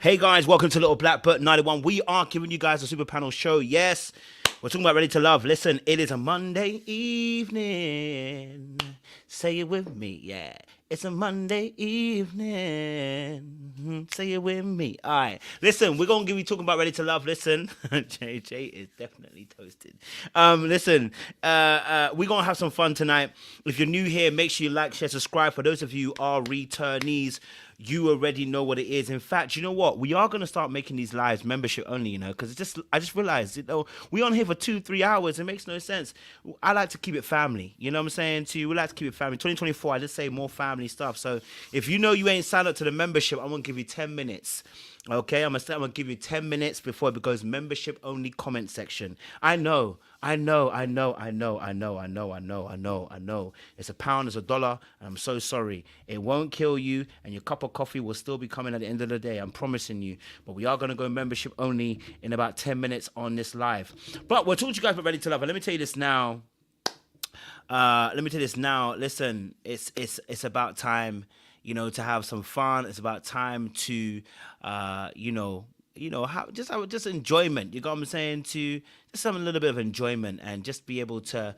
Hey guys, welcome to Little Blackbird 91. We are giving you guys a Super Panel show. Yes, we're talking about Ready to Love. Listen, it is a Monday evening. Say it with me, yeah. It's a Monday evening. Say it with me. All right. Listen, we're going to talking about Ready to Love. Listen, JJ is definitely toasted. We're going to have some fun tonight. If you're new here, make sure you like, share, subscribe. For those of you who are returnees, you already know what it is. In fact, you know what? We are going to start making these lives membership only, because I just realized, we're on here for 2-3 hours. It makes no sense. I like to keep it family. You know what I'm saying to you? We like to keep it family. 2024, I just say more family stuff. So if you know you ain't signed up to the membership, I'm going to give you 10 minutes. Okay, I'm gonna give you 10 minutes before it goes membership only comment section. I know. It's £1, it's $1, and I'm so sorry. It won't kill you, and your cup of coffee will still be coming at the end of the day. I'm promising you. But we are gonna go membership only in about 10 minutes on this live. But we're talking to you guys about Ready to Love. And let me tell you this now. Listen, it's about time, to have some fun. It's about time to, have just enjoyment. You know what I'm saying? To just have a little bit of enjoyment and just be able to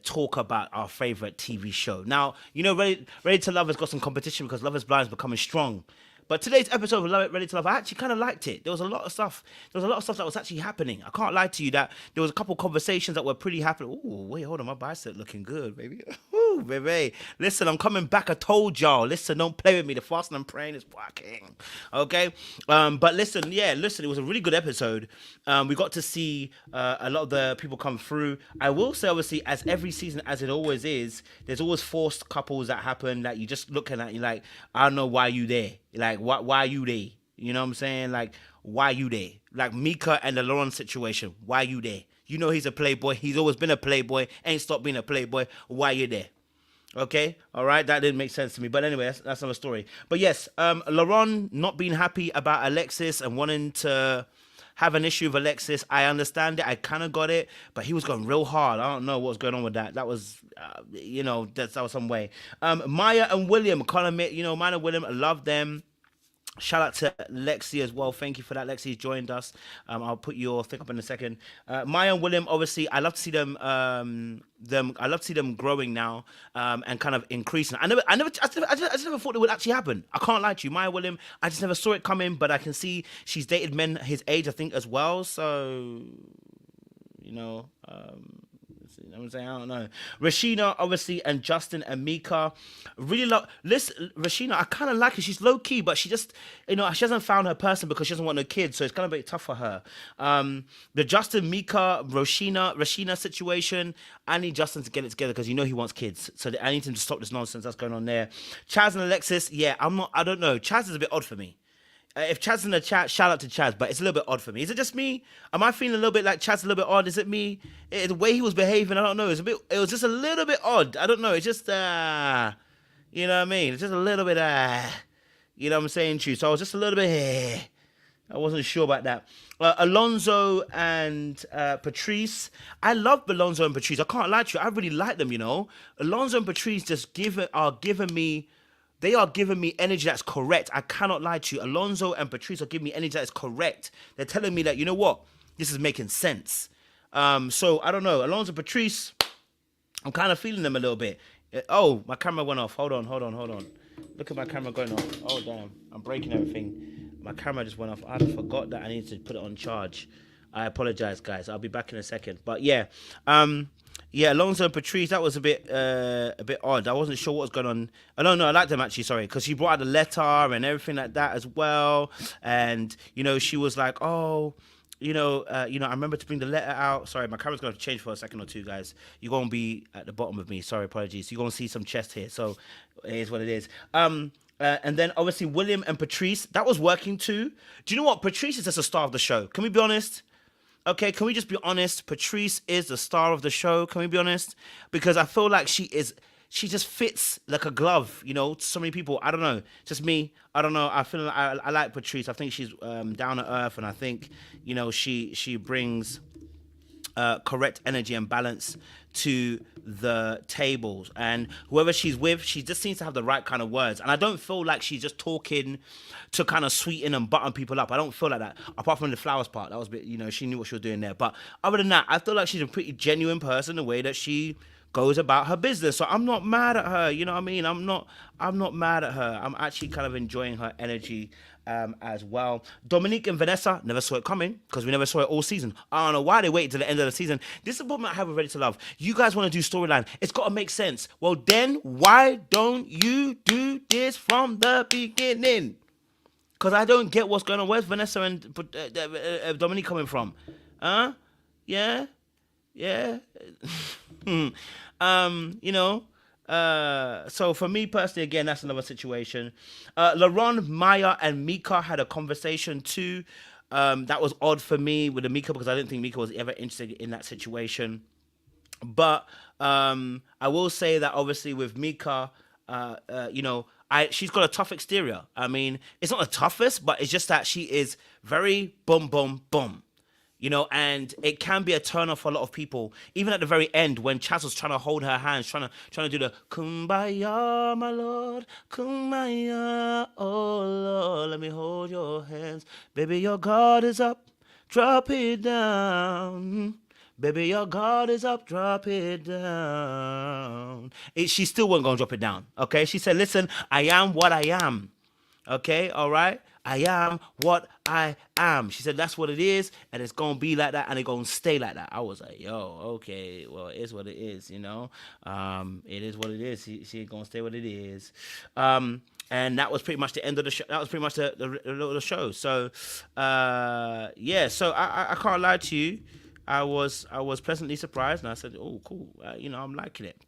talk about our favorite TV show. Now, Ready to Love has got some competition because Love is Blind is becoming strong. But today's episode of Ready to Love, I actually kind of liked it. There was a lot of stuff that was actually happening. I can't lie to you that there was a couple conversations that were pretty happening. Oh, wait, hold on. My bicep looking good, baby. Ooh, baby. Listen, I'm coming back. I told y'all. Listen, don't play with me. The fasting and praying is working. Okay? But listen, it was a really good episode. We got to see a lot of the people come through. I will say, obviously, as every season, as it always is, there's always forced couples that happen that you just looking at, you're like, I don't know why you there. Like, why you there? You know what I'm saying? Like, why you there? Like Mika and the Luron situation. Why you there? You know he's a playboy. He's always been a playboy. Ain't stopped being a playboy. Why you there? Okay? All right? That didn't make sense to me. But anyway, that's another story. But yes, Luron not being happy about Alexis and wanting to have an issue with Alexis. I understand it. I kind of got it. But he was going real hard. I don't know what was going on with that. That was, that was some way. Maya and William, can't admit, Maya and William, I love them. Shout out to Lexi as well. Thank you for that. Lexi joined us. I'll put your thing up in a second. Maya and William, obviously, I love to see them. I love to see them growing now, and kind of increasing. I just never thought it would actually happen. I can't lie to you, Maya William. I just never saw it coming, but I can see she's dated men his age, I think, as well. So, I'm saying, I don't know. Rashina, obviously, and Justin and Mika. Really love. Listen, Rashina, I kind of like her. She's low key, but she just, she hasn't found her person because she doesn't want no kids. So it's kind of a bit tough for her. The Justin, Mika, Rashina situation. I need Justin to get it together because he wants kids. So I need him to stop this nonsense that's going on there. Chaz and Alexis, I don't know. Chaz is a bit odd for me. If Chaz in the chat, shout out to Chaz, but it's a little bit odd for me. Is it just me? Am I feeling a little bit like Chaz a little bit odd? Is it me? The way he was behaving, I don't know. It was just a little bit odd. I don't know. It's just, you know what I mean? It's just a little bit, you know what I'm saying to you? So I was just a little bit, I wasn't sure about that. Alonzo and Patrice. I love Alonzo and Patrice. I can't lie to you. I really like them, Alonzo and Patrice just are giving me energy that's correct. I cannot lie to you. Alonzo and Patrice are giving me energy that's correct. They're telling me that, you know what? This is making sense. So, I don't know. Alonzo and Patrice, I'm kind of feeling them a little bit. Oh, my camera went off. Hold on. Look at my camera going off. Oh, damn. I'm breaking everything. My camera just went off. I forgot that I need to put it on charge. I apologize, guys. I'll be back in a second. But, yeah. Alonzo and Patrice, that was a bit odd. I wasn't sure what was going on. I don't know. I like them actually. Sorry, because she brought out the letter and everything like that as well. And she was like, "Oh, I remember to bring the letter out." Sorry, my camera's going to change for a second or two, guys. You're going to be at the bottom of me. Sorry, apologies. You're going to see some chest here. So it is what it is. And then obviously William and Patrice, that was working too. Do you know what? Patrice is just a star of the show. Can we be honest? Okay, can we just be honest? Patrice is the star of the show. Can we be honest? Because I feel like she just fits like a glove, to so many people. I don't know. Just me. I don't know. I feel like I like Patrice. I think she's down to earth, and I think, she brings correct energy and balance to the tables. And whoever she's with, she just seems to have the right kind of words. And I don't feel like she's just talking to kind of sweeten and button people up. I don't feel like that. Apart from the flowers part, that was a bit, she knew what she was doing there. But other than that, I feel like she's a pretty genuine person, the way that she goes about her business. So I'm not mad at her. You know what I mean? I'm not mad at her. I'm actually kind of enjoying her energy as well. Dominique and Vanessa, never saw it coming because we never saw it all season. I don't know why they waited till the end of the season. This is the problem I have with Ready to Love. You guys want to do storyline. It's got to make sense. Well, then why don't you do this from the beginning? Because I don't get what's going on. Where's Vanessa and Dominique coming from? Huh? Yeah? Yeah? So for me personally, again, that's another situation. Luron, Maya, and Mika had a conversation too. That was odd for me with the Mika because I didn't think Mika was ever interested in that situation. But I will say that obviously with Mika, she's got a tough exterior. I mean, it's not the toughest, but it's just that she is very boom, boom, boom. And it can be a turn off for a lot of people. Even at the very end, when Chaz was trying to hold her hands, trying to do the kumbaya, my lord, kumbaya, oh Lord, let me hold your hands, baby, your guard is up, drop it down. Baby, your guard is up, drop it down. She still wasn't going to drop it down, okay? She said, listen, I am what I am, okay? All right? I am what I am. She said that's what it is, and it's gonna be like that, and it's gonna stay like that. I was like, yo, okay, well, it is what it is, It is what it is. She ain't gonna stay what it is. And that was pretty much the end of the show. That was pretty much the show. So, yeah. So I can't lie to you. I was pleasantly surprised, and I said, oh, cool. I'm liking it.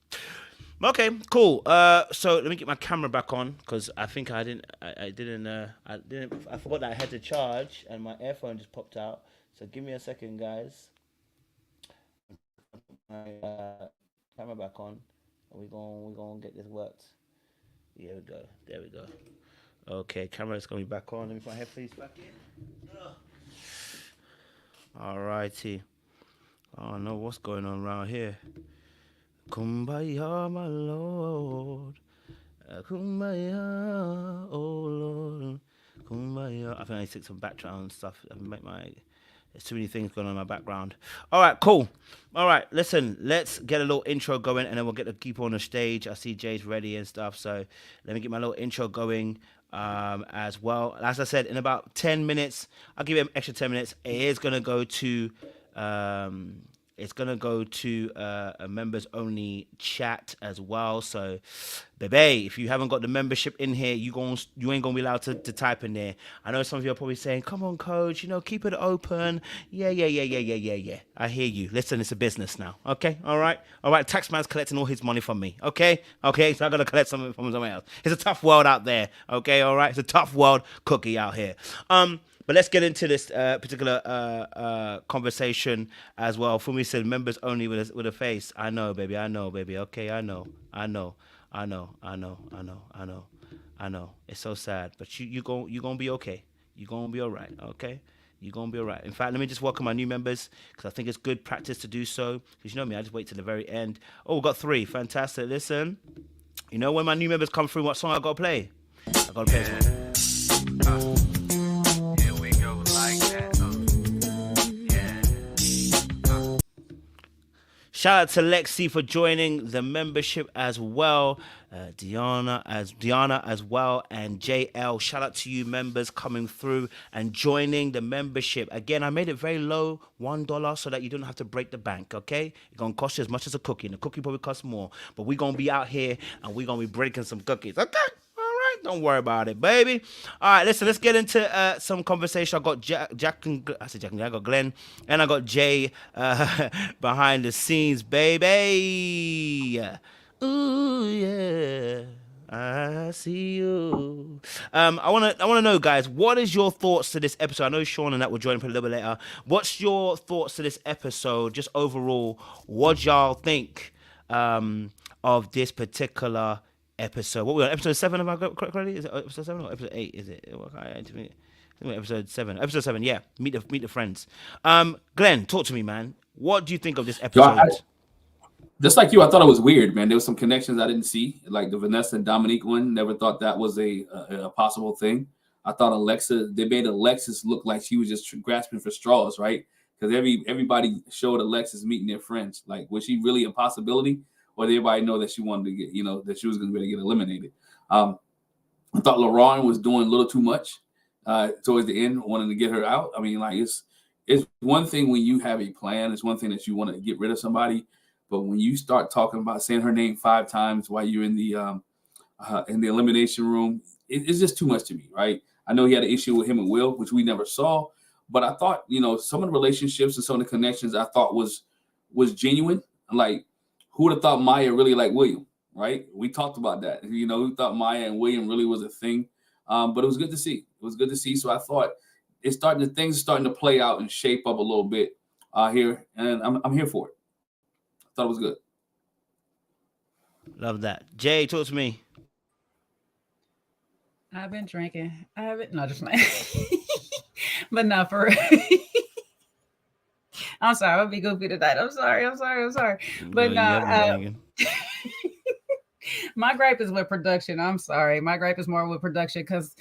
Okay, cool. So let me get my camera back on because I think I forgot that I had to charge and my earphone just popped out. So give me a second, guys. My camera back on. We're gonna get this worked. Here we go. There we go. Okay, camera's gonna be back on. Let me put my headphones back in. Alrighty. Oh no, what's going on around here? Kumbaya, my lord. Kumbaya, oh lord. Kumbaya. I think I need to take some background stuff and there's too many things going on in my background. All right, cool. All right, listen, let's get a little intro going and then we'll get the people on the stage. I see Jay's ready and stuff, so let me get my little intro going as well. As I said, in about 10 minutes, I'll give you an extra 10 minutes. It is going to go to a members only chat as well. So, baby, if you haven't got the membership in here, you ain't gonna be allowed to type in there. I know some of you are probably saying, "Come on, coach, keep it open." Yeah. I hear you. Listen, it's a business now. Okay, all right. Taxman's collecting all his money from me. Okay. So I gotta collect something from someone else. It's a tough world out there. Okay, all right. It's a tough world cookie out here. But let's get into this particular conversation as well. Fumi said members only with a face. I know, baby. Okay, I know. It's so sad, but you gonna be okay. You gonna be all right. Okay, you gonna be all right. In fact, let me just welcome my new members because I think it's good practice to do so. Because you know me, I just wait till the very end. Oh, we got 3. Fantastic. Listen, when my new members come through, what song I gotta play? I gotta play this one. Shout out to Lexi for joining the membership as well. Diana as well, and JL. Shout out to you members coming through and joining the membership. Again, I made it very low, $1, so that you don't have to break the bank, okay? It's going to cost you as much as a cookie, and the cookie probably costs more. But we're going to be out here, and we're going to be breaking some cookies, okay? Don't worry about it, baby. All right, listen, let's get into some conversation. I got I got Glenn, and I got Jay behind the scenes, baby. Ooh, yeah. I see you. I wanna know, guys, what is your thoughts to this episode? I know Sean and that will join a little bit later. What's your thoughts to this episode? Just overall, what y'all think of this particular episode. What we on? Episode 7? Have I got correctly? Is it episode 7 or episode 8? Is it? I think we're episode 7. Episode 7. Yeah. Meet the friends. Glenn, talk to me, man. What do you think of this Yo, episode? just like you, I thought it was weird, man. There was some connections I didn't see, like the Vanessa and Dominique one. Never thought that was a possible thing. I thought they made Alexis look like she was just grasping for straws, right? Because everybody showed Alexis meeting their friends. Like, was she really a possibility, or did everybody know that she wanted to get, that she was going to get eliminated? I thought Luron was doing a little too much towards the end, wanting to get her out. I mean, like it's one thing when you have a plan. It's one thing that you want to get rid of somebody, but when you start talking about saying her name 5 times while you're in the elimination room, it's just too much to me, right? I know he had an issue with him and Will, which we never saw, but I thought, some of the relationships and some of the connections I thought was genuine. Like, who would have thought Maya really liked William, right? We talked about that. We thought Maya and William really was a thing, but it was good to see. It was good to see. So I thought things are starting to play out and shape up a little bit here, and I'm here for it. I thought it was good. Love that. Jay, talk to me. I've been drinking. I haven't, no, just like, but not for. I'm sorry. I'll be goofy tonight. I'm sorry. But no, my gripe is with production. I'm sorry. My gripe is more with production because,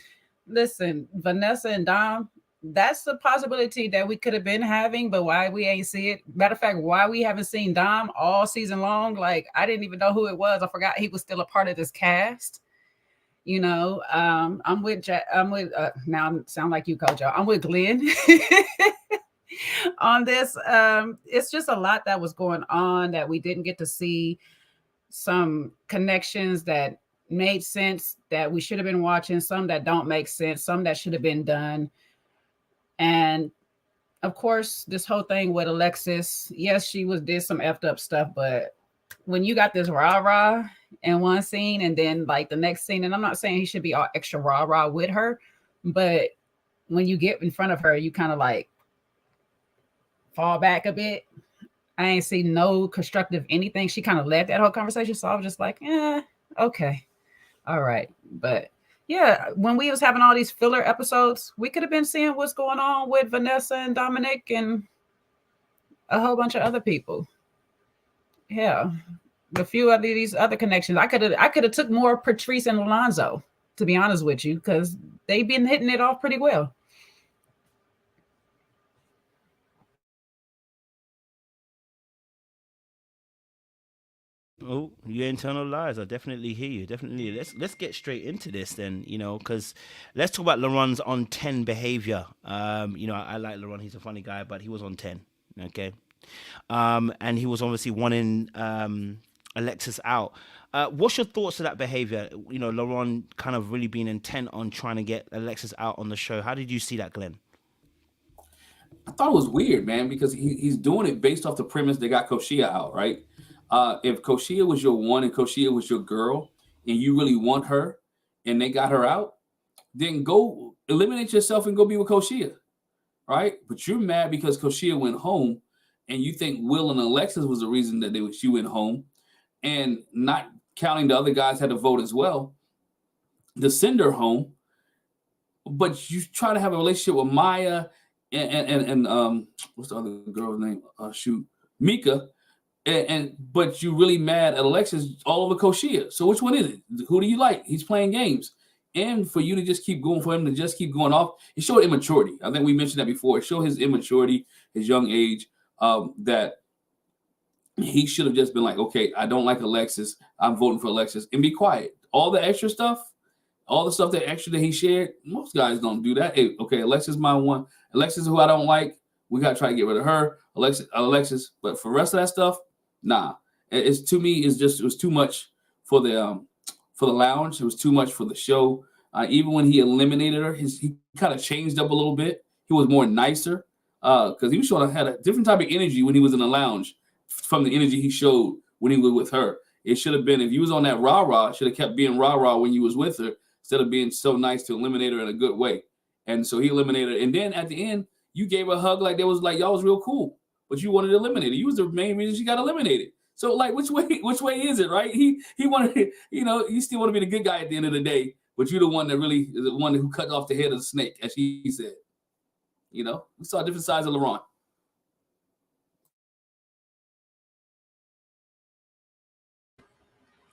listen, Vanessa and Dom, that's the possibility that we could have been having, but why we ain't see it. Matter of fact, why we haven't seen Dom all season long. Like, I didn't even know who it was. I forgot he was still a part of this cast. I'm with now I sound like you, Coach. I'm with Glenn on this. It's just a lot that was going on that we didn't get to see. Some connections that made sense that we should have been watching, some that don't make sense, some that should have been done. And of course, this whole thing with Alexis, yes, she did some effed up stuff, but when you got this rah-rah in one scene and then like the next scene, and I'm not saying he should be all extra rah-rah with her, but when you get in front of her, you kind of like fall back a bit. I ain't see no constructive anything. She kind of led that whole conversation. So I was just like, okay. All right. But yeah, when we was having all these filler episodes, we could have been seeing what's going on with Vanessa and Dominic and a whole bunch of other people. Yeah. A few of these other connections. I could have took more Patrice and Alonzo, to be honest with you, because they've been hitting it off pretty well. Oh, your internal lies. I definitely hear you. Definitely. Let's get straight into this then. Because let's talk about Luron's on 10 behavior. I like Luron. He's a funny guy, but he was on 10. Okay. And he was obviously wanting Alexis out. What's your thoughts of that behavior? Luron kind of really being intent on trying to get Alexis out on the show. How did you see that, Glenn? I thought it was weird, man, because he's doing it based off the premise they got Koshia out, right? If Koshia was your one and Koshia was your girl and you really want her and they got her out, then go eliminate yourself and go be with Koshia, right? But you're mad because Koshia went home and you think Will and Alexis was the reason that she went home, and not counting the other guys had to vote as well to send her home. But you try to have a relationship with Maya and what's the other girl's name? Mika. But you really mad at Alexis all over Koshia. So which one is it? Who do you like? He's playing games. And for you to just keep going, for him to just keep going off, it showed immaturity. I think we mentioned that before. It showed his immaturity, his young age, that he should have just been like, okay, I don't like Alexis. I'm voting for Alexis, and be quiet. All the extra stuff, all the stuff that extra that he shared, most guys don't do that. Hey, okay, Alexis my one. Alexis who I don't like. We got to try to get rid of her. Alexis. But for the rest of that stuff, nah. It's to me, it was too much for the lounge. It was too much for the show. Even when he eliminated her, he kind of changed up a little bit. He was more nicer because he was showing had a different type of energy when he was in the lounge from the energy he showed when he was with her. It should have been, if you was on that rah-rah, should have kept being rah-rah when you was with her instead of being so nice to eliminate her in a good way. And so he eliminated her. And then at the end, you gave her a hug like y'all was real cool, but you wanted to eliminate her. You was the main reason she got eliminated. So like, which way is it, right? He wanted, you still want to be the good guy at the end of the day, but you're the one who cut off the head of the snake, as he said. We saw different sides of Luron.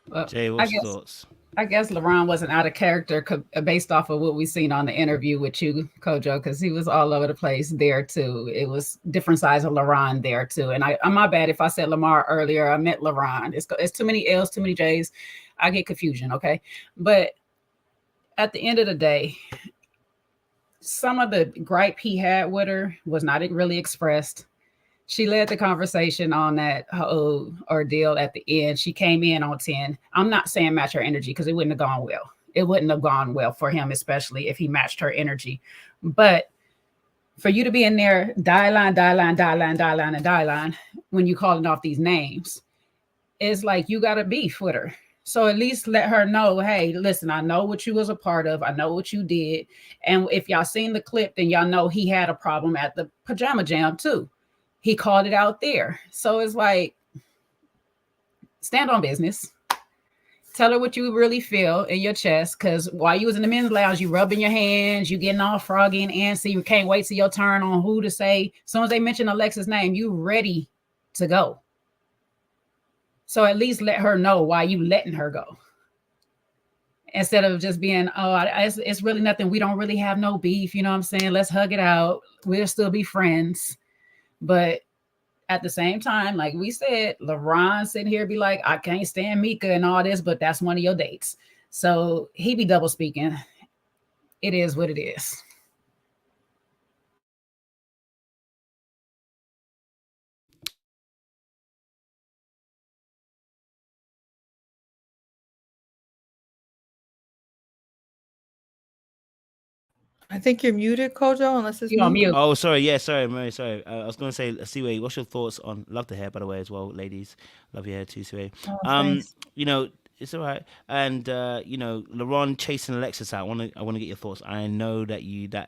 Well, Jay, what's your thoughts? I guess Luron wasn't out of character based off of what we seen on the interview with you, Kojo, because he was all over the place there too. It was different sides of Luron there too. And I'm my bad if I said Lamar earlier. I meant Luron. It's too many L's, too many J's. I get confusion, okay? But at the end of the day, some of the gripe he had with her was not really expressed. She led the conversation on that whole ordeal at the end. She came in on 10. I'm not saying match her energy because it wouldn't have gone well. It wouldn't have gone well for him, especially if he matched her energy. But for you to be in there, die line, when you calling off these names, it's like you got a beef with her. So at least let her know, hey, listen, I know what you was a part of. I know what you did. And if y'all seen the clip, then y'all know he had a problem at the pajama jam too. He called it out there. So it's like, stand on business. Tell her what you really feel in your chest. Because while you was in the men's lounge, you rubbing your hands, you getting all froggy and antsy. You can't wait till your turn on who to say. As soon as they mention Alexis' name, you ready to go. So at least let her know why you letting her go. Instead of just being, it's really nothing. We don't really have no beef. You know what I'm saying? Let's hug it out. We'll still be friends. But at the same time, like we said, Luron sitting here be like, I can't stand Mika and all this, but that's one of your dates. So he be double speaking. It is what it is. I think you're muted, Kojo, unless it's You on me. mute. Oh, sorry. Yeah, sorry, Mary. Sorry. I was going to say, Siwe, what's your thoughts on? Love the hair, by the way, as well, ladies. Love your hair too, Siwe. Thanks. It's all right. And Luron chasing Alexis out. I want to get your thoughts. I know that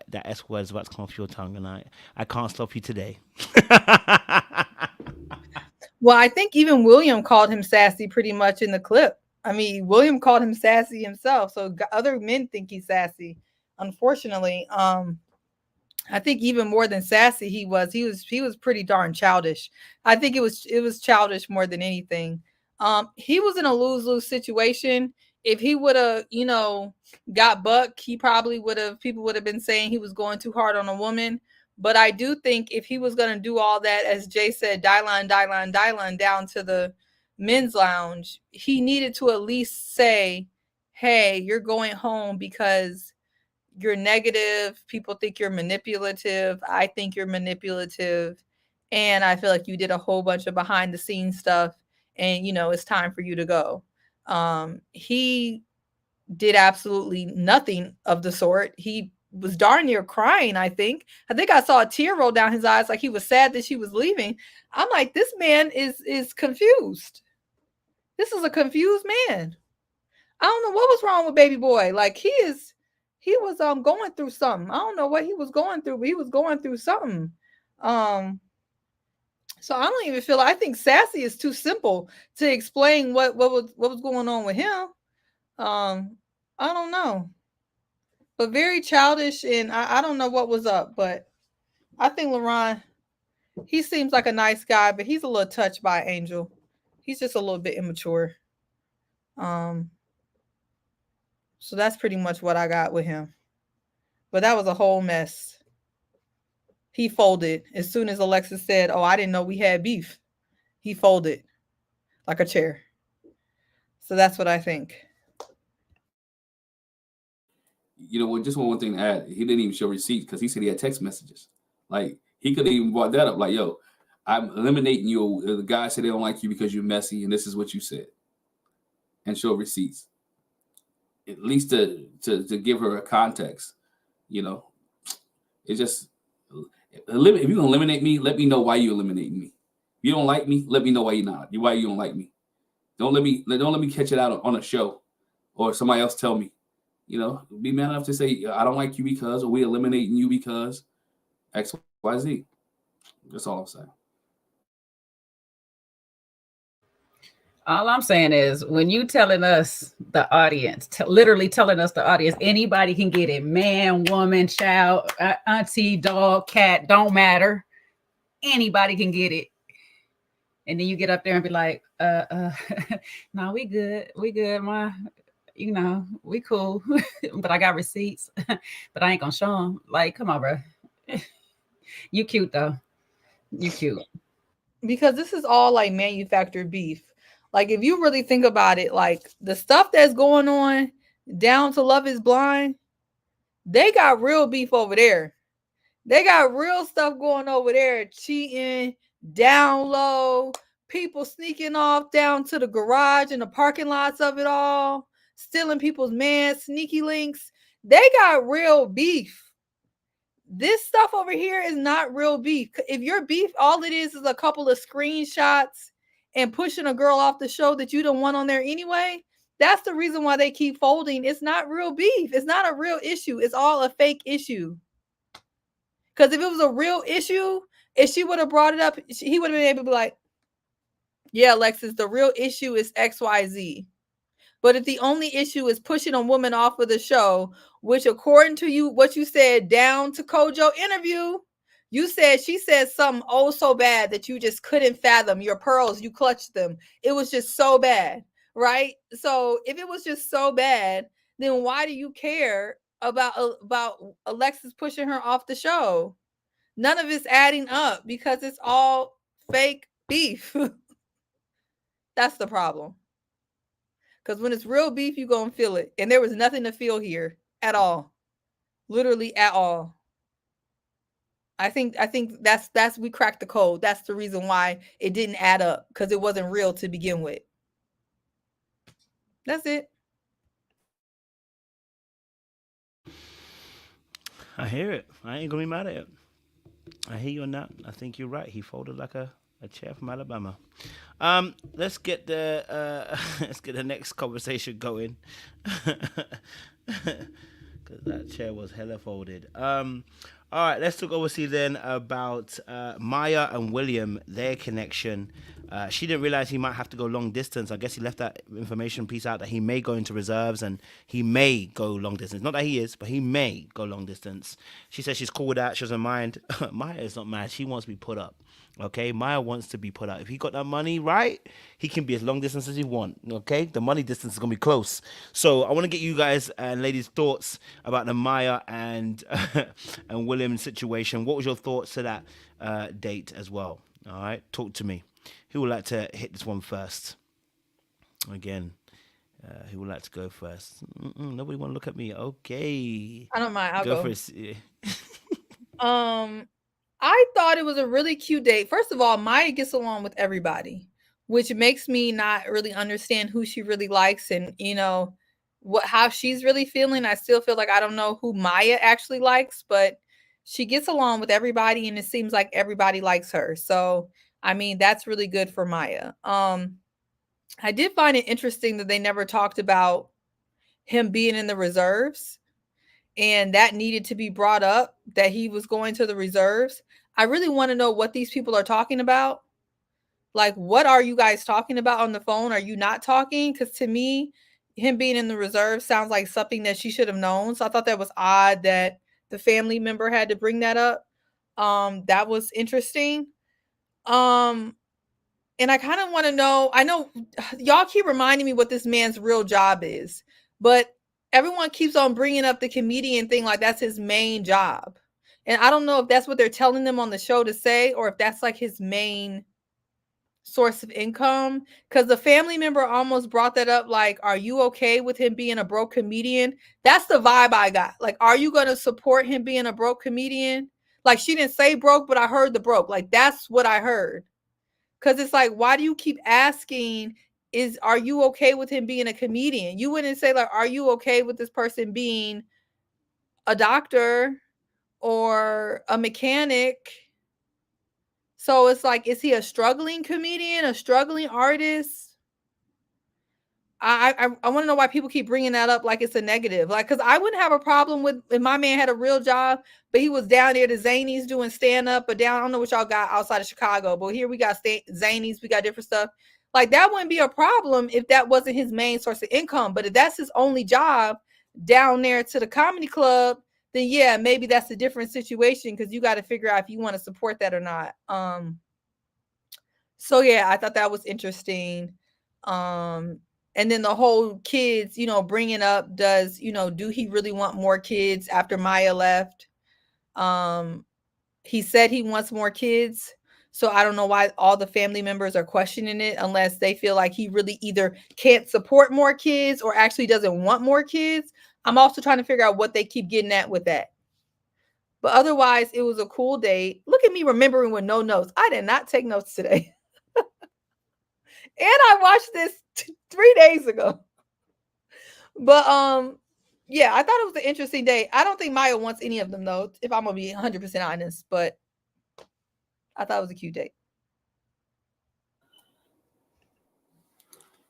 that S word is about to come off your tongue, and I can't stop you today. Well, I think even William called him sassy pretty much in the clip. I mean, William called him sassy himself, so other men think he's sassy. Unfortunately, I think even more than sassy, he was pretty darn childish. I think it was childish more than anything. He was in a lose-lose situation. If he would have, got buck, people would have been saying he was going too hard on a woman. But I do think if he was going to do all that, as Jay said, die line down to the men's lounge, he needed to at least say, hey, you're going home because you're negative. People think you're manipulative. I think you're manipulative. And I feel like you did a whole bunch of behind the scenes stuff. And, it's time for you to go. He did absolutely nothing of the sort. He was darn near crying, I think. I saw a tear roll down his eyes like he was sad that she was leaving. I'm like, this man is confused. This is a confused man. I don't know what was wrong with baby boy. Like he was going through something. I don't know what he was going through, but he was going through something. So I don't even I think sassy is too simple to explain what was going on with him. I don't know. But very childish, and I don't know what was up, but I think Luron, he seems like a nice guy, but he's a little touched by Angel. He's just a little bit immature. So that's pretty much what I got with him. But that was a whole mess. He folded as soon as Alexis said, "Oh, I didn't know we had beef." He folded like a chair. So that's what I think. Just one thing to add. He didn't even show receipts because he said he had text messages. Like he could have even brought that up. Like, yo, I'm eliminating you. The guy said they don't like you because you're messy, and this is what you said. And show receipts. At least to give her a context. It's just if you're gonna eliminate me, let me know why you eliminating me. If you don't like me, let me know why you don't like me. Don't let me catch it out on a show or somebody else tell me. Be man enough to say I don't like you because, or we eliminating you because X, Y, Z. That's all I'm saying. All I'm saying is, when you telling us the audience, literally telling us the audience, anybody can get it, man, woman, child, auntie, dog, cat, don't matter. Anybody can get it. And then you get up there and be like, no, we good, we cool, but I got receipts, but I ain't gonna show them. Like, come on, bro. You cute though. You cute. Because this is all like manufactured beef. Like, if you really think about it, like the stuff that's going on down to Love is Blind, they got real beef over there. They got real stuff going over there, cheating, down low, people sneaking off down to the garage and the parking lots of it all, stealing people's sneaky links. They got real beef. This stuff over here is not real beef. If your beef, all it is a couple of screenshots and pushing a girl off the show that you don't want on there anyway, that's the reason why they keep folding. It's not real beef. It's not a real issue. It's all a fake issue. Because if it was a real issue, if she would have brought it up, he would have been able to be like, yeah, Alexis, the real issue is XYZ. But if the only issue is pushing a woman off of the show, which according to you, what you said down to Kojo interview, you said she said something oh so bad that you just couldn't fathom. Your pearls, you clutched them. It was just so bad, right? So if it was just so bad, then why do you care about Alexis pushing her off the show? None of it's adding up because it's all fake beef. That's the problem. Because when it's real beef, you're going to feel it. And there was nothing to feel here at all. Literally at all. I think that's we cracked the code. That's the reason why it didn't add up. Because it wasn't real to begin with. That's it. I hear it. I ain't going to be mad at it. I hear you on that. I think you're right. He folded like a chair from Alabama. Let's get the next conversation going. Because that chair was hella folded. All right, let's talk obviously then about Maya and William, their connection. She didn't realize he might have to go long distance. I guess he left that information piece out that he may go into reserves and he may go long distance. Not that he is, but he may go long distance. She says she's cool with that. She doesn't mind. Maya is not mad. She wants to be put up. Okay, Maya wants to be put up. If he got that money right, he can be as long distance as he want. Okay, the money distance is gonna be close. So I want to get you guys and ladies' thoughts about the Maya and and William situation. What was your thoughts to that date as well? All right, talk to me. Who would like to hit this one first? Again, who would like to go first? Nobody want to look at me. Okay, I don't mind. I'll go. For it. I thought it was a really cute date. First of all, Maya gets along with everybody, which makes me not really understand who she really likes and, how she's really feeling. I still feel like I don't know who Maya actually likes, but she gets along with everybody and it seems like everybody likes her. So, I mean, that's really good for Maya. I did find it interesting that they never talked about him being in the reserves. And that needed to be brought up, that he was going to the reserves. I really want to know what these people are talking about. Like, what are you guys talking about on the phone? Are you not talking? Because to me, him being in the reserve sounds like something that she should have known. So I thought that was odd that the family member had to bring that up. That was interesting. And I kind of want to know, I know y'all keep reminding me what this man's real job is, but everyone keeps on bringing up the comedian thing like that's his main job. And I don't know if that's what they're telling them on the show to say or if that's like his main source of income. Because the family member almost brought that up like, are you okay with him being a broke comedian? That's the vibe I got. Like, are you going to support him being a broke comedian? Like, she didn't say broke, but I heard the broke. Like, that's what I heard. Because it's like, why do you keep asking, are you okay with him being a comedian? You wouldn't say, like, are you okay with this person being a doctor or a mechanic? So it's like, is he a struggling comedian, a struggling artist? I want to know why people keep bringing that up like it's a negative. Like, because I wouldn't have a problem with if my man had a real job, but he was down there to Zanies doing stand-up or down, I don't know what y'all got outside of Chicago, but here we got Zanies, we got different stuff. Like, that wouldn't be a problem if that wasn't his main source of income. But if that's his only job down there to the comedy club, then yeah, maybe that's a different situation, because you got to figure out if you want to support that or not. So yeah, I thought that was interesting. And then the whole kids, bringing up, do he really want more kids after Maya left? He said he wants more kids. So I don't know why all the family members are questioning it, unless they feel like he really either can't support more kids or actually doesn't want more kids. I'm also trying to figure out what they keep getting at with that. But otherwise, it was a cool date. Look at me remembering with no notes. I did not take notes today. And I watched this 3 days ago. But yeah, I thought it was an interesting date. I don't think Maya wants any of them, though, if I'm going to be 100% honest. But I thought it was a cute date.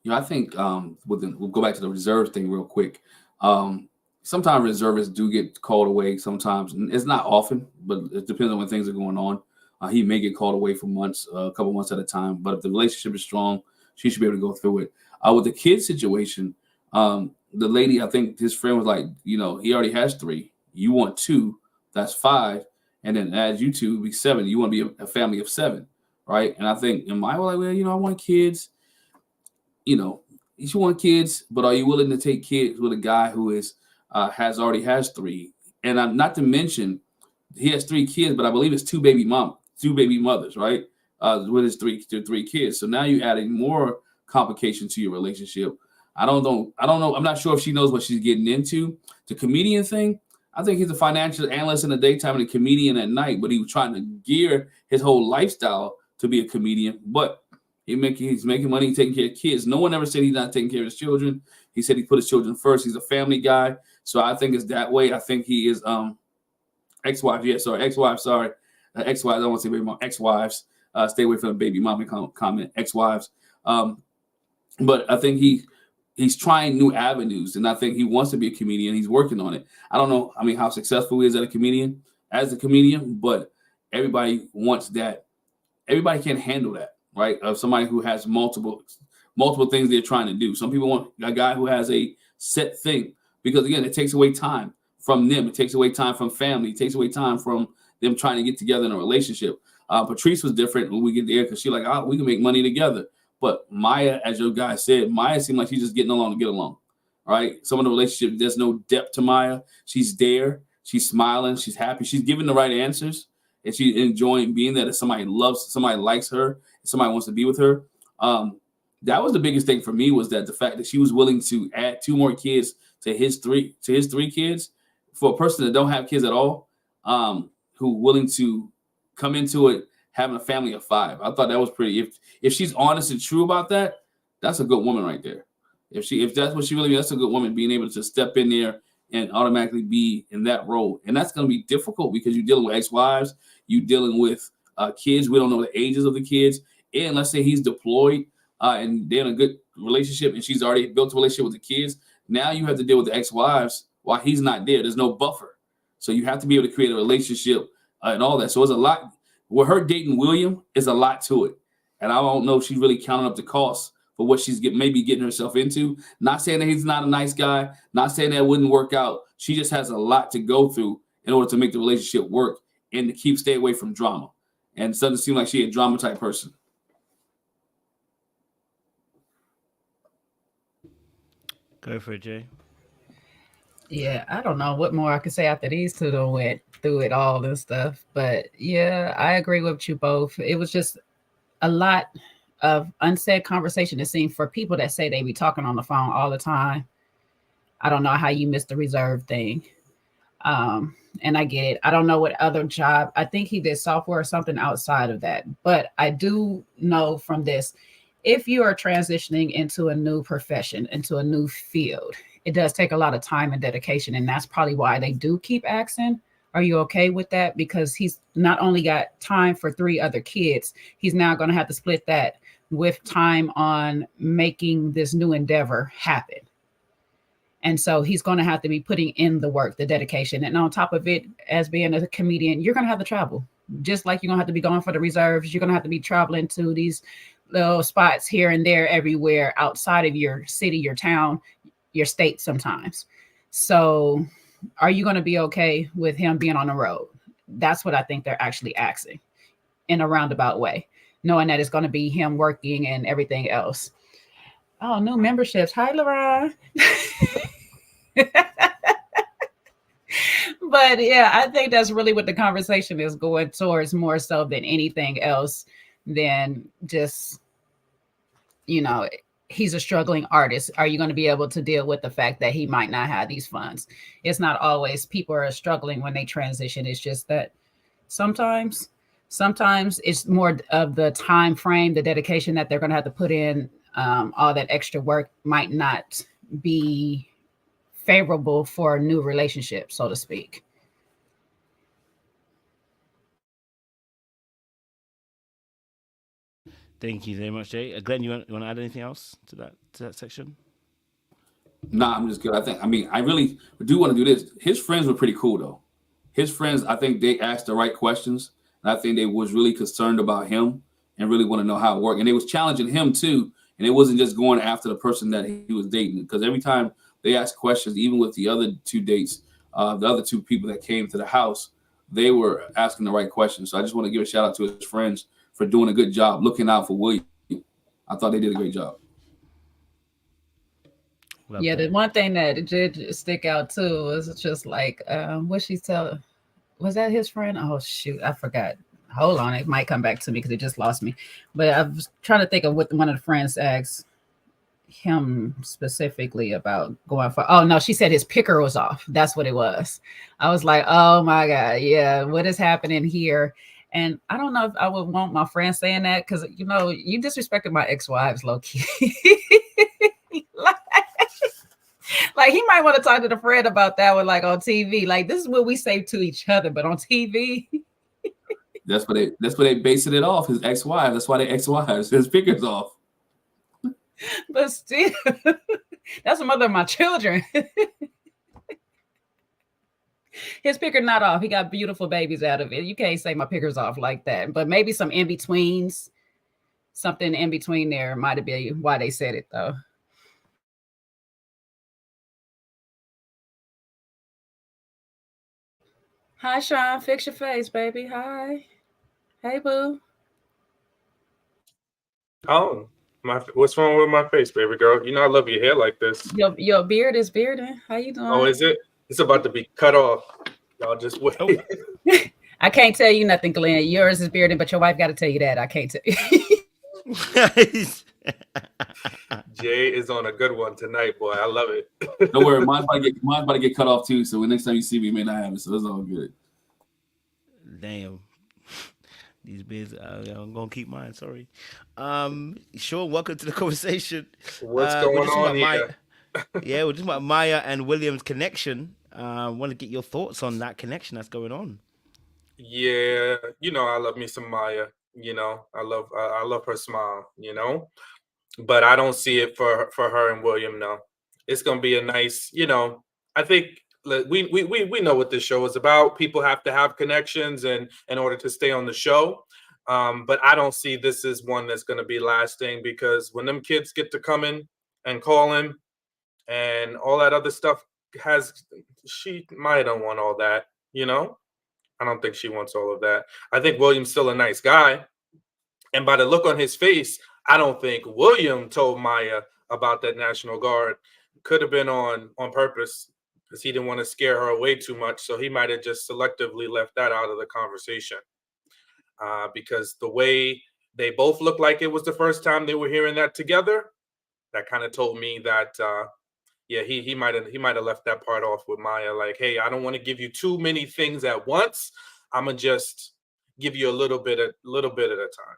I think we'll go back to the reserves thing real quick. Sometimes reservists do get called away. Sometimes it's not often, but it depends on when things are going on. He may get called away for months, a couple months at a time. But if the relationship is strong, she should be able to go through it. With the kid situation, the lady, I think his friend was like, he already has 3. You want 2, that's 5. And then add you 2, be 7. You want to be a family of 7, right? And I think, am I like, well, I want kids. You want kids, but are you willing to take kids with a guy who is already has 3? And not to mention, he has 3 kids, but I believe it's 2 baby mothers, right? With his 3 kids. So now you're adding more complication to your relationship. I don't know. I'm not sure if she knows what she's getting into. The comedian thing, I think he's a financial analyst in the daytime and a comedian at night, but he was trying to gear his whole lifestyle to be a comedian. But he's making money, taking care of kids. No one ever said he's not taking care of his children. He said he put his children first. He's a family guy. So I think it's that way. I think he is ex-wife. Yeah, sorry, ex-wives. Sorry, ex-wives. I don't want to say baby mom. Ex-wives. Stay away from the baby mama comment. Ex-wives. But I think he's trying new avenues, and I think he wants to be a comedian. He's working on it. I don't know, how successful he is as a comedian, but everybody wants that. Everybody can't handle that, right? Of somebody who has multiple things they're trying to do. Some people want a guy who has a set thing, because again, it takes away time from them. It takes away time from family. It takes away time from them trying to get together in a relationship. Patrice was different when we get there, because she's like, we can make money together. But Maya, as your guy said, Maya seemed like she's just getting along to get along, right? Some of the relationship, there's no depth to Maya. She's there. She's smiling. She's happy. She's giving the right answers, and she's enjoying being there. That somebody likes her, somebody wants to be with her. That was the biggest thing for me, was that the fact that she was willing to add 2 more kids to his 3 kids. For a person that don't have kids at all, who willing to come into it having a family of 5. I thought that was pretty. If she's honest and true about that, that's a good woman right there. If that's what she really means, that's a good woman, being able to step in there and automatically be in that role. And that's going to be difficult, because you're dealing with ex-wives, you're dealing with kids. We don't know the ages of the kids. And let's say he's deployed and they're in a good relationship, and she's already built a relationship with the kids. Now you have to deal with the ex-wives while he's not there. There's no buffer. So you have to be able to create a relationship and all that. So it's a lot. With her dating William, is a lot to it. And I don't know if she's really counting up the costs for what she's maybe getting herself into. Not saying that he's not a nice guy. Not saying that it wouldn't work out. She just has a lot to go through in order to make the relationship work and to stay away from drama. And it doesn't seem like she's a drama type person. Go for it, Jay. Yeah, I don't know what more I could say after these 2 done went through it all and stuff. But yeah, I agree with you both. It was just a lot of unsaid conversation, it seemed, for people that say they be talking on the phone all the time. I don't know how you missed the reserve thing. And I get it. I don't know what other job. I think he did software or something outside of that. But I do know from this, if you are transitioning into a new profession, into a new field, it does take a lot of time and dedication. And that's probably why they do keep asking, are you okay with that? Because he's not only got time for 3 other kids, he's now going to have to split that with time on making this new endeavor happen. And so he's going to have to be putting in the work, the dedication. And on top of it, as being a comedian, you're going to have to travel. Just like you're going to have to be going for the reserves. You're going to have to be traveling to these little spots here and there everywhere outside of your city, your town, your state sometimes. So are you going to be okay with him being on the road? That's what I think they're actually asking in a roundabout way, knowing that it's going to be him working and everything else. Oh, new memberships. Hi, Luron. But yeah, I think that's really what the conversation is going towards, more so than anything else, than just, he's a struggling artist. Are you going to be able to deal with the fact that he might not have these funds? It's not always people are struggling when they transition. It's just that sometimes it's more of the time frame, the dedication that they're going to have to put in. All that extra work might not be favorable for a new relationship, so to speak. Thank you very much, Jay. Glenn, you want to add anything else to that section? Nah, I'm just good. I really do want to do this. His friends were pretty cool though. His friends, I think they asked the right questions. And I think they was really concerned about him and really want to know how it worked. And they was challenging him too. And it wasn't just going after the person that he was dating. Because every time they asked questions, even with the other two dates, the other two people that came to the house, they were asking the right questions. So I just want to give a shout out to his friends for doing a good job looking out for William. I thought they did a great job. Yeah, the one thing that did stick out too was just like, what she tell? Was that his friend? Oh shoot, I forgot. Hold on, it might come back to me because it just lost me. But I was trying to think of what one of the friends asked him specifically about going for. Oh no, she said his picker was off. That's what it was. I was like, oh my God, yeah, what is happening here? And I don't know if I would want my friend saying that because you disrespected my ex-wives, low key. Like he might want to talk to the friend about that one, like on TV. Like this is what we say to each other, but on TV. That's what they basing it off. His ex-wife. That's why they ex-wives. His pickers off. But still, that's the mother of my children. His picker not off. He got beautiful babies out of it. You can't say my picker's off like that. But maybe some in-betweens, something in between there might have been why they said it though. Hi, Sean. Fix your face, baby. Hi. Hey, boo. Oh, what's wrong with my face, baby girl? You know I love your hair like this. Your beard is bearding. How you doing? Oh, is it? It's about to be cut off. Y'all just wait. Oh. I can't tell you nothing, Glenn. Yours is bearding, but your wife got to tell you that. I can't tell you. Jay is on a good one tonight, boy. I love it. Don't worry, mine's about to get cut off too. So when next time you see me, you may not have it. So it's all good. Damn. These beards, I'm gonna keep mine. Sorry. Sure. Welcome to the conversation. What's going on here? Yeah, we're just about Maya and William's connection. Want to get your thoughts on that connection that's going on. Yeah, I love me some Maya. I love her smile. But I don't see it for her and William. No, it's gonna be a nice. I think we know what this show is about. People have to have connections and in order to stay on the show. But I don't see this as one that's going to be lasting because when them kids get to come in and call him and all that other stuff she might don't want all that, I don't think she wants all of that. I think William's still a nice guy. And by the look on his face, I don't think William told Maya about that National Guard. Could have been on purpose because he didn't want to scare her away too much. So he might have just selectively left that out of the conversation. Because the way they both looked like it was the first time they were hearing that together, that kind of told me that, he might have left that part off with Maya. Like, hey, I don't want to give you too many things at once. I'm gonna just give you a little bit at a time.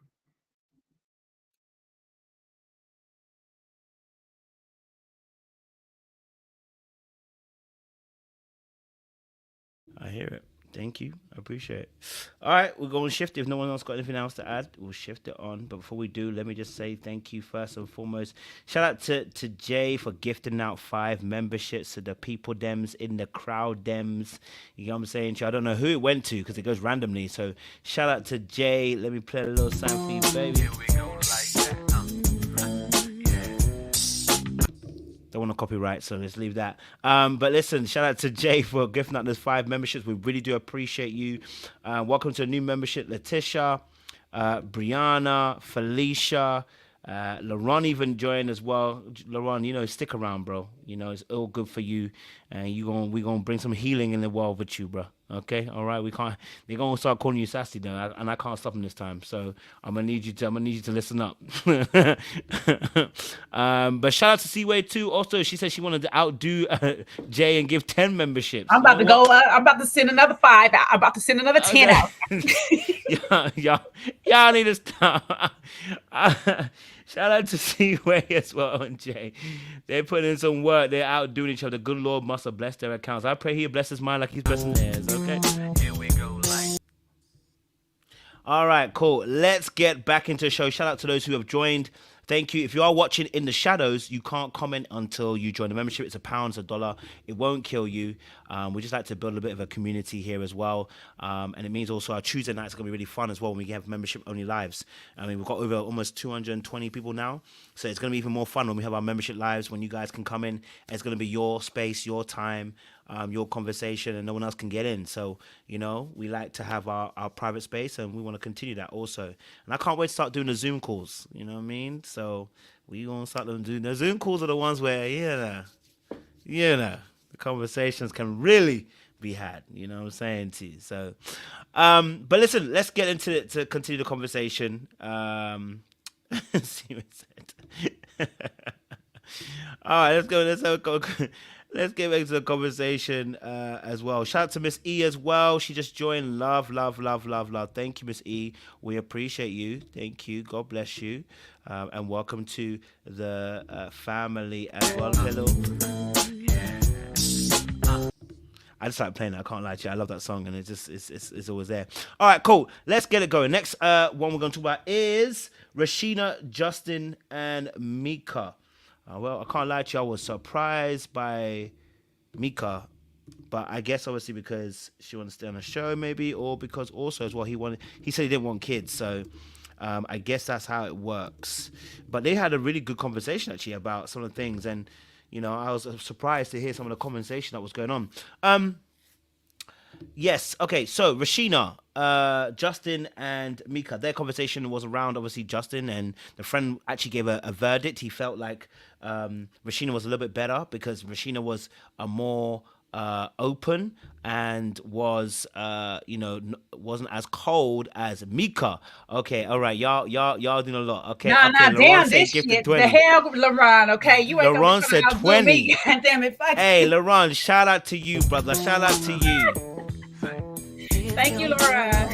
I hear it. Thank you. I appreciate it. All right, we're going to shift. If no one else got anything else to add, we'll shift it on. But before we do, let me just say thank you first and foremost. Shout out to Jay for gifting out 5 memberships to the people dems in the crowd dems. You know what I'm saying? I don't know who it went to because it goes randomly. So shout out to Jay. Let me play a little sound for you, baby. Here we go, like that. want to copyright, so let's leave that. But listen, shout out to Jay for gifting out those 5 memberships. We really do appreciate you. Welcome to a new membership, Letitia, Brianna, Felicia, Luron even joined as well. Luron, stick around, bro. It's all good for you, and we gonna bring some healing in the world with you, bro. Okay, all right. They're gonna start calling you sassy though, and I can't stop them this time. So I'm gonna need you to listen up. But shout out to Seaway too. Also, she said she wanted to outdo Jay and give 10 memberships. I'm about to go. I'm about to send another 5 out. I'm about to send another 10 out. y'all need to stop. Shout out to Seaway as well and Jay. They put in some work. They're outdoing each other. The good Lord must have blessed their accounts. I pray He blesses mine like He's blessing theirs. Okay. Here we go. All right, cool. Let's get back into the show. Shout out to those who have joined. Thank you. If you are watching in the shadows, you can't comment until you join the membership. It's £1, it's $1. It won't kill you. We just like to build a bit of a community here as well. And it means also our Tuesday nights are going to be really fun as well when we have membership-only lives. I mean, we've got over almost 220 people now. So it's going to be even more fun when we have our membership lives, when you guys can come in. It's going to be your space, your time, your conversation, and no one else can get in. So, we like to have our private space, and we want to continue that also. And I can't wait to start doing the Zoom calls. You know what I mean? So we going to start doing the Zoom calls are the ones where, the conversations can really be had. You know what I'm saying to you? So, but listen, let's get into it to continue the conversation. See what it said. All right, let's go. Let's get back to the conversation as well. Shout out to Miss E as well. She just joined. Love. Thank you, Miss E. We appreciate you. Thank you. God bless you. And welcome to the family as well. Hello. I just like playing that. I can't lie to you. I love that song, and it's always there. All right, cool. Let's get it going. Next one we're going to talk about is Rashina, Justin, and Mika. Well, I can't lie to you. I was surprised by Mika, but I guess obviously because she wanted to stay on the show, maybe, or because also as well he said he didn't want kids, so I guess that's how it works. But they had a really good conversation actually about some of the things, and I was surprised to hear some of the conversation that was going on. Yes. Okay. So Rashina, Justin, and Mika, their conversation was around obviously Justin, and the friend actually gave a verdict. He felt like Rashina was a little bit better because Rashina was a more open and was wasn't as cold as Mika. Okay. All right. Y'all doing a lot. Okay. Nah, damn this shit. The hell, Luron. Okay, you ain't. Luron said 20. Damn it. Fuck. Hey, Luron, shout out to you, brother. Shout out to you. Thank you, Luron.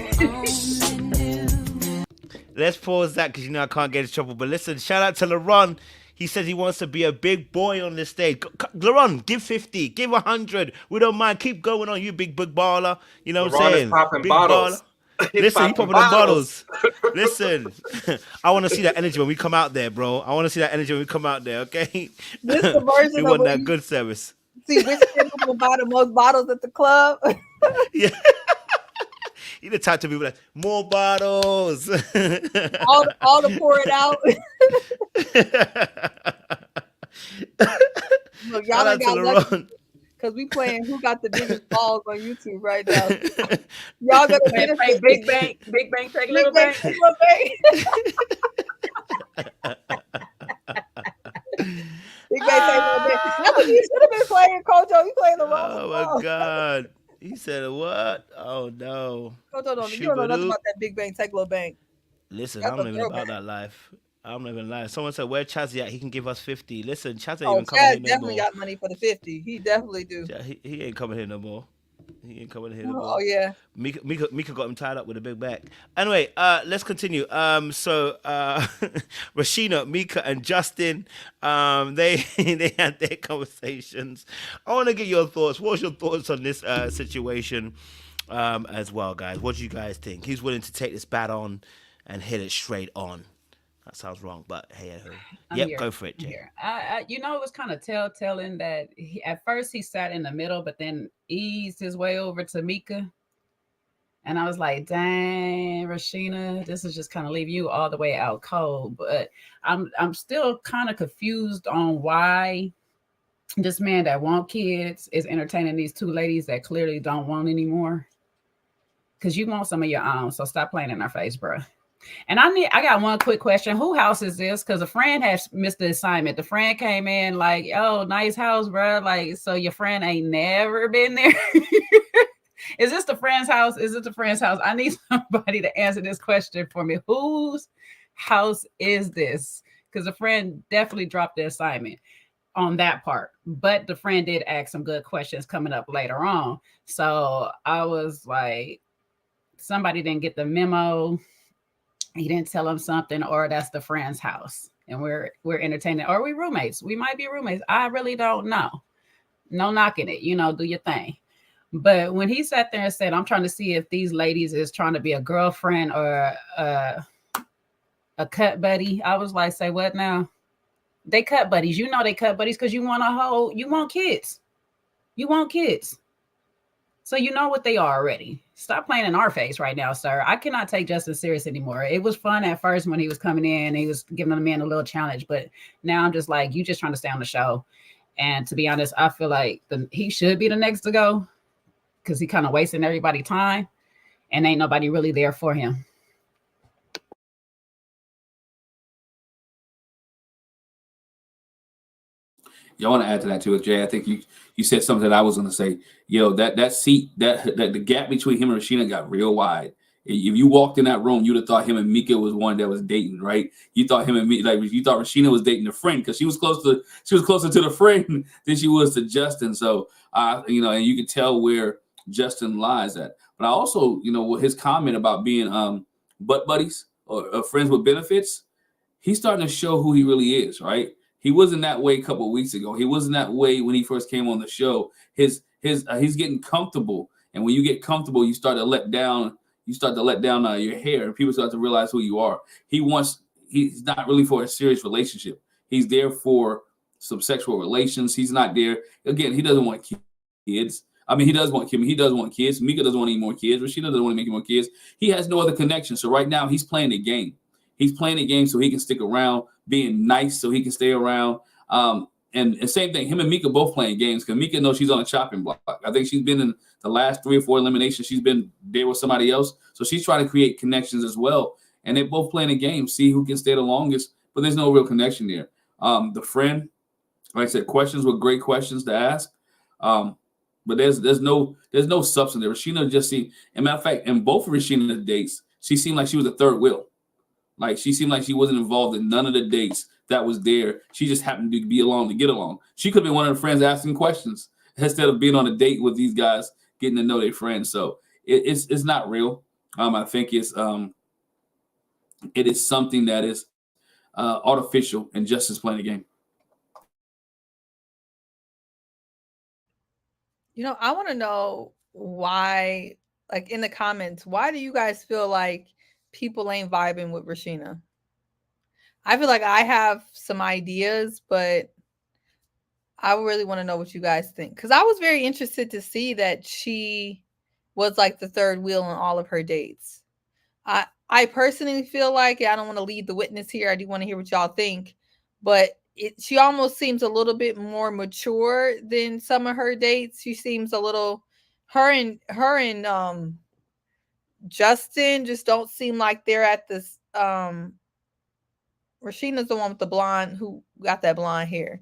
Let's pause that because I can't get in trouble. But listen, shout out to Luron. He says he wants to be a big boy on this stage. Luron, give 50, give 100. We don't mind. Keep going on, you big baller. You know what I'm saying? Is popping big bottles. Listen, he popping them bottles. Listen, I want to see that energy when we come out there, bro. I want to see that energy when we come out there, okay? This the version we of want that good service. See which people will buy the most bottles at the club. Yeah. You the type to be like, more bottles. all to pour it out. Look, y'all ain't got lucky because we playing Who Got the Biggest Balls on YouTube right now. Y'all got to benefit. Big Bang, take a little bang. Big Bang, take a little bang. That's what you should have been playing, Kojo. You playing the wrong Oh my God. He said what? Oh no. Kojo, you don't know nothing about that Big Bang, take a little bang. Listen, I'm not even about that life. I'm not even lying. Someone said, where Chaz at? He can give us 50. Listen, Chaz ain't even coming here no more. Chaz definitely got money for the 50. He definitely do. He ain't coming here no more. He ain't coming here no more. Oh yeah. Mika got him tied up with a big back. Anyway, let's continue. So Rashina, Mika, and Justin, they had their conversations. I want to get your thoughts. What's your thoughts on this situation as well, guys? What do you guys think? Who's willing to take this bat on and hit it straight on? That sounds wrong, but hey, go for it, Jay. It was kind of telling that at first he sat in the middle, but then eased his way over to Mika. And I was like, dang, Rashina, this is just kind of leave you all the way out cold. But I'm still kind of confused on why this man that want kids is entertaining these two ladies that clearly don't want anymore. Cause you want some of your own, so stop playing in our face, bro. And I got one quick question. Who house is this? Because a friend has missed the assignment. The friend came in like, oh, nice house, bro. Like, so your friend ain't never been there. Is this the friend's house? Is it the friend's house? I need somebody to answer this question for me. Whose house is this? Because a friend definitely dropped the assignment on that part. But the friend did ask some good questions coming up later on. So I was like, somebody didn't get the memo. He didn't tell him something, or that's the friend's house and we're entertaining, or we roommates. We might be roommates. I really don't know. No knocking it, do your thing. But when he sat there and said, I'm trying to see if these ladies is trying to be a girlfriend or a cut buddy, I was like, say what now? They cut buddies. They cut buddies because you want kids. You want kids. So you know what they are already. Stop playing in our face right now, sir. I cannot take Justin serious anymore. It was fun at first when he was coming in. He was giving the man a little challenge. But now I'm just like, you just trying to stay on the show. And to be honest, I feel like he should be the next to go because he kind of wasting everybody's time. And ain't nobody really there for him. Y'all want to add to that too, Jay? I think you said something that I was going to say. That seat, that the gap between him and Rashina got real wide. If you walked in that room, you'd have thought him and Mika was one that was dating, right? You thought him and me, like you thought Rashina was dating a friend because she was closer to the friend than she was to Justin. So and you can tell where Justin lies at. But I also, his comment about being butt buddies or friends with benefits, he's starting to show who he really is, right? He wasn't that way a couple of weeks ago. He wasn't that way when he first came on the show. He's getting comfortable, and when you get comfortable, you start to let down your hair, and people start to realize who you are. He's not really for a serious relationship. He's there for some sexual relations. He's not there. Again, he doesn't want kids. I mean, he does want kids. He does want kids. Mika doesn't want any more kids. Rashina doesn't want to make any more kids. He has no other connection. So right now, he's playing the game. He's playing the game so he can stick around, being nice so he can stay around. And same thing, him and Mika both playing games because Mika knows she's on a chopping block. I think she's been in the last 3 or 4 eliminations. She's been there with somebody else. So she's trying to create connections as well. And they're both playing a game, see who can stay the longest. But there's no real connection there. The friend, like I said, questions were great questions to ask. But there's no substance there. Rashina just seemed, as a matter of fact, in both of Rashina's dates, she seemed like she was a third wheel. Like she seemed like she wasn't involved in none of the dates that was there. She just happened to be along to get along. She could have been one of the friends asking questions instead of being on a date with these guys, getting to know their friends. So it's not real. I think it is something that is artificial and Justin's playing the game. I want to know why, like in the comments, why do you guys feel like people ain't vibing with Rashina? I feel like I have some ideas, but I really want to know what you guys think. Because I was very interested to see that she was like the third wheel on all of her dates. I personally feel like, I don't want to lead the witness here. I do want to hear what y'all think. But she almost seems a little bit more mature than some of her dates. She seems a little, her and Justin just don't seem like they're at this. Rashina's the one with the blonde, who got that blonde hair.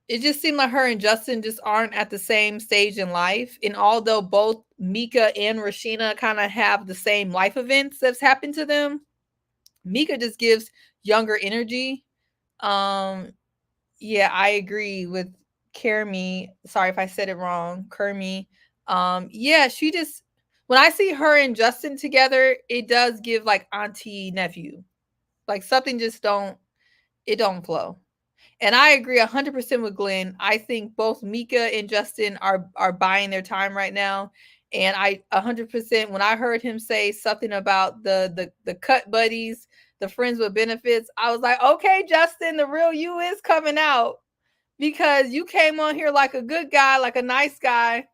It just seemed like her and Justin just aren't at the same stage in life. And although both Mika and Rashina kind of have the same life events that's happened to them, Mika just gives younger energy. Yeah, I agree with Kermi. Sorry if I said it wrong. Kermi. Yeah, she just, when I see her and Justin together, it does give like auntie nephew. Like something just don't flow. And I agree 100% with Glenn. I think both Mika and Justin are buying their time right now. And I 100%, when I heard him say something about the cut buddies, the friends with benefits, I was like, okay, Justin, the real you is coming out, because you came on here like a good guy, like a nice guy.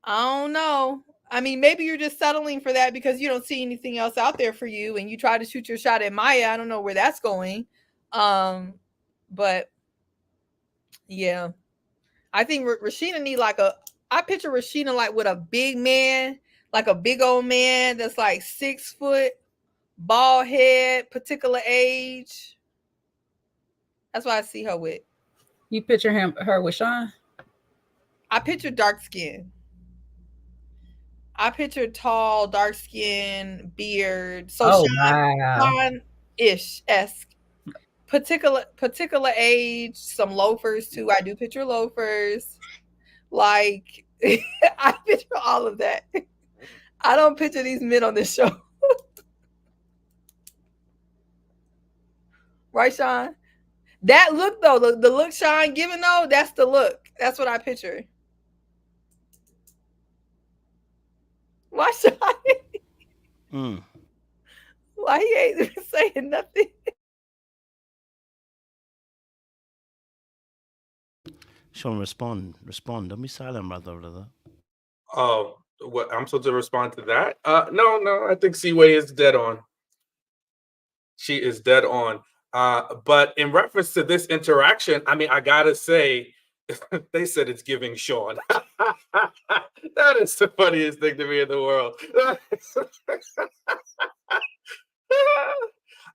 I don't know. I mean, maybe you're just settling for that because you don't see anything else out there for you and you try to shoot your shot at Maya. I don't know where that's going. But yeah, I think Rashina need like I picture Rashina like with a big man, like a big old man that's like 6 foot, bald head, particular age. That's what I see her with. You picture her with Sean? I picture dark skin. I picture tall, dark skin, beard. So Oh wow. Sean-ish esque. Particular age, some loafers too. I do picture loafers. Like I picture all of that. I don't picture these men on this show. Right, Sean? That look though, the look Sean giving though, that's the look. That's what I picture. Why Sean? Why he ain't even saying nothing? Sean, respond. Don't be silent, brother. Oh, what? I'm supposed to respond to that? No. I think C-Way is dead on. She is dead on. But in reference to this interaction, I mean, I gotta say, they said it's giving Sean. That is the funniest thing to me in the world.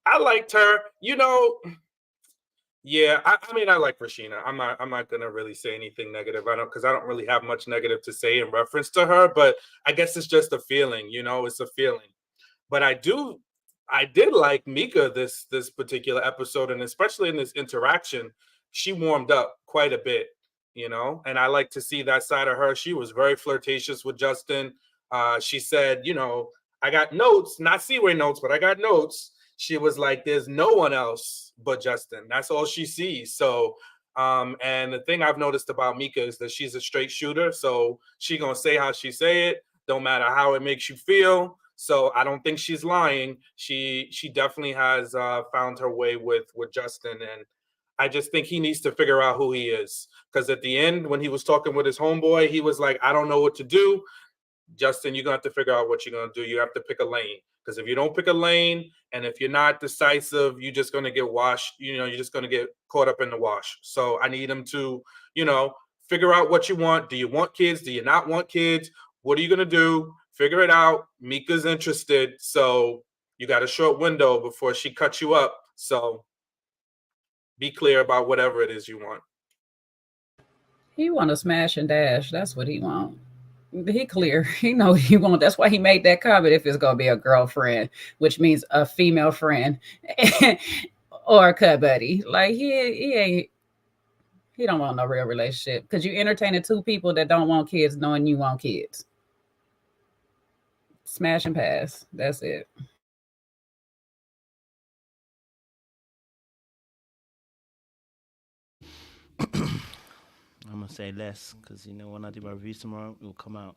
I liked her. Yeah, I mean, I like Rashina. I'm not gonna really say anything negative. Because I don't really have much negative to say in reference to her. But I guess it's just a feeling. It's a feeling. But I did like Mika this particular episode, and especially in this interaction, she warmed up quite a bit. And I like to see that side of her. She was very flirtatious with Justin. She said, I got notes, not C-Way notes, but I got notes. She was like, there's no one else but Justin. That's all she sees. So, and the thing I've noticed about Mika is that she's a straight shooter. So she gonna say how she say it, don't matter how it makes you feel. So I don't think she's lying. She definitely has found her way with Justin, and I just think he needs to figure out who he is. Because at the end, when he was talking with his homeboy, he was like, I don't know what to do. Justin, you're going to have to figure out what you're going to do. You have to pick a lane. Because if you don't pick a lane, and if you're not decisive, you're just going to get washed. You're just going to get caught up in the wash. So I need him to, figure out what you want. Do you want kids? Do you not want kids? What are you going to do? Figure it out. Mika's interested. So you got a short window before she cuts you up. So be clear about whatever it is you want. He want to smash and dash. That's what he want. He clear. He know what he want. That's why he made that comment. If it's gonna be a girlfriend, which means a female friend or a cut buddy, like he don't want no real relationship because you entertaining two people that don't want kids, knowing you want kids. Smash and pass. That's it. I'm gonna say less because when I do my reviews tomorrow, it will come out.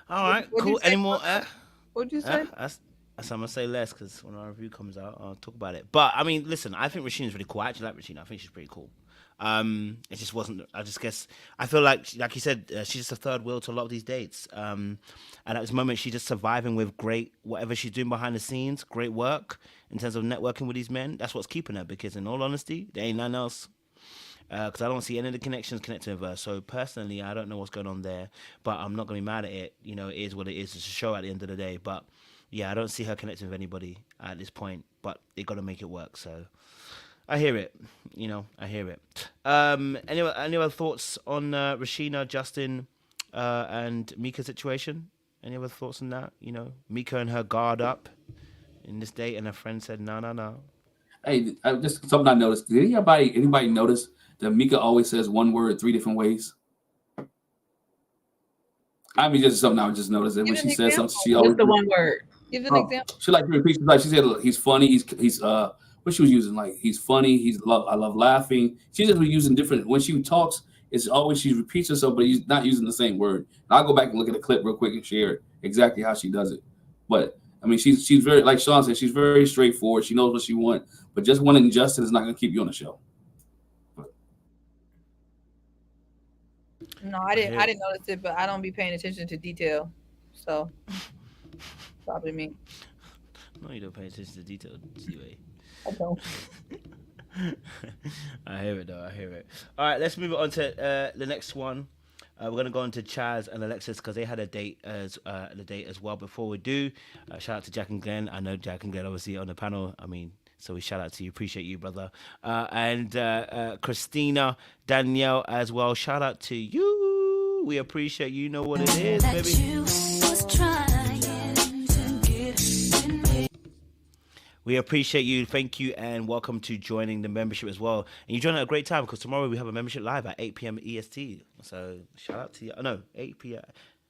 All right, cool. Any more? What'd you say? I'm gonna say less because when our review comes out, I'll talk about it. But I mean, listen, I think Rashina's really cool. I actually like Rashina. I think she's pretty cool. It just wasn't. I just guess I feel like you said, she's just a third wheel to a lot of these dates. And at this moment, she's just surviving with great whatever she's doing behind the scenes, great work in terms of networking with these men. That's what's keeping her. Because in all honesty, there ain't nothing else. Because I don't see any of the connections connected with her. So personally, I don't know what's going on there. But I'm not gonna be mad at it. It is what it is. It's a show at the end of the day. But yeah, I don't see her connecting with anybody at this point. But they got to make it work. So. I hear it, I hear it. Any other thoughts on Rashina, Justin, and Mika's situation? Any other thoughts on that? Mika and her guard up in this date, and her friend said, no. Hey, just something I noticed. Did anybody notice that Mika always says one word 3 different ways? I mean, just something I just noticed that when she says something, she always What's the one word? Give an example. She like to repeat. Like she said, he's funny. He's what she was using, like he's funny. I love laughing. She just was using different when she talks. It's always she repeats herself, but he's not using the same word. And I'll go back and look at the clip real quick and share exactly how she does it. But I mean, she's very, like Sean said, she's very straightforward. She knows what she wants, but just wanting Justin is not going to keep you on the show. No, I didn't notice it, but I don't be paying attention to detail, so probably me. No, you don't pay attention to detail, anyway. I don't. I hear it though. I hear it. All right, let's move on to the next one. We're gonna go on to Chaz and Alexis because they had a date as well. Before we do, shout out to Jack and Glenn. I know Jack and Glenn obviously on the panel. I mean, so we shout out to you. Appreciate you, brother. And Christina, Danielle as well. Shout out to you. We appreciate you. You know what it is, baby. We appreciate you. Thank you, and welcome to joining the membership as well. And you join at a great time because tomorrow we have a membership live at 8 p.m. EST. So shout out to you. Oh, no, 8 p.m.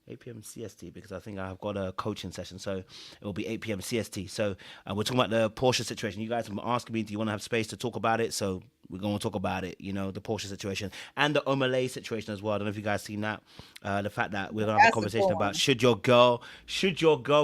CST because I think I've got a coaching session. So it will be 8 p.m. CST. So we're talking about the Porsche situation. You guys have been asking me, do you want to have space to talk about it? So we're going to talk about it, you know, the Porsche situation and the Omalay situation as well. I don't know if you guys seen that. The fact that we're going to have a conversation about should your girl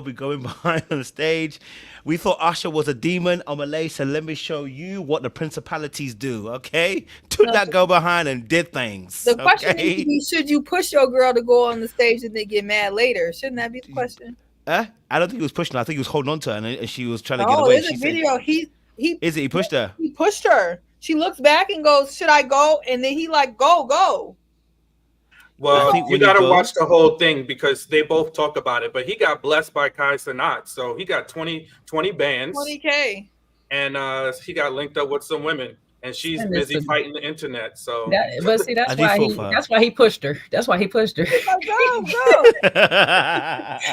be going behind on the stage? We thought Usher was a demon, Omalay, so let me show you what the principalities do, okay? Took that girl behind and did things. The question needs to be, should you push your girl to go on the stage and then get mad later? Shouldn't that be the question? I don't think he was pushing her. I think he was holding on to her and she was trying to get away. Oh, there's a video. He pushed her. He pushed her. She looks back and goes, should I go? And then he like, go. Well, you got to watch the whole thing because they both talk about it. But he got blessed by Kai Cenat. So he got 20 bands. 20K. And he got linked up with some women. And she's busy fighting the internet. So, but see, that's why he pushed her. That's why he pushed her. Go.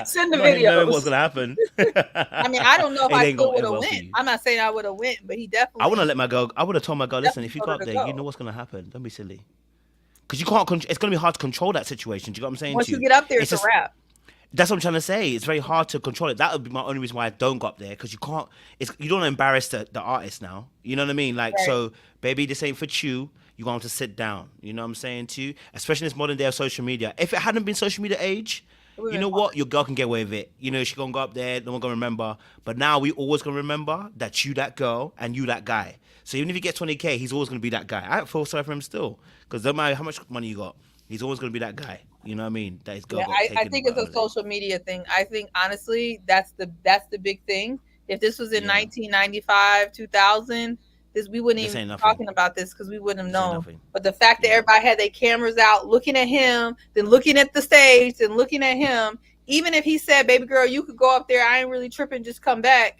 Send the video. What's gonna happen? I mean, I don't know if I still would have went. I'm not saying I would have went, but he definitely. I would have let my girl. I would have told my girl, listen, if you go up there, you know what's gonna happen. Don't be silly. Because you can't. It's gonna be hard to control that situation. Do you know what I'm saying? Once you get up there, it's a wrap. That's what I'm trying to say. It's very hard to control it. That would be my only reason why I don't go up there because you can't. You don't embarrass the artist now. You know what I mean? Like, right. So, baby, this ain't for you. You're going to sit down. You know what I'm saying to you? Especially in this modern day of social media. If it hadn't been social media age, you know what? Your girl can get away with it. You know, she's going to go up there. No one going to remember. But now we always going to remember that you that girl and you that guy. So even if he gets 20K, he's always going to be that guy. I feel sorry for him still because no matter how much money you got, he's always going to be that guy. You know what I mean? That his girl I think it's a social media thing. I think honestly, that's the big thing. If this was in 1995, 2000, we wouldn't even be talking about this because we wouldn't have known. But the fact that everybody had their cameras out, looking at him, then looking at the stage, then looking at him, even if he said, "Baby girl, you could go up there. I ain't really tripping. Just come back."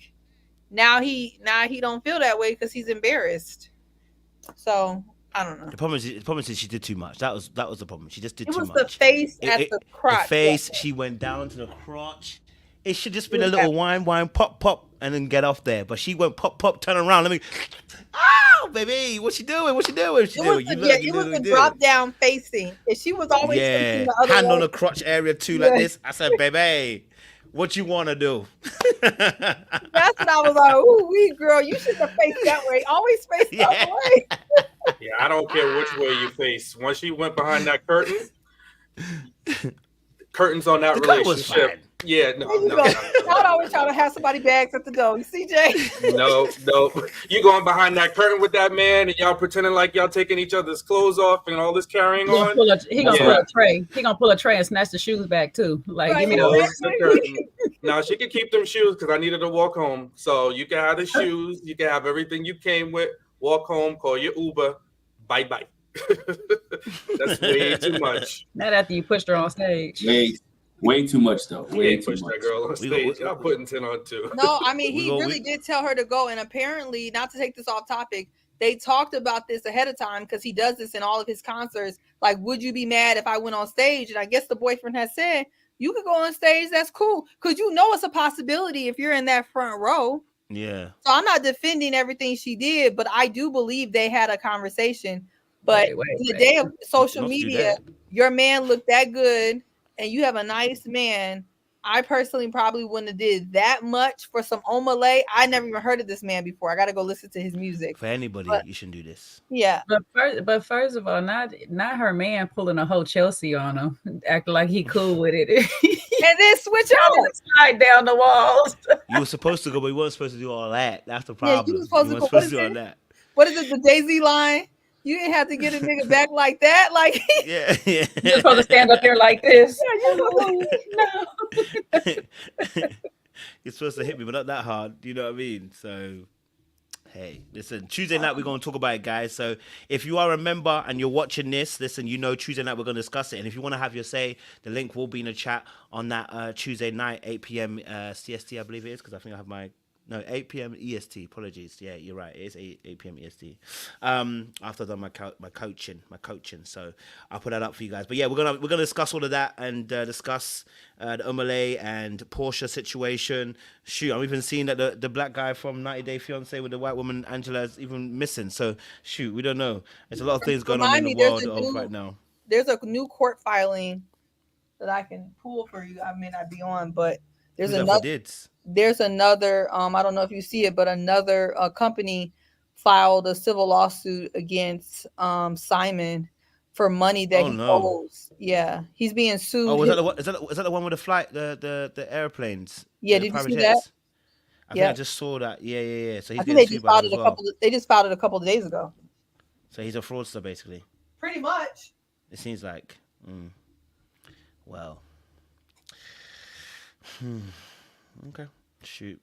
Now he don't feel that way because he's embarrassed. So. I don't know. The problem is she did too much. That was the problem. She just did too much. It was the face at the crotch. The face, she went down to the crotch. It should just been a little whine, pop, and then get off there. But she went pop, turn around. Let me. Oh, baby, what she doing? It was a drop down facing. And she was always facing the other hand way. On the crotch area too, like this. I said, baby. What you want to do? That's what I was like. Ooh, girl, you should have faced that way. Always face that way. Yeah, I don't care which way you face. Once you went behind that curtain, curtains on that relationship. Yeah, no. I would always try to have somebody bags at the door. CJ. No. You going behind that curtain with that man and y'all pretending like y'all taking each other's clothes off and all this carrying on. He gonna pull a tray. He gonna pull a tray and snatch the shoes back too. Like, give me the Now she can keep them shoes because I needed to walk home. So you can have the shoes. You can have everything you came with. Walk home. Call your Uber. Bye. That's way too much. Not after you pushed her on stage. Way too much though. Way too pushed much. That girl on stage. Y'all putting 10 on 2. No, I mean he really did tell her to go, and apparently, not to take this off topic, they talked about this ahead of time because he does this in all of his concerts. Like, would you be mad if I went on stage? And I guess the boyfriend has said, you could go on stage. That's cool. Because you know it's a possibility if you're in that front row. Yeah. So I'm not defending everything she did, but I do believe they had a conversation. But in the day of social media, your man looked that good and you have a nice man. I personally probably wouldn't have did that much for some Omalay. I never even heard of this man before. I got to go listen to his music. For anybody, you shouldn't do this. Yeah. But first of all, not her man pulling a whole Chelsea on him, acting like he cool with it. And then switch on. Slide down the walls. You were supposed to go, but you weren't supposed to do all that. That's the problem. Yeah, you were supposed to do all that. What is it, the Jay-Z line? You didn't have to get a nigga back like that. Like, yeah. You're supposed to stand up there like this. You're supposed to hit me, but not that hard. You know what I mean? So, Hey, listen, Tuesday night we're going to talk about it, guys. So if you are a member and you're watching this, listen, you know Tuesday night we're going to discuss it. And if you want to have your say, the link will be in the chat on that Tuesday night, 8 p.m. CST, I believe it is, because I think I have my... No, 8 p.m. EST. Apologies. Yeah, you're right. It is 8 p.m. EST. After I've done my coaching. So I'll put that up for you guys. But yeah, we're gonna discuss all of that and discuss the Omale and Portia situation. Shoot, I'm even seeing that the black guy from 90 Day Fiance with the white woman Angela is even missing. So shoot, we don't know. There's a lot of things going on in the world right now. There's a new court filing that I can pull for you. I may not be on, but there's another. There's another, I don't know if you see it, but another company filed a civil lawsuit against Simon for money that he owes. Yeah, he's being sued. Oh, is that the one with the flight, the airplanes? Yeah, did you see that? I think I just saw that. Yeah. So he's getting sued by them as well. They just filed it a couple of days ago. So he's a fraudster, basically. Pretty much. It seems like. Well. Okay. Shoot.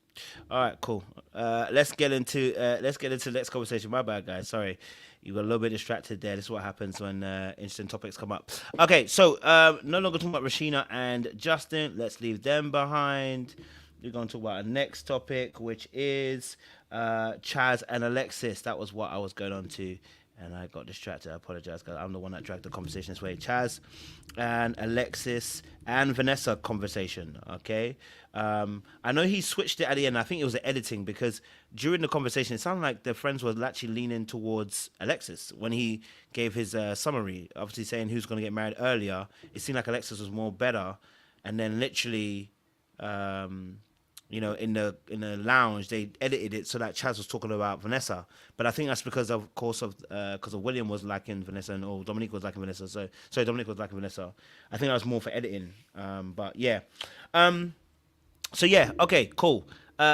All right, cool. Let's get into the next conversation. My bad, guys. Sorry, you got a little bit distracted there. This is what happens when interesting topics come up. Okay, so no longer talking about Rashina and Justin. Let's leave them behind. We're going to talk about our next topic, which is Chaz and Alexis. That was what I was going on to, and I got distracted. I apologize, because I'm the one that dragged the conversation this way. Chaz and Alexis and Vanessa conversation, okay? I know he switched it at the end. I think it was the editing, because during the conversation, it sounded like the friends were actually leaning towards Alexis when he gave his summary, obviously saying who's going to get married earlier. It seemed like Alexis was more better, and then literally... in the lounge, they edited it so that Chaz was talking about Vanessa. But I think that's because of William was liking Vanessa or Dominique was liking Vanessa. So Dominique was liking Vanessa. I think that was more for editing. But yeah. So yeah, okay, cool.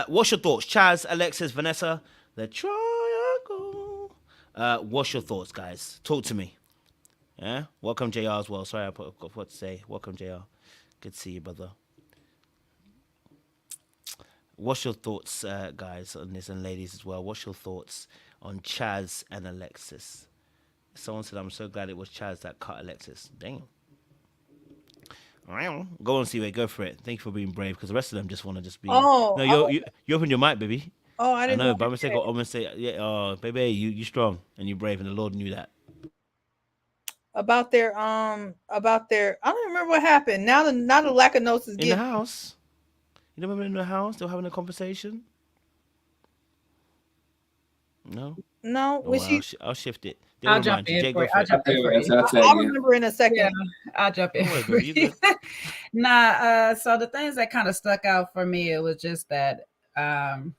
What's your thoughts? Chaz, Alexis, Vanessa, the triangle. What's your thoughts, guys? Talk to me. Yeah? Welcome JR as well. Sorry, I forgot what to say. Welcome JR. Good to see you, brother. What's your thoughts, guys, on this, and ladies as well? What's your thoughts on Chaz and Alexis? Someone said, I'm so glad it was Chaz that cut Alexis. Damn. Go on, Seaway. Go for it. Thank you for being brave, because the rest of them just want to just be... you opened your mic, baby. Oh, I didn't know. By mistake, I'm going to say, yeah, oh, baby, you strong and you're brave, and the Lord knew that. About their, I don't remember what happened. Now the lack of notes is in the house. You remember in the house they were having a conversation? No. I'll shift it. I'll jump in for you. I'll remember in a second. Yeah, I'll jump in. So the things that kind of stuck out for me, it was just that the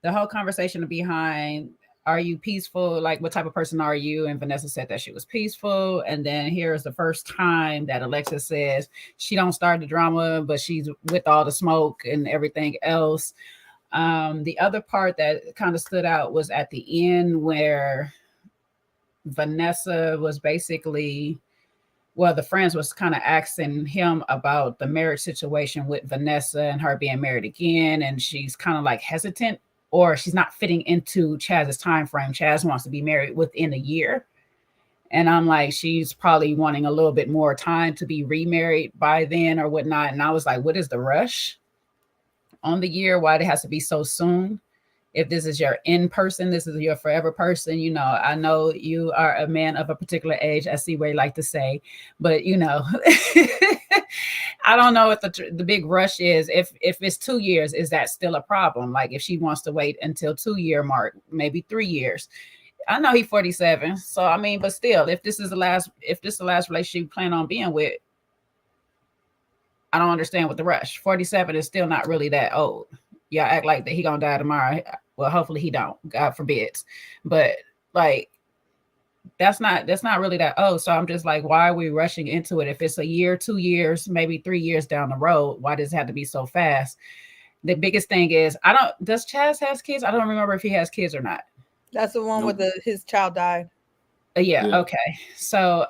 whole conversation behind, are you peaceful? Like, what type of person are you? And Vanessa said that she was peaceful. And then here's the first time that Alexis says she don't start the drama, but she's with all the smoke and everything else. The other part that kind of stood out was at the end, where Vanessa was basically, the friends was kind of asking him about the marriage situation with Vanessa and her being married again. And she's kind of like hesitant, or she's not fitting into Chaz's time frame. Chaz wants to be married within a year. And I'm like, she's probably wanting a little bit more time to be remarried by then or whatnot. And I was like, what is the rush on the year? Why it has to be so soon? If this is your in person, this is your forever person, I know you are a man of a particular age, as Seaway like to say, but I don't know if the big rush is. If it's 2 years, is that still a problem? Like, if she wants to wait until 2-year mark, maybe 3 years. I know he's 47, so I mean, but still, if this is the last relationship you plan on being with, I don't understand what the rush. 47 is still not really that old. Y'all act like that he gonna die tomorrow. Well, hopefully he don't, God forbids. But like, that's not really that old. So I'm just like, why are we rushing into it? If it's a year, 2 years, maybe 3 years down the road, why does it have to be so fast? The biggest thing is, does Chaz has kids? I don't remember if he has kids or not. That's the one where his child died. Yeah. Okay. So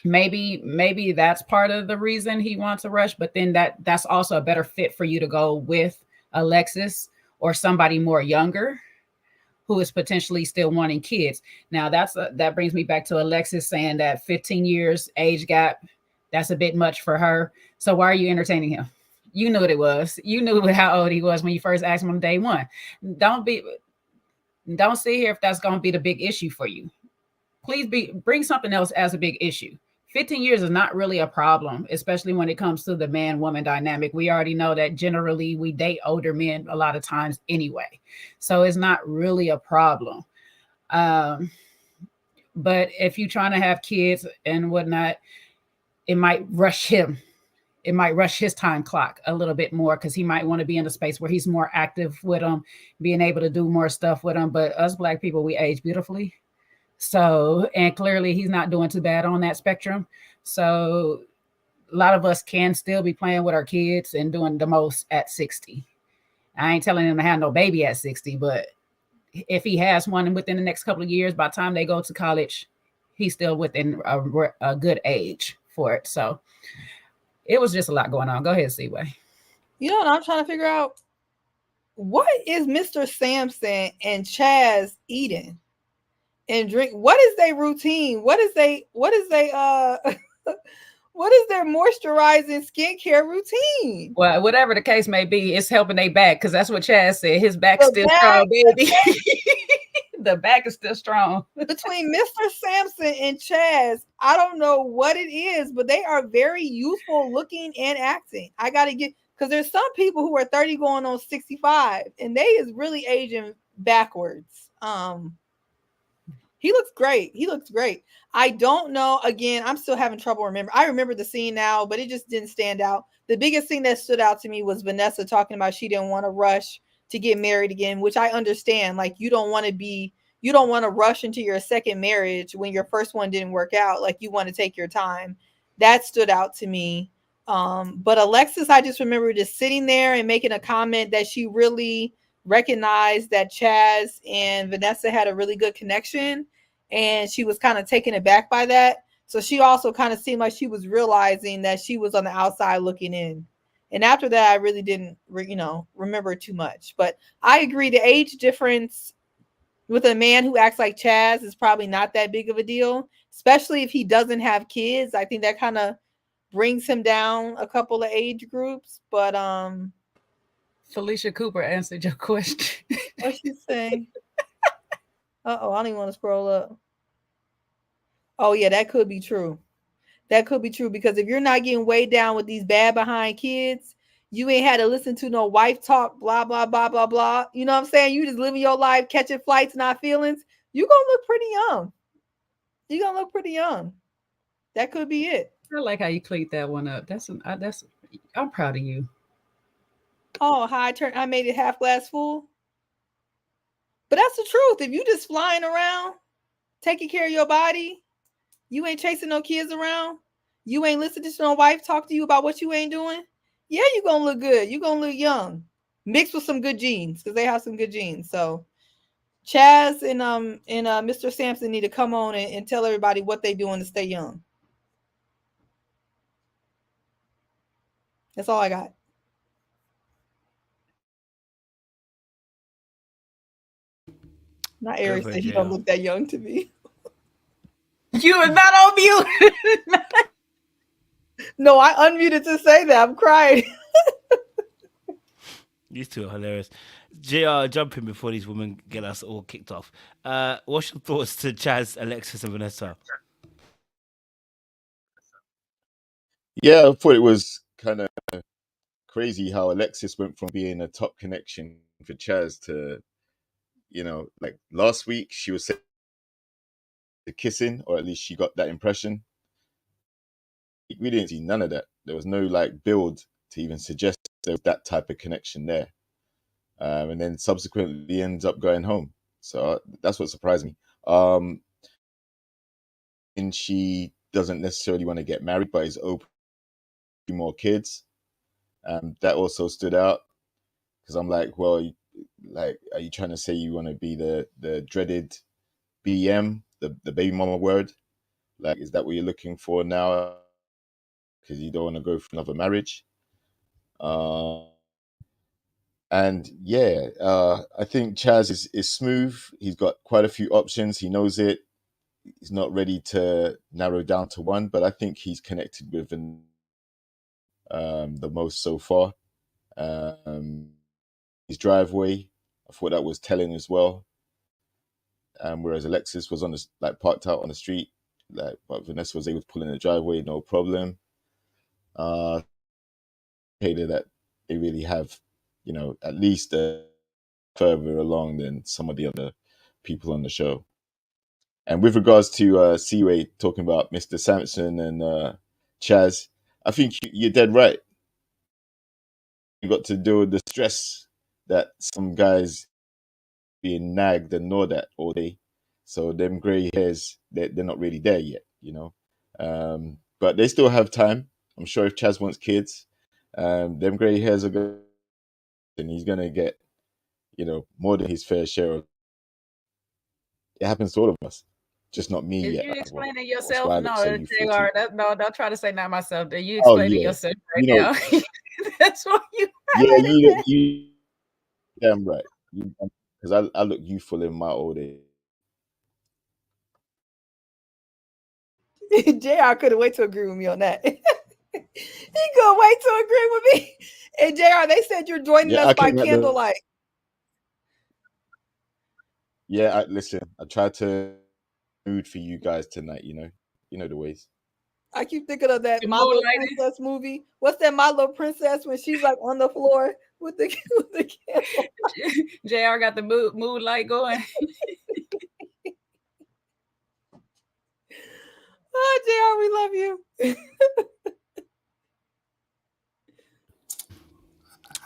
maybe that's part of the reason he wants to rush, but then that's also a better fit for you to go with Alexis or somebody more younger. who is potentially still wanting kids. Now that brings me back to Alexis saying that 15 years age gap, that's a bit much for her. So why are you entertaining him? You knew what it was. You knew how old he was when you first asked him on day one. Don't sit here if that's going to be the big issue for you. Please bring something else as a big issue. 15 years is not really a problem, especially when it comes to the man-woman dynamic. We already know that generally we date older men a lot of times anyway. So it's not really a problem. But if you're trying to have kids and whatnot, it might rush him. It might rush his time clock a little bit more because he might want to be in a space where he's more active with them, being able to do more stuff with them. But us Black people, we age beautifully. So, and clearly he's not doing too bad on that spectrum. So a lot of us can still be playing with our kids and doing the most at 60. I ain't telling him to have no baby at 60, but if he has one within the next couple of years, by the time they go to college, he's still within a good age for it. So it was just a lot going on. Go ahead, Seaway. You know what I'm trying to figure out? What is Mr. Sampson and Chaz eating and drink? What is their routine? What is their what is their moisturizing skincare routine? Well, whatever the case may be, it's helping their back because that's what Chaz said. His back's still strong, baby. The back is still strong. Between Mr. Sampson and Chaz, I don't know what it is, but they are very youthful looking and acting. I got to get, because there's some people who are 30 going on 65, and they is really aging backwards. He looks great. He looks great. I don't know. Again, I'm still having trouble remembering. I remember the scene now, but it just didn't stand out. The biggest thing that stood out to me was Vanessa talking about she didn't want to rush to get married again, which I understand. Like, you don't want to rush into your second marriage when your first one didn't work out. Like, you want to take your time. That stood out to me. But Alexis, I just remember just sitting there and making a comment that she really recognized that Chaz and Vanessa had a really good connection, and she was kind of taken aback by that. So she also kind of seemed like she was realizing that she was on the outside looking in. And after that, I really didn't, remember too much. But I agree, the age difference with a man who acts like Chaz is probably not that big of a deal, especially if he doesn't have kids. I think that kind of brings him down a couple of age groups. But Felicia Cooper answered your question. What's she saying? I don't even want to scroll up. Oh yeah, that could be true. That could be true, because if you're not getting weighed down with these bad behind kids, you ain't had to listen to no wife talk, blah, blah, blah, blah, blah. You know what I'm saying? You just living your life, catching flights, not feelings. You're going to look pretty young. You're going to look pretty young. That could be it. I like how you cleaned that one up. I'm proud of you. Oh, I made it half glass full. But that's the truth. If you just flying around, taking care of your body, you ain't chasing no kids around, you ain't listening to no wife talk to you about what you ain't doing, yeah, you're going to look good. You're going to look young, mixed with some good genes, because they have some good genes. So Chaz and Mr. Sampson need to come on and tell everybody what they doing to stay young. That's all I got. Not Eric said he don't look that young to me. You are not on mute. No, I unmuted to say that. I'm crying. These two are hilarious. JR, jump in before these women get us all kicked off. What's your thoughts to Chaz, Alexis, and Vanessa? Yeah, I thought it was kind of crazy how Alexis went from being a top connection for Chaz to, like last week she was kissing, or at least she got that impression. We didn't see none of that. There was no like build to even suggest there was that type of connection there. And then subsequently ends up going home. So that's what surprised me. And she doesn't necessarily want to get married, but is open to more kids. That also stood out, because I'm like, well, are you trying to say you want to be the dreaded BM, the baby mama word? Like, is that what you're looking for now? Because you don't want to go for another marriage. And yeah, I think Chaz is smooth. He's got quite a few options. He knows it. He's not ready to narrow down to one, but I think he's connected with the most so far. His driveway, I thought that was telling as well. Whereas Alexis was on the parked out on the street, but Vanessa was able to pull in the driveway, no problem. That they really have, at least further along than some of the other people on the show. And with regards to Seaway talking about Mr. Sampson and Chaz, I think you're dead right. You got to deal with the stress that some guys being nagged and gnawed at all day. So them grey hairs, they're not really there yet, but they still have time. I'm sure if Chaz wants kids, them grey hairs are good, and he's gonna get, more than his fair share of. It happens to all of us, just not me Is yet. you explaining Well, yourself? Swag, No, so you JR, no, don't try to say not myself. You Oh, explaining yeah. yourself right You know- now. That's what you. Yeah, you damn right. Because I look youthful in my old age. JR couldn't wait to agree with me on that. He couldn't wait to agree with me. And JR, they said you're joining Yeah, us I by came at the- candlelight. Yeah, listen, I tried to mood for you guys tonight, you know the ways. I keep thinking of that The My Little Moonlighting. Princess movie. What's that My Little Princess when she's like on the floor with the candle? JR got the mood light going. Oh, JR, we love you.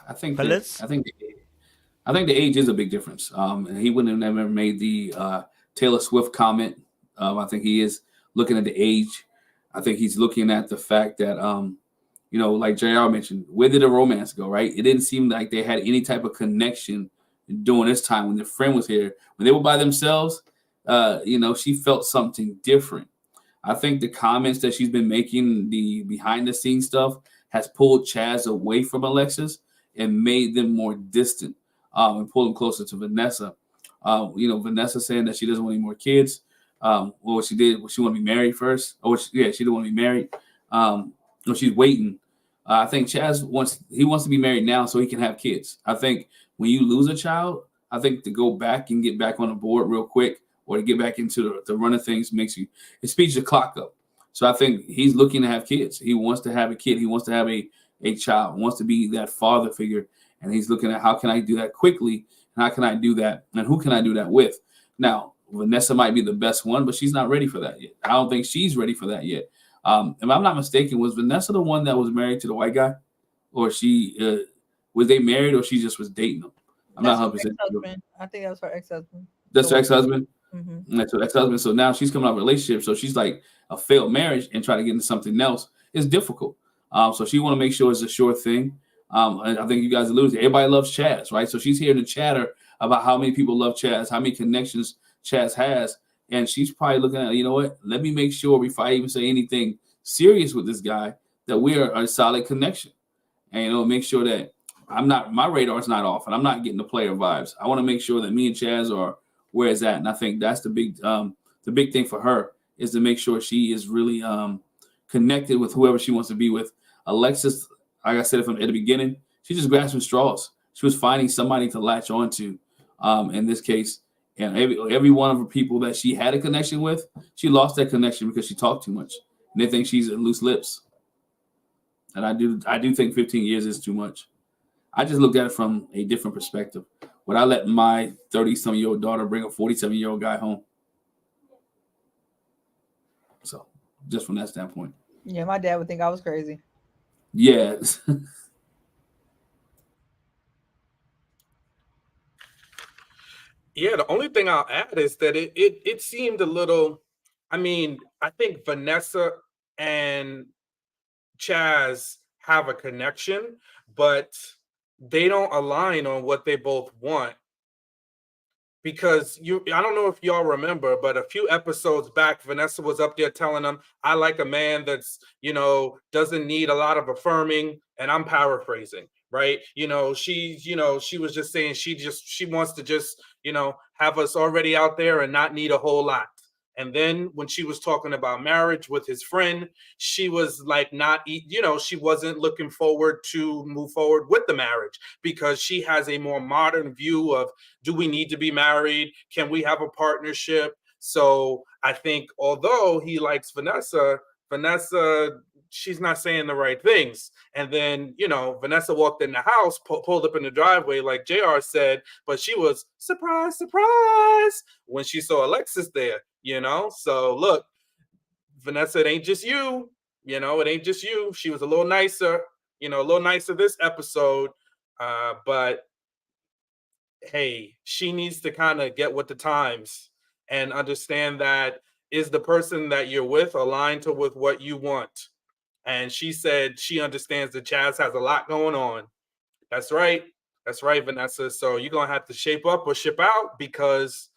I think Fellas? the age is a big difference. And he wouldn't have never made the Taylor Swift comment. I think he is looking at the age. I think he's looking at the fact that like JR mentioned, where did the romance go? Right? It didn't seem like they had any type of connection during this time when their friend was here. When they were by themselves, she felt something different. I think the comments that she's been making, the behind the scenes stuff, has pulled Chaz away from Alexis and made them more distant, and pulled them closer to Vanessa. Vanessa saying that she doesn't want any more kids. What she did, she want to be married first. She didn't want to be married. She's waiting. I think Chaz wants to be married now so he can have kids. I think when you lose a child, I think to go back and get back on the board real quick, or to get back into the run of things, it speeds the clock up. So I think he's looking to have kids. He wants to have a kid. He wants to have a child, wants to be that father figure. And he's looking at how can I do that quickly? And how can I do that? And who can I do that with? Now, Vanessa might be the best one, but she's not ready for that yet. I don't think she's ready for that yet. If I'm not mistaken, was Vanessa the one that was married to the white guy? Or was they married, or she just was dating him? I'm not 100% sure. I think that was her ex-husband. That's her ex-husband? Mm-hmm. That's her ex-husband. So now she's coming out of a relationship. So she's like a failed marriage and trying to get into something else. It's difficult. So she want to make sure it's a sure thing. I think you guys alluded to everybody loves Chaz, right? So she's here to chatter about how many people love Chaz, how many connections Chaz has. And she's probably looking at, you know what? Let me make sure before I even say anything serious with this guy that we are a solid connection. And make sure that my radar is not off and I'm not getting the player vibes. I want to make sure that me and Chaz are where it's at. And I think that's the big thing for her, is to make sure she is really connected with whoever she wants to be with. Alexis, like I said from at the beginning, she just grasping straws. She was finding somebody to latch onto in this case. And every one of the people that she had a connection with, she lost that connection because she talked too much. And they think she's loose lips. And I do think 15 years is too much. I just looked at it from a different perspective. Would I let my 30-some-year-old daughter bring a 47-year-old guy home? So, just from that standpoint. Yeah, my dad would think I was crazy. Yeah. Yeah, the only thing I'll add is that it seemed a little. I mean, I think Vanessa and Chaz have a connection, but they don't align on what they both want. Because I don't know if y'all remember, but a few episodes back, Vanessa was up there telling them, I like a man that's, doesn't need a lot of affirming. And I'm paraphrasing. right? You know, she was just saying she wants to just, have us already out there and not need a whole lot. And then when she was talking about marriage with his friend, she was like, she wasn't looking forward to move forward with the marriage because she has a more modern view of, do we need to be married? Can we have a partnership? So I think although he likes Vanessa, she's not saying the right things. And then, Vanessa walked in the house, pulled up in the driveway, like JR said, but she was surprise, surprise when she saw Alexis there, So look, Vanessa, it ain't just you, it ain't just you. She was a little nicer, this episode. But hey, she needs to kind of get with the times and understand that, is the person that you're with aligned to with what you want? And she said she understands that Chaz has a lot going on. That's right. That's right, Vanessa. So you're going to have to shape up or ship out, because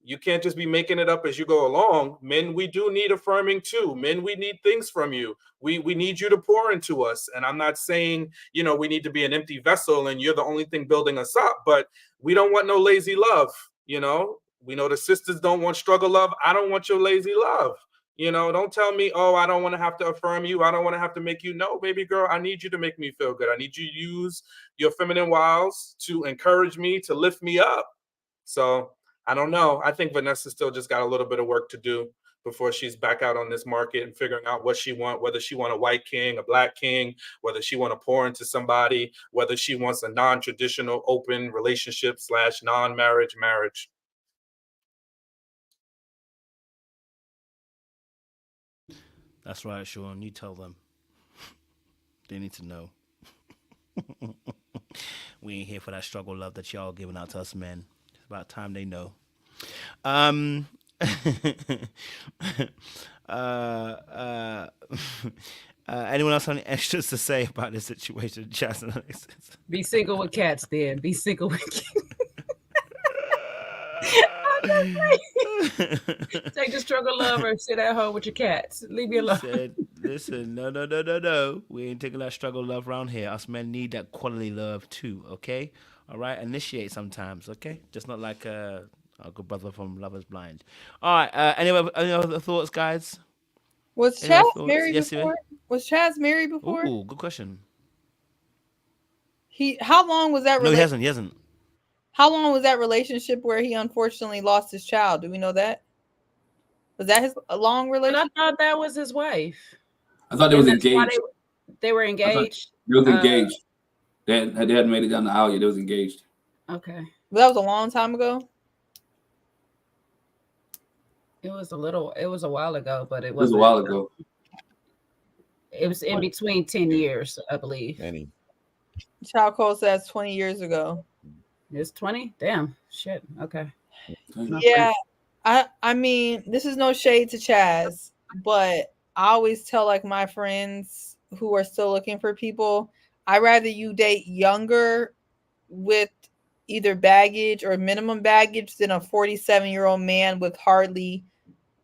you can't just be making it up as you go along. Men, we do need affirming too. Men, we need things from you. We need you to pour into us. And I'm not saying, we need to be an empty vessel and you're the only thing building us up, but we don't want no lazy love. We know the sisters don't want struggle love. I don't want your lazy love. Don't tell me, oh, I don't want to have to affirm you. I don't want to have to make you. No, baby girl, I need you to make me feel good. I need you to use your feminine wiles to encourage me, to lift me up. So I don't know. I think Vanessa still just got a little bit of work to do before she's back out on this market and figuring out what she wants, whether she want a white king, a black king, whether she want to pour into somebody, whether she wants a non-traditional open relationship / non-marriage marriage. That's right, Sean. You tell them. They need to know. We ain't here for that struggle love that y'all giving out to us men. It's about time they know. Anyone else have any extras to say about this situation, Chaz and Alexis? Be single with cats, then. Be single with cats. Take the struggle love and sit at home with your cats. Leave me alone. Said, listen, no. We ain't taking that struggle love around here. Us men need that quality love too, okay? All right? Initiate sometimes, okay? Just not like our good brother from Love Is Blind. All right, any other thoughts, guys? Was Any other Chaz thoughts? married Yes, before? Was Chaz married before? Ooh, good question. How long was that? No, he hasn't. How long was that relationship where he unfortunately lost his child? Do we know that? Was that a long But relationship? I thought that was his wife. I thought they was engaged. They were engaged. They was engaged. They hadn't made it down the aisle yet. They was engaged. Okay. Well, that was a long time ago. It was a while ago, but it was a while ago. It was in between 10 years, I believe. Any. Child code says 20 years ago. It's 20? Damn. Shit. Okay. Yeah. I mean, this is no shade to Chaz, but I always tell like my friends who are still looking for people, I'd rather you date younger with either baggage or minimum baggage than a 47-year-old man with hardly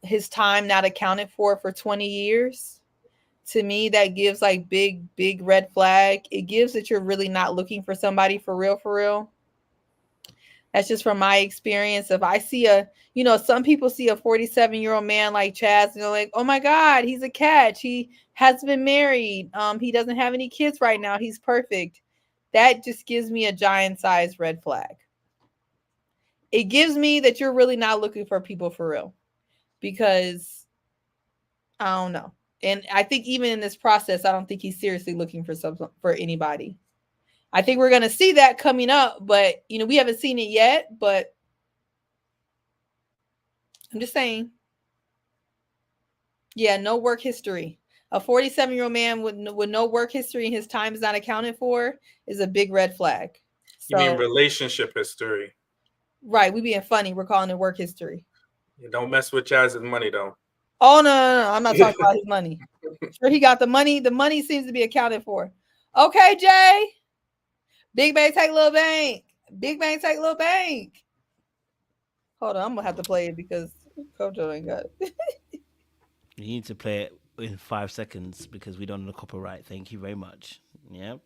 his time not accounted for 20 years. To me, that gives like big red flag. It gives that you're really not looking for somebody for real. That's just from my experience. If I see some people see a 47-year-old man like Chaz and they're like, oh my God, he's a catch. He has been married. He doesn't have any kids right now. He's perfect. That just gives me a giant size red flag. It gives me that you're really not looking for people for real, because I don't know. And I think even in this process, I don't think he's seriously looking for anybody. I think we're going to see that coming up, but we haven't seen it yet, but I'm just saying. Yeah, no work history. A 47-year-old man with no work history and his time is not accounted for is a big red flag. You mean relationship history? Right. We being funny. We're calling it work history. You don't mess with Chaz's money, though. Oh, no. I'm not talking about his money. Sure, he got the money. The money seems to be accounted for. Okay, Jay. Big bank take little bank. Big bank take little bank. Hold on. I'm going to have to play it because Kojo ain't got it. You need to play it in 5 seconds because we don't know the copyright. Thank you very much. Yep.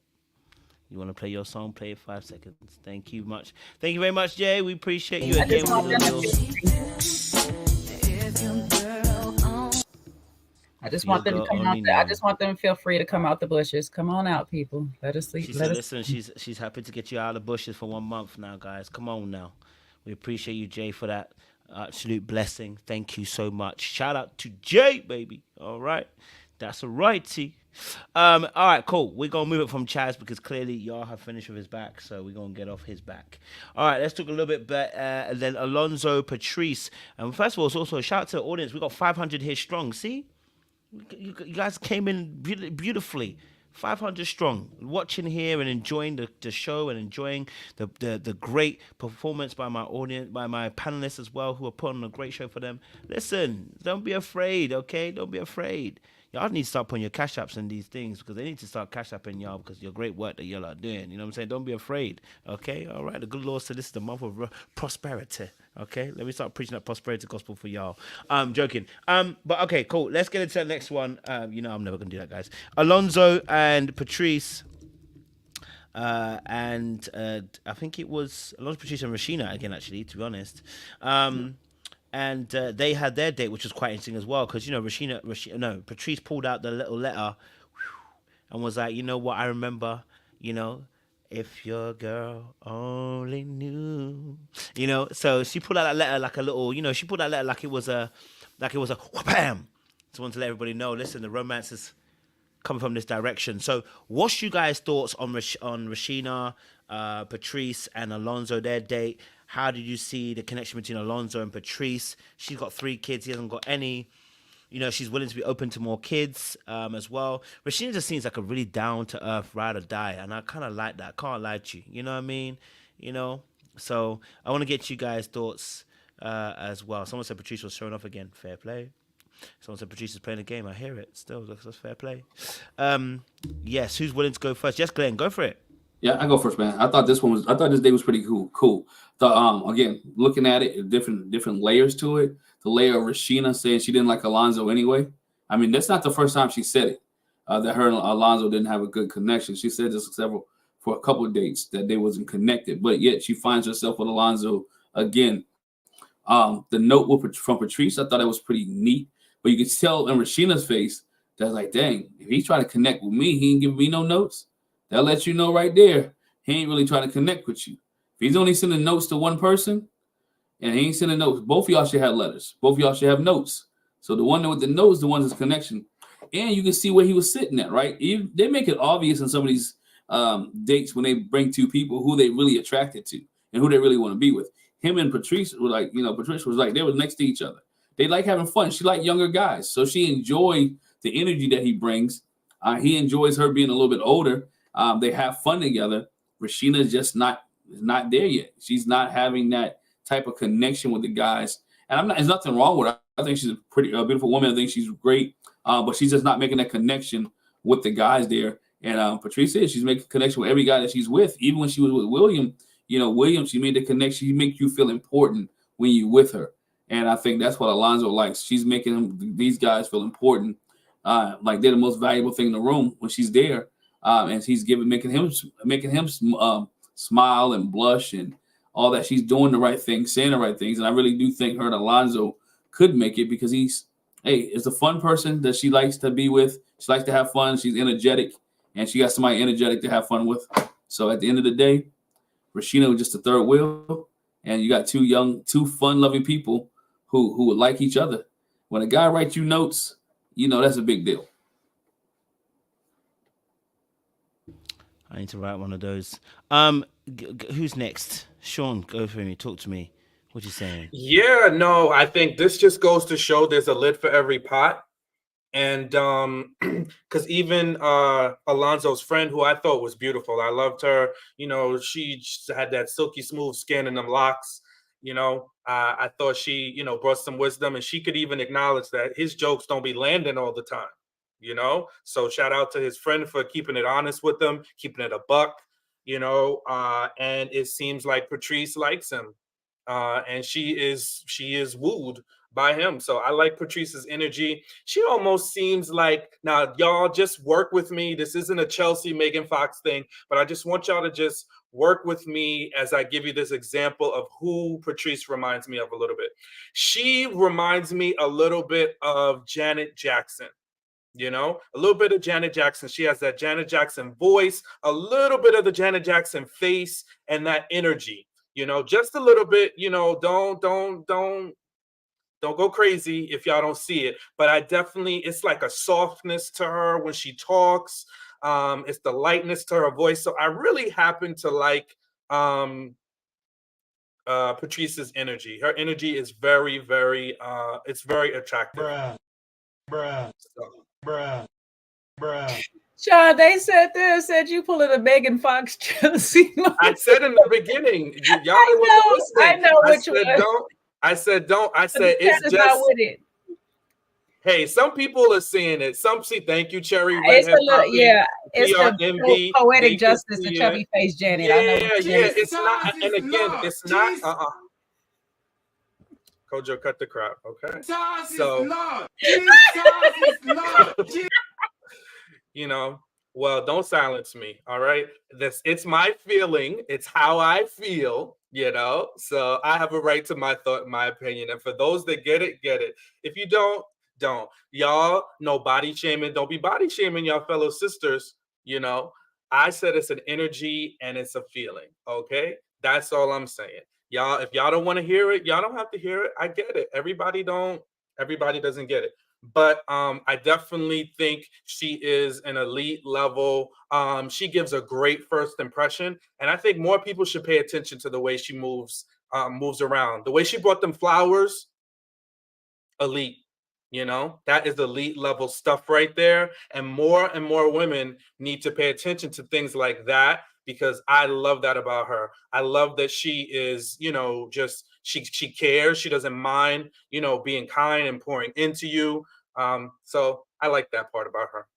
You want to play your song? Play it 5 seconds. Thank you much. Thank you very much, Jay. We appreciate you I again. just want them I just want them to come out there. I just want them to feel free to come out the bushes. Come on out, people. Let us sleep. She Let said, us. "Listen, she's happy to get you out of the bushes for 1 month now, guys. Come on now. We appreciate you, Jay, for that absolute blessing. Thank you so much. Shout out to Jay, baby. All right, that's a righty. All right, cool. We're gonna move it from Chaz because clearly y'all have finished with his back, so we're gonna get off his back. All right, let's talk a little bit and then Alonzo, Patrice, and first of all, it's also a shout out to the audience. We got 500 here strong. See, you guys came in beautifully. 500 strong, watching here and enjoying the show and enjoying the great performance by my audience, by my panelists as well, who are putting on a great show for them. Listen, don't be afraid, okay? Don't be afraid. Y'all need to start putting your cash apps in these things because they need to start cash apping y'all because your great work that y'all are doing. You know what I'm saying? Don't be afraid, okay? All right, the good Lord said this is the month of prosperity, okay? Let me start preaching that prosperity gospel for y'all. Joking. But okay, cool. Let's get into the next one. You know I'm never going to do that, guys. Alonzo and Patrice. And I think it was Alonzo, Patrice, and Rashina again, actually, to be honest. And they had their date, which was quite interesting as well, because you know Patrice pulled out the little letter, and was like, you know what, I remember, you know, if your girl only knew, you know. So she pulled out that letter like a little, you know, she pulled that letter like it was a wham. So I want to let everybody know, listen, the romance is coming from this direction. So what's you guys' thoughts on Rashina, Patrice, and Alonzo, their date? How did you see the connection between Alonzo and Patrice? She's got 3 kids. He hasn't got any. You know, she's willing to be open to more kids as well. Rashina just seems like a really down-to-earth, ride or die. And I kind of like that. Can't lie to you. You know what I mean? You know? So I want to get you guys' thoughts as well. Someone said Patrice was showing off again. Fair play. Someone said Patrice is playing a game. I hear it. Still, that's fair play. Yes, who's willing to go first? Yes, Glenn, go for it. Yeah, I go first, man. I thought this day was pretty cool. Thought, again, looking at it, different layers to it. The layer of Rashina saying she didn't like Alonzo anyway. I mean, that's not the first time she said it. That her and Alonzo didn't have a good connection. She said this for a couple of dates that they wasn't connected, but yet she finds herself with Alonzo again. The note from Patrice, I thought it was pretty neat, but you could tell in Rashina's face that's like, dang, if he's trying to connect with me, he ain't giving me no notes. They'll let you know right there. He ain't really trying to connect with you. If he's only sending notes to one person and he ain't sending notes, both of y'all should have letters. Both of y'all should have notes. So the one with the notes, the one that's connection. And you can see where he was sitting at, right? They make it obvious in some of these dates when they bring 2 people who they really attracted to and who they really want to be with. Him and Patrice were like, you know, Patrice was like, they were next to each other. They like having fun. She liked younger guys. So she enjoyed the energy that he brings. He enjoys her being a little bit older. They have fun together. Rashina's just not there yet. She's not having that type of connection with the guys. And there's nothing wrong with her. I think she's a beautiful woman. I think she's great. But she's just not making that connection with the guys there. And Patrice is. She's making a connection with every guy that she's with. Even when she was with William, you know, William, she made the connection. She make you feel important when you're with her. And I think that's what Alonzo likes. She's making these guys feel important. Like they're the most valuable thing in the room when she's there. And she's making him smile and blush and all that. She's doing the right thing, saying the right things. And I really do think her and Alonzo could make it because is a fun person that she likes to be with. She likes to have fun. She's energetic, and she got somebody energetic to have fun with. So at the end of the day, Rashina was just a third wheel, and you got 2 fun-loving people who would like each other. When a guy writes you notes, you know that's a big deal. I need to write one of those. Who's next? Sean, go for me. Talk to me. What you saying? Yeah, no, I think this just goes to show there's a lid for every pot. And because even Alonzo's friend, who I thought was beautiful, I loved her. You know, she had that silky smooth skin and them locks. You know, I thought she, you know, brought some wisdom, and she could even acknowledge that his jokes don't be landing all the time. You know, so shout out to his friend for keeping it honest with him, keeping it a buck. You know, and it seems like Patrice likes him, and she is wooed by him. So I like Patrice's energy. She almost seems like, now y'all just work with me. This isn't a Chelsea Megan Fox thing, but I just want y'all to just work with me as I give you this example of who Patrice reminds me of a little bit. She reminds me a little bit of Janet Jackson. You know, a little bit of Janet Jackson. She has that Janet Jackson voice, a little bit of the Janet Jackson face, and that energy. You know, just a little bit. You know, don't go crazy if y'all don't see it. But I definitely, it's like a softness to her when she talks. It's the lightness to her voice. So I really happen to like Patrice's energy. Her energy is very, very, it's very attractive. Sean, they said you pulling a Megan Fox Chelsea. I said in the beginning, y'all wasn't listening. I know which one. I said it's just not with it. Hey, some people are seeing it. Some see. Thank you, Cherry. It's PRMB, the poetic justice, the chubby face Janet. Yeah, I know it's not. And again, it's not. Kojo, cut the crap, okay? So, you know, well, don't silence me, all right? It's my feeling. It's how I feel, you know? So I have a right to my thought, my opinion. And for those that get it, get it. If you don't. Y'all, no body shaming. Don't be body shaming y'all fellow sisters, you know? I said it's an energy and it's a feeling, okay? That's all I'm saying. Y'all, if y'all don't want to hear it, y'all don't have to hear it. I get it. Everybody doesn't get it. But I definitely think she is an elite level. She gives a great first impression. And I think more people should pay attention to the way she moves around. The way she brought them flowers, elite. You know, that is elite level stuff right there. And more women need to pay attention to things like that, because I love that about her. I love that she is, you know, just she cares. She doesn't mind, you know, being kind and pouring into you. So I like that part about her.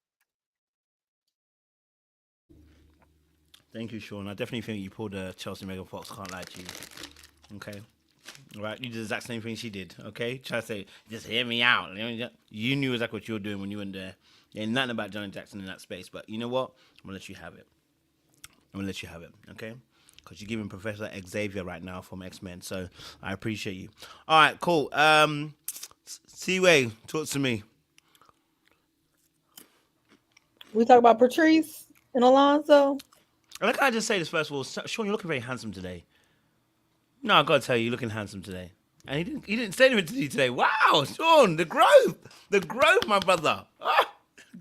Thank you, Sean. I definitely think you pulled a Chelsea Megan Fox. Can't lie to you. Okay. Right, you did the exact same thing she did, okay? Try to say, just hear me out. You knew exactly what you were doing when you were in there. There ain't nothing about Janet Jackson in that space, but you know what? I'm going to let you have it. Okay? Because you're giving Professor Xavier right now from X-Men, so I appreciate you. All right, cool. C-Way, talk to me. We talk about Patrice and Alonzo. Can I just say this first of all? Sean, you're looking very handsome today. No, I gotta tell you, you're looking handsome today. And he didn't say anything to you today. Wow, Sean, the growth, my brother.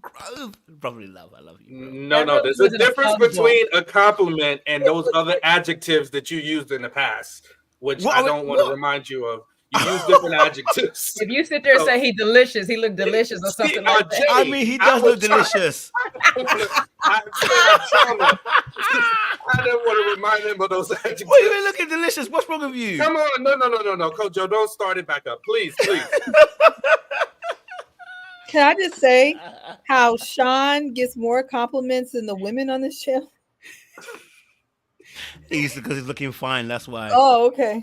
Growth, probably love. I love you, bro. No, there's a difference between a compliment and those other adjectives that you used in the past, which I don't want to remind you of. You use different adjectives. If you sit there and say he delicious, he look delicious or something like that. I mean, he does look delicious. I didn't want to remind him of those adjectives. What are you looking delicious? What's wrong with you? Come on, no, Kojo, don't start it back up, please. Can I just say how Sean gets more compliments than the women on this channel? It's because he's looking fine. That's why. Oh, okay.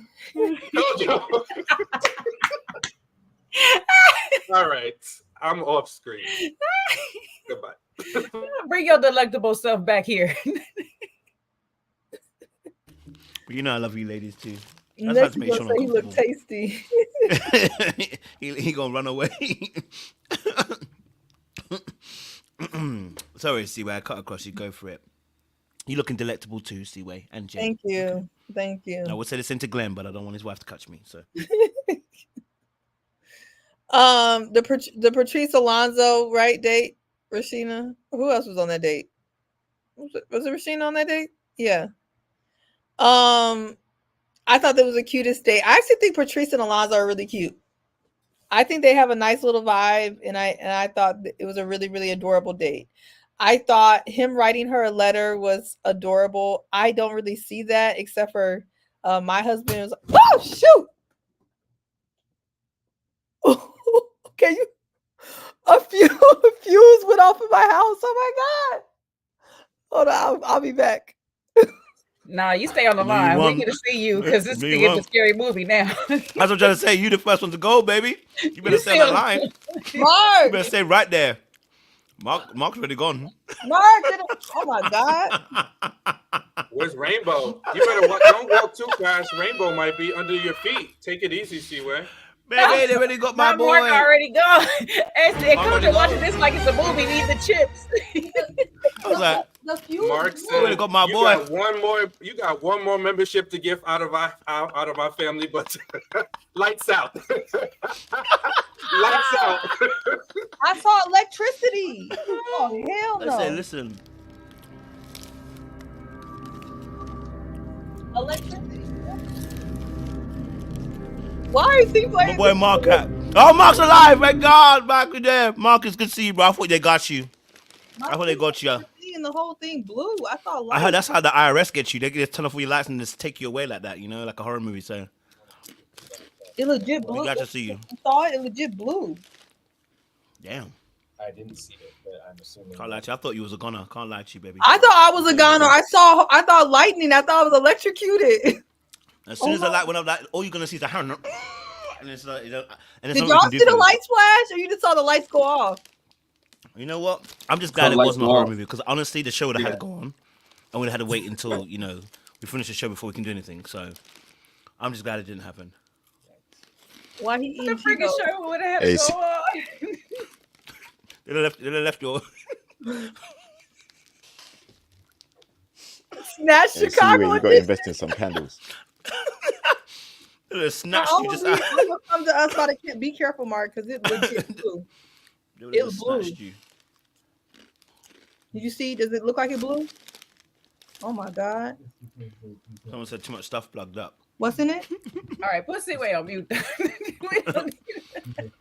All right, I'm off screen. Goodbye. Bring your delectable self back here. But you know I love you ladies too. Next, you say he look tasty. he gonna run away. Sorry, C-Way, I cut across you. Go for it. You looking delectable too, C-Way and Jay. Thank you. I would say this into Glenn, but I don't want his wife to catch me. So, the Patrice Alonzo date, Rashina. Who else was on that date? Was it Rashina on that date? Yeah. I thought that was the cutest date. I actually think Patrice and Alonzo are really cute. I think they have a nice little vibe, and I thought it was a really, really adorable date. I thought him writing her a letter was adorable. I don't really see that except for my husband was like, oh shoot. Okay, a fuse went off in my house. Oh my God. Hold on, I'll be back. Nah, you stay on the Me line. one. We get to see you because this Me is a one. scary movie now. That's what I'm trying to say. You the first one to go, baby. You better You stay on that still- line. You Mark, better stay right there. Mark's already gone. Mark, oh my God. Where's Rainbow? You better don't walk too fast. Rainbow might be under your feet. Take it easy, Seaway. Baby, they already got my My boy. Mark already gone. And Mark already Kojo watching gone. this like it's a movie. Need the chips. I was like, The fuel. Mark already said, got my "You boy." got one more. You got one more membership to give out of our family, but lights out. Lights out." I saw electricity. Oh hell I no! said, listen. Electricity. Why is he playing? My boy Mark at. Oh, Mark's alive. Thank God. Mark, you there. Marcus, good to see you, bro. I thought they got you. I thought they got you. And the whole thing blue. I thought. I heard that's how the IRS gets you. They just turn off all your lights and just take you away like that, you know, like a horror movie. So It legit blue. we got to see you. I saw it. It legit blue. Damn. I didn't see it, but I'm assuming. Can't lie to you. I thought you was a gunner. Can't lie to you, baby. I thought I was a goner. I thought lightning. I thought I was electrocuted. As soon as the light went up, like, all you're gonna see is a hand. And it's like, you know, and it's Did something you y'all can do see the for it. lights flash, or you just saw the lights go off? You know what? I'm just glad the it lights wasn't a go horror off. movie because honestly, the show would have had Yeah. to go on, and we'd have had to wait until we finish the show before we can do anything. So I'm just glad it didn't happen. Why he The eating freaking Cheetos? show would have had Hey, to go on. They left your. Snatch And see Chicago. where you got to invest in some candles. They snatched Oh, you just you out. come to us by the be careful, Mark, because it legit blue. They It just blew. snatched you. Did you see? Does it look like it blue? Oh my God. Someone said too much stuff plugged up. What's in it? All right, put Seaway on mute. We don't need-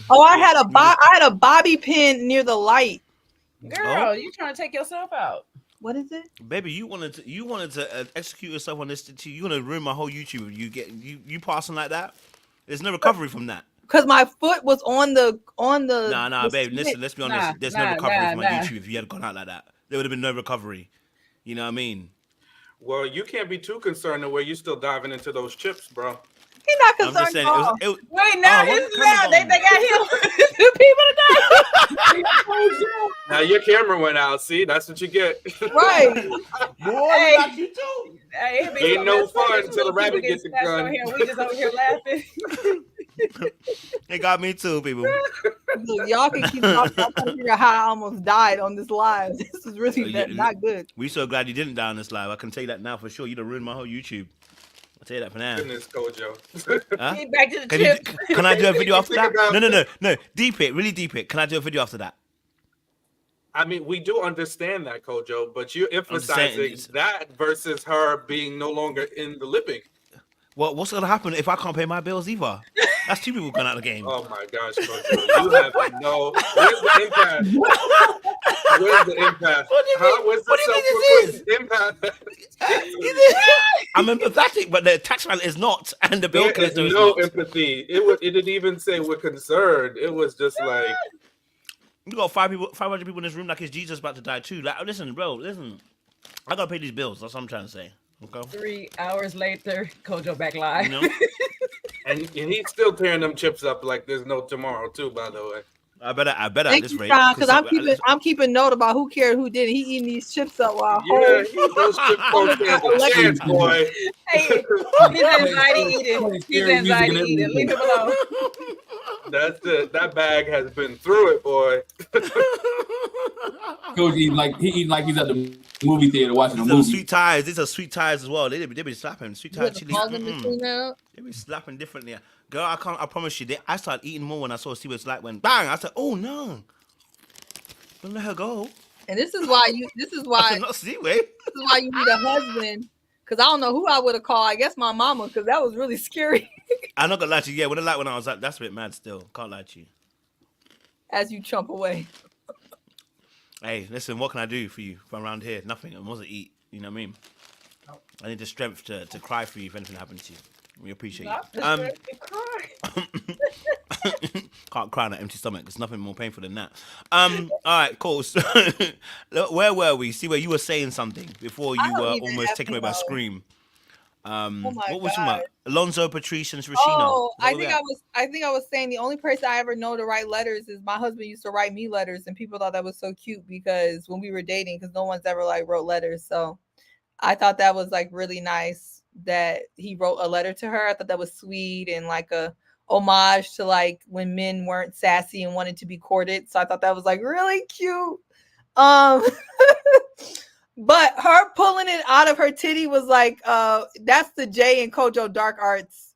Oh, I had a bobby pin near the light. Girl, you trying to take yourself out? What is it? Baby, you wanted to execute yourself on this. You want to ruin my whole YouTube. You passing like that. There's no recovery from that. Because my foot was on the. Nah, the babe. Listen, switch. let's be honest. Nah, There's nah, no recovery nah, from my nah. YouTube if you had gone out like that. There would have been no recovery. You know what I mean? Well, you can't be too concerned the way you still diving into those chips, bro. He's not I'm just concerned. saying. at all. It was, Wait, now Oh, what it's the loud. camera They got him. The people to Now your camera went out. See, that's what you get. Right. boy, Hey. we got you too. die. Hey, it be Ain't so no messed up. fun There's until the little rabbit people gets the getting snatched gun. on here, and we just over here laughing. They got me too, people. Look, y'all can keep talking. I'm trying to figure out how I almost died on this live. This is really not good. We so glad you didn't die on this live. I can tell you that now for sure. You'd have ruined my whole YouTube. I'll tell you that for now. Goodness, Kojo. Huh? Get back to the Can, chip. can I do a video after that? Think about No. Deep it, really deep it. Can I do a video after that? I mean, we do understand that, Kojo, but you're saying, emphasizing it's- that versus her being no longer in the living. Well, what's gonna happen if I can't pay my bills either? That's two people going out of the game. Oh my gosh, Kojo, you have no. Where's the impact? Where's the impact? What do you mean? Where's What do you mean the impact? I'm empathetic, but the tax man is not, and the bill There is collector is no not. empathy. It didn't even say we're concerned. It was just like, We got 500 people in this room like it's Jesus about to die too. Like, listen, bro, listen. I gotta pay these bills. That's what I'm trying to say. Okay. 3 hours later, Kojo back live. You know? and he's still tearing them chips up like there's no tomorrow too. By the way, I better at Thank this you, rate. Sean, because I'm keeping note about who cared, who didn't. He eating these chips up while yeah, those chips don't stand a chance, boy. Hey, he's anxiety eating. He's anxiety eating. Leave him alone. That's it. That bag has been through it, boy. Coach eating like he's at the movie theater watching a These are movie. sweet ties. These are sweet ties as well. They be slapping. Sweet tie chili. out. They be slapping differently. Girl, I promise you. I started eating more when I saw Steven's light went bang. I said, oh no. Don't let her go. And this is why you Not Seaway. need a husband. Because I don't know who I would have called. I guess my mama, because that was really scary. I'm not gonna lie to you. Yeah, when the light went out, I was like, that's a bit mad still. Can't lie to you. As you chomp away. Hey, listen, what can I do for you from around here? Nothing. I wasn't eat. You know what I mean? I need the strength to cry for you if anything happens to you. We appreciate Not you. the cry. Can't cry on an empty stomach. There's nothing more painful than that. All right, cool. So, where were we? See where you were saying something before I you don't were even almost taken away effing by know. Scream. Oh my What was you god. about? Alonzo, Patrice, and Rashina. Oh, Is that where we at? I think I was saying the only person I ever know to write letters is my husband used to write me letters, and people thought that was so cute because when we were dating, because no one's ever like wrote letters. So I thought that was like really nice that he wrote a letter to her. I thought that was sweet and like a homage to like when men weren't sassy and wanted to be courted. So I thought that was like really cute. But her pulling it out of her titty was like, that's the Jay and Kojo Dark Arts.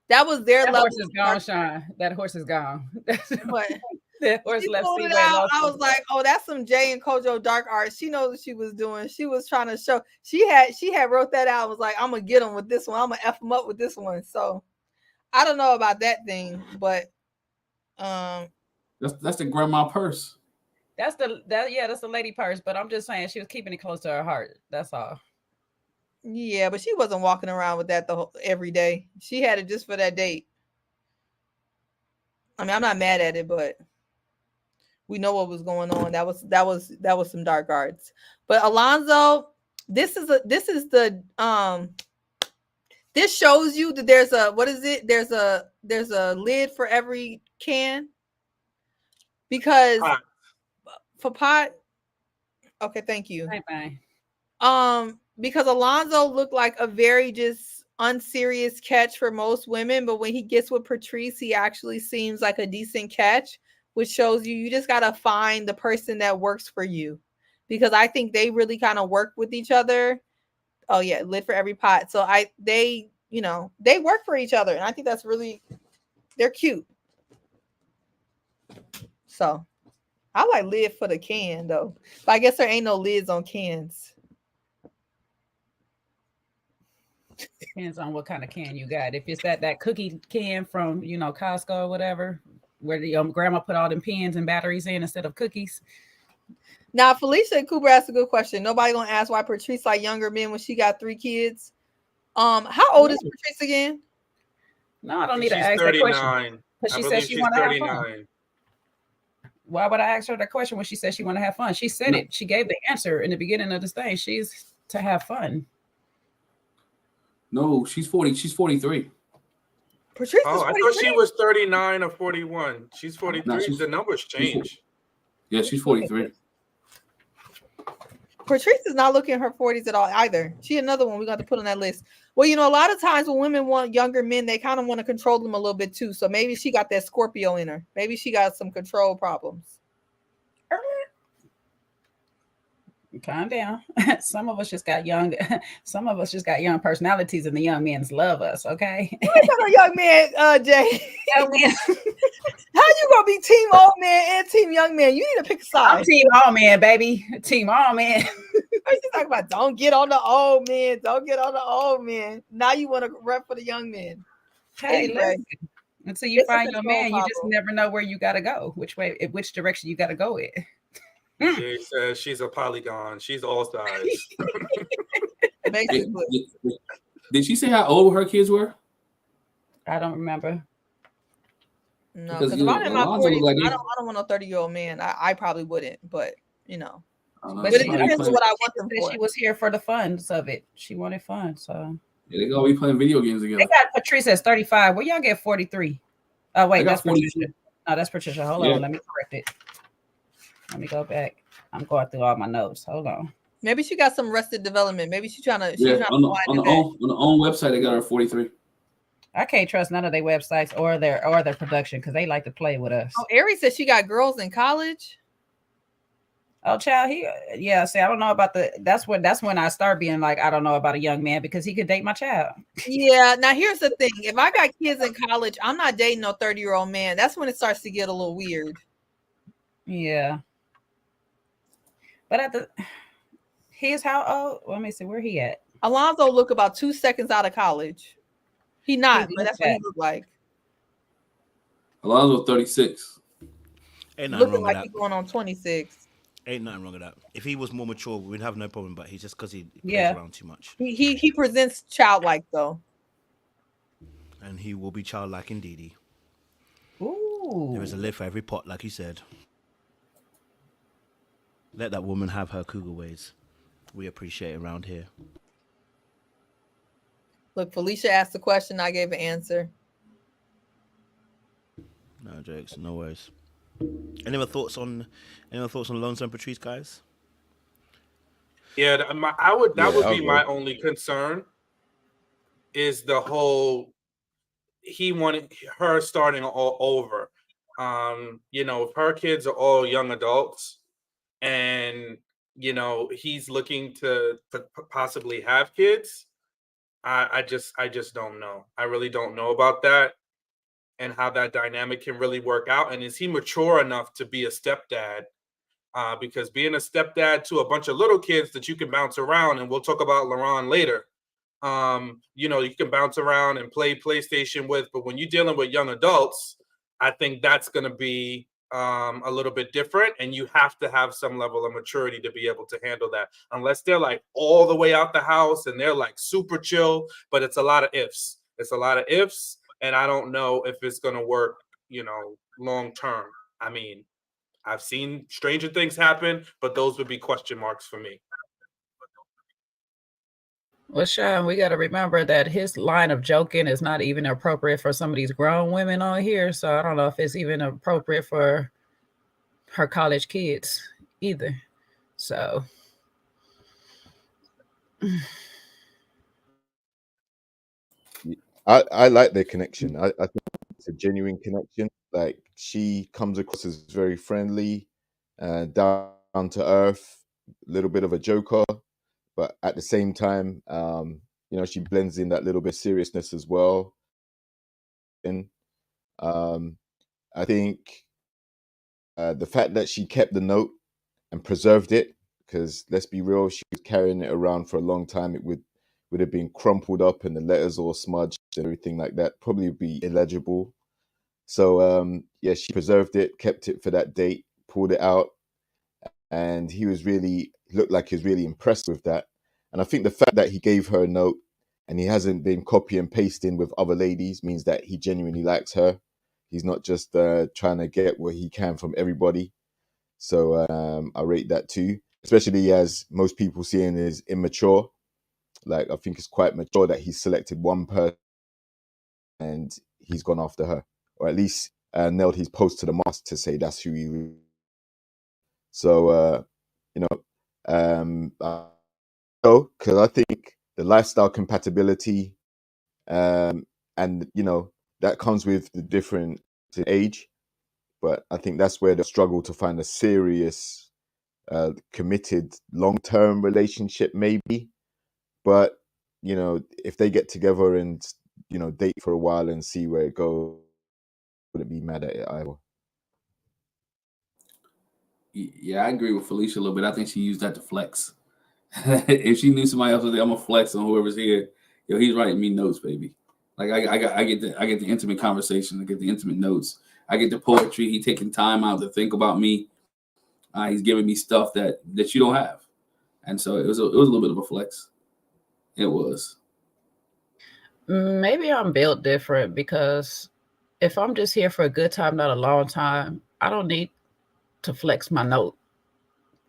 That was their That level. horse is gone, Sean. That horse is gone. But That horse she left pulled it Seaway out. I lost. was like, oh, that's some Jay and Kojo Dark Arts. She knows what she was doing. She was trying to show. She had wrote that out. Was like, I'm gonna get him with this one. I'm gonna F him up with this one. So I don't know about that thing, but That's the grandma purse. That's the lady purse, but I'm just saying she was keeping it close to her heart. That's all. yeah, but she wasn't walking around with that every day. She had it just for that date. I mean, I'm not mad at it, but we know what was going on. That was some dark arts. But Alonzo, this shows you that there's a what is it? There's a lid for every can. Because for pot, okay, thank you. Bye. Because Alonzo looked like a very just unserious catch for most women, but when he gets with Patrice, he actually seems like a decent catch, which shows you just gotta find the person that works for you. Because I think they really kind of work with each other. Oh yeah, lid for every pot. So they work for each other, and I think they're cute. So I like lid for the can though. But I guess there ain't no lids on cans. Depends on what kind of can you got. If it's that cookie can from Costco or whatever, where the grandma put all them pens and batteries in instead of cookies. Now Felicia Cooper asked a good question. Nobody gonna ask why Patrice like younger men when she got 3 kids. How old is Patrice again? No, I don't need to She's ask that question. 39. Because I she believe said she she's want to have fun. 39. Why would I ask her that question when she said she want to have fun? She said it. She gave the answer in the beginning of this thing. She's to have fun. No, she's 40. She's 43. Patrice is 43? I thought she was 39 or 41. She's 43. No, the numbers change. Yeah, she's 43. Patrice is not looking in her 40s at all either. She another one we got to put on that list. Well, a lot of times when women want younger men, they kind of want to control them a little bit too. So maybe she got that Scorpio in her. Maybe she got some control problems. Calm down. Some of us just got young. Some of us just got young personalities, and the young men love us. Okay. A young man, Jay. Young men. How you gonna be team old man and team young man? You need to pick a side. I'm team all man, baby. Team all man. What you talking about? Don't get on the old man. Don't get on the old man. Now you want to rep for the young men. Hey, Anyway, listen. Until you it's a find your man, control you just problem. never know where you gotta go, which direction you gotta go in. She says she's a polygon. She's all size. Basically. Did she say how old her kids were? I don't remember. No, Because, because you if know, I'm in my Alonzo 40s, like I this. don't want a 30-year-old man. I probably wouldn't, but But it she depends on what I want them said for. she was here for the funs of it. She wanted fun, so Yeah, they gonna be playing video games together. they got Patrice as 35. Where y'all get 43? Oh wait, I got that's 42. Patricia. No, that's Patricia. Hold Yeah. on, let me correct it. Let me go back. I'm going through all my notes. Hold on. Maybe she got some Arrested Development. Maybe she's trying to. Yeah, on the wind it back. on the own website they got her 43. I can't trust none of their websites or their production because they like to play with us. Oh, Aries said she got girls in college. Oh, child, see, I don't know about that's when I start being like, I don't know about a young man because he could date my child. Yeah. Now here's the thing: if I got kids in college, I'm not dating no 30-year-old man. That's when it starts to get a little weird. Yeah. But here's how old. Let me see where he at. Alonzo look about 2 seconds out of college. He not, but that's what he look like. Alonzo 36. Ain't nothing Looking wrong with like that. he's going on 26. Ain't nothing wrong with that. If he was more mature, we'd have no problem. But he's just because he plays Yeah. around too much. He presents childlike though. And he will be childlike indeed. Ooh. There is a lid for every pot, like he said. Let that woman have her cougar ways. We appreciate it around here. Look, Felicia asked the question. I gave an answer. No jokes, no worries. Any other thoughts on Alonso and Patrice, guys? Yeah, that would be my only concern is the whole he wanted her starting all over. If her kids are all young adults and he's looking to possibly have kids, I just don't know. I really don't know about that and how that dynamic can really work out. And is he mature enough to be a stepdad? Because being a stepdad to a bunch of little kids that you can bounce around, and we'll talk about Luron later. You can bounce around and play PlayStation with, but when you're dealing with young adults, I think that's going to be a little bit different, and you have to have some level of maturity to be able to handle that. Unless they're like all the way out the house and they're like super chill, but it's a lot of ifs. It's a lot of ifs, and I don't know if it's going to work, long term. I mean, I've seen stranger things happen, but those would be question marks for me. Well, Sean, we got to remember that his line of joking is not even appropriate for some of these grown women on here. So I don't know if it's even appropriate for her college kids either. So. I like their connection. I think it's a genuine connection. Like, she comes across as very friendly, down to earth, a little bit of a joker, but at the same time, she blends in that little bit of seriousness as well. And I think the fact that she kept the note and preserved it, because let's be real, she was carrying it around for a long time. It would have been crumpled up and the letters all smudged and everything like that. Probably would be illegible. So she preserved it, kept it for that date, pulled it out, and he looked like he was really impressed with that. And I think the fact that he gave her a note and he hasn't been copy and pasting with other ladies means that he genuinely likes her. He's not just trying to get what he can from everybody. So I rate that too, especially as most people see him as immature. Like, I think it's quite mature that he's selected one person and he's gone after her, or at least nailed his post to the mast to say that's who he. So because I think the lifestyle compatibility, and that comes with the different age, but I think that's where they struggle to find a serious, committed, long-term relationship, maybe. But if they get together and date for a while and see where it goes, wouldn't be mad at it either. Yeah, I agree with Felicia a little bit. I think she used that to flex. If she knew somebody else was there, I'm gonna flex on whoever's here. He's writing me notes, baby. Like, I get the intimate conversation, I get the intimate notes, I get the poetry. He taking time out to think about me. He's giving me stuff that you don't have, and so it was a little bit of a flex. It was. Maybe I'm built different, because if I'm just here for a good time, not a long time, I don't need to flex my note,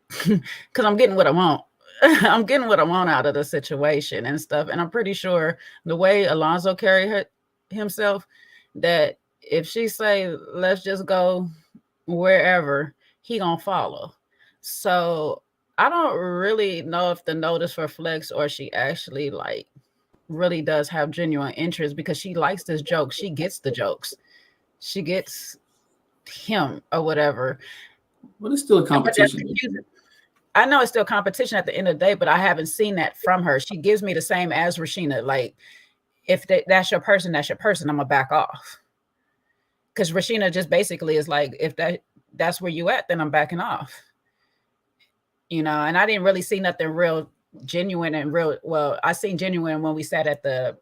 because I'm getting what I want. I'm getting what I want out of the situation and stuff. And I'm pretty sure the way Alonzo carried himself, that if she say, let's just go wherever, he gonna follow. So I don't really know if the note is for flex or she actually really does have genuine interest, because she likes this joke. She gets the jokes. She gets him or whatever. But it's still a competition. I know it's still competition at the end of the day, but I haven't seen that from her. She gives me the same as Rashina. Like, if that's your person, that's your person. I'm gonna back off. Because Rashina just basically is like, if that's where you at, then I'm backing off. And I didn't really see nothing real genuine and real. Well, I seen genuine when we sat at the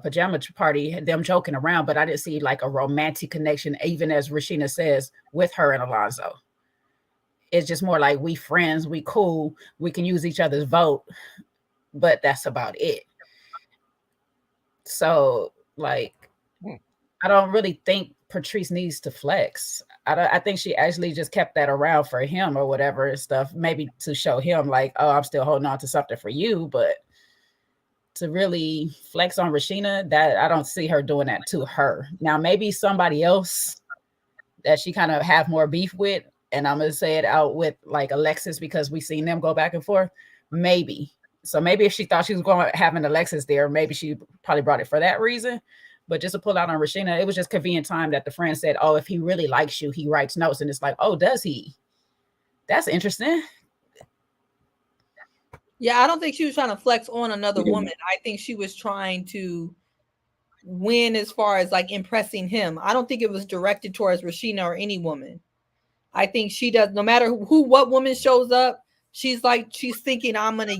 pajama party, them joking around, but I didn't see like a romantic connection, even as Rashina says, with her and Alonzo. It's just more like, we friends, we cool, we can use each other's vote, but that's about it. So, like, I don't really think Patrice needs to flex. I think she actually just kept that around for him or whatever and stuff, maybe to show him like, oh, I'm still holding on to something for you, but to really flex on Rashina, that I don't see her doing that to her. Now, maybe somebody else that she kind of have more beef with, and I'm gonna say it out with like Alexis because we seen them go back and forth. Maybe. So maybe if she thought she was going to have an Alexis there, maybe she probably brought it for that reason. But just to pull out on Rashina, it was just convenient time that the friend said, oh, if he really likes you, he writes notes. And it's like, oh, does he? That's interesting. Yeah, I don't think she was trying to flex on another woman. I think she was trying to win as far as like impressing him. I don't think it was directed towards Rashina or any woman. I think she does, no matter what woman shows up, she's thinking, I'm gonna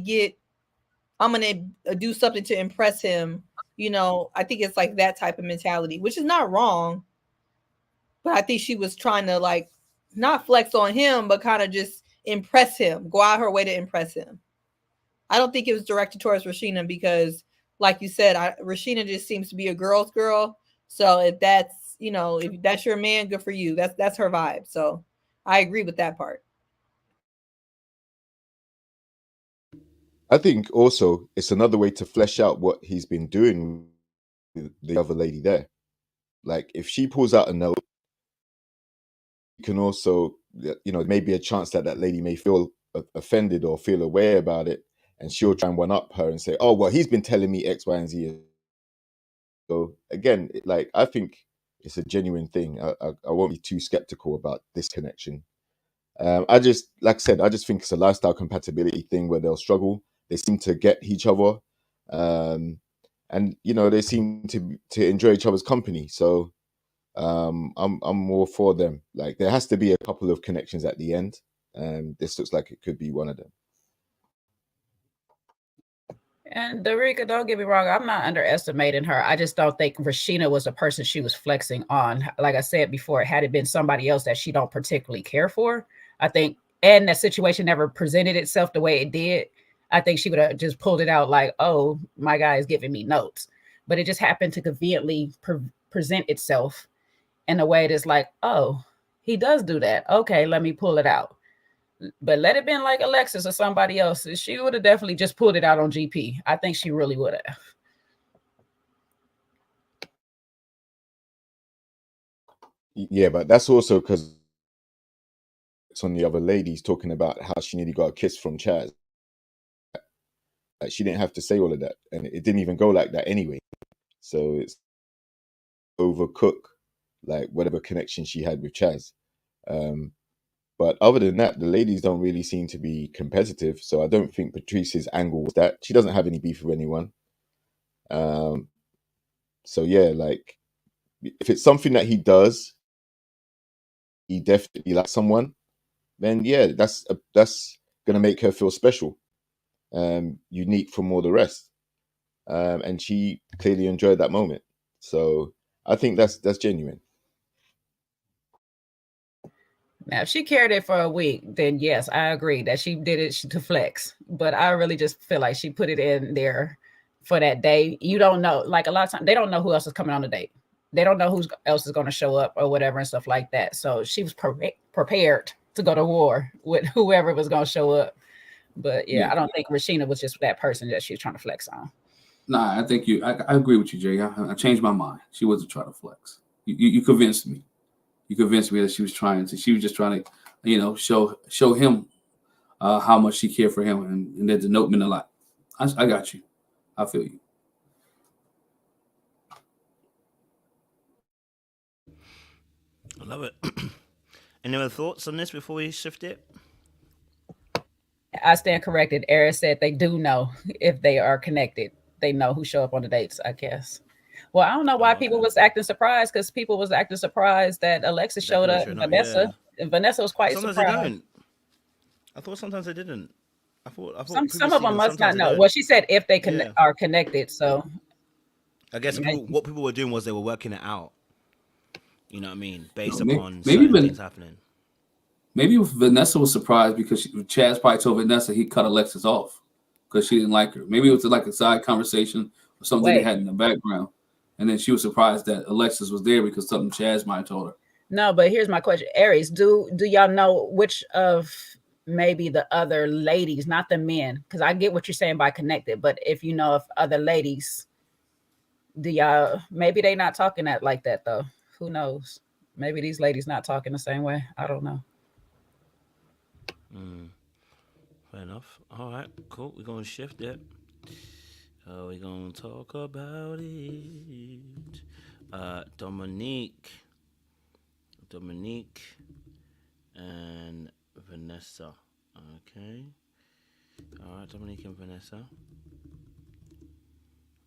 do something to impress him. You know, I think it's like that type of mentality, which is not wrong. But I think she was trying to like not flex on him, but kind of just impress him, go out her way to impress him. I don't think it was directed towards Rashina because, like you said, Rashina just seems to be a girl's girl. So if that's your man, good for you. That's her vibe. So I agree with that part. I think also it's another way to flesh out what he's been doing with the other lady there. Like if she pulls out a note, you can also, maybe a chance that that lady may feel offended or feel aware about it, and she'll try and one up her and say, oh, well, he's been telling me X, Y, and Z. So again, I think it's a genuine thing. I won't be too skeptical about this connection. I just think it's a lifestyle compatibility thing where they'll struggle. They seem to get each other, and they seem to enjoy each other's company. So I'm more for them. Like there has to be a couple of connections at the end. This looks like it could be one of them. And Dorica, don't get me wrong, I'm not underestimating her. I just don't think Rashina was the person she was flexing on. Like I said before, had it been somebody else that she don't particularly care for, I think, and that situation never presented itself the way it did, I think she would have just pulled it out like, oh, my guy is giving me notes. But it just happened to conveniently present itself in a way that's like, oh, he does do that. Okay, let me pull it out. But let it been like Alexis or somebody else, she would have definitely just pulled it out on GP. I think she really would have. Yeah, but that's also because it's on the other ladies talking about how she nearly got a kiss from Chaz. Like, she didn't have to say all of that, and it didn't even go like that anyway. So it's overcook, like whatever connection she had with Chaz. But other than that, the ladies don't really seem to be competitive. So I don't think Patrice's angle was that. She doesn't have any beef with anyone. So yeah, like if it's something that he does, he definitely likes someone, then yeah, that's gonna make her feel special, unique from all the rest. And she clearly enjoyed that moment. So I think that's genuine. Now, if she carried it for a week, then yes, I agree that she did it to flex. But I really just feel like she put it in there for that day. You don't know, like a lot of times, they don't know who else is coming on the date. They don't know who else is going to show up or whatever and stuff like that. So she was prepared to go to war with whoever was going to show up. But yeah, I don't think Rashina was just that person that she was trying to flex on. Nah, I think I agree with you, Jay. I changed my mind. She wasn't trying to flex. You convinced me. You convinced me that she was just trying to, show him how much she cared for him, and that the note meant a lot. I got you. I feel you. I love it. Any other thoughts on this before we shift it? I stand corrected. Eric said they do know if they are connected. They know who show up on the dates, I guess. Well, I don't know why people was acting surprised, because people was acting surprised that Alexis showed up. Vanessa, and Vanessa was quite sometimes surprised. They don't. I thought sometimes they didn't. I thought some of them must not know. Well, she said if they are connected, so I guess what people were doing was they were working it out. You know what I mean? Based upon maybe things happening. Maybe Vanessa was surprised because Chaz probably told Vanessa he cut Alexis off because she didn't like her. Maybe it was like a side conversation or something they had in the background. And then she was surprised that Alexis was there because something Chaz might have told her. No, but here's my question. Aries, do y'all know which of maybe the other ladies, not the men, because I get what you're saying by connected, but if you know if other ladies, do y'all, maybe they not talking that like that though. Who knows? Maybe these ladies not talking the same way. I don't know. Fair enough. All right, cool. We're gonna shift it. We're gonna talk about it. Dominique and Vanessa. Okay. All right, Dominique and Vanessa.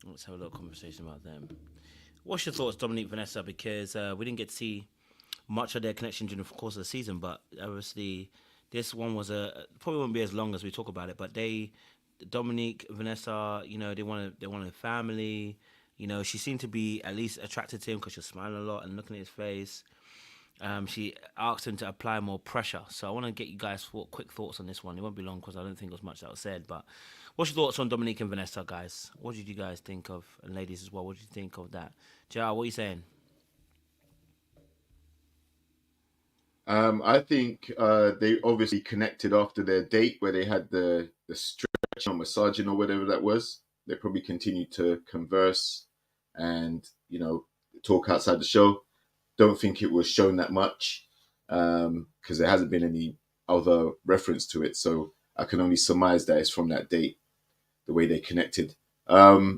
Let's have a little conversation about them. What's your thoughts, Dominique, Vanessa? Because we didn't get to see much of their connection during the course of the season, but obviously this one was probably won't be as long as we talk about it. But Dominique, Vanessa, you know, they wanted a family. You know, she seemed to be at least attracted to him because she was smiling a lot and looking at his face. She asked him to apply more pressure. So I want to get you guys quick thoughts on this one. It won't be long because I don't think there's much that was said. But what's your thoughts on Dominique and Vanessa, guys? What did you guys think of, and ladies as well? What did you think of that? JR, what are you saying? I think they obviously connected after their date where they had the stretch or massaging or whatever that was. They probably continued to converse and, you know, talk outside the show. Don't think it was shown that much because there hasn't been any other reference to it. So I can only surmise that it's from that date, the way they connected. Yeah,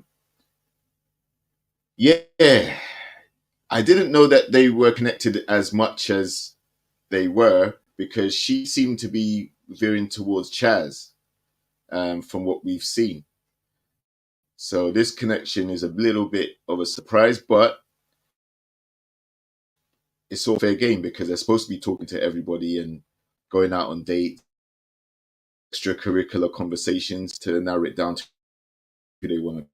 I didn't know that they were connected as much as they were because she seemed to be veering towards Chaz from what we've seen. So this connection is a little bit of a surprise, but it's all fair game because they're supposed to be talking to everybody and going out on dates, extracurricular conversations to narrow it down to who they want to.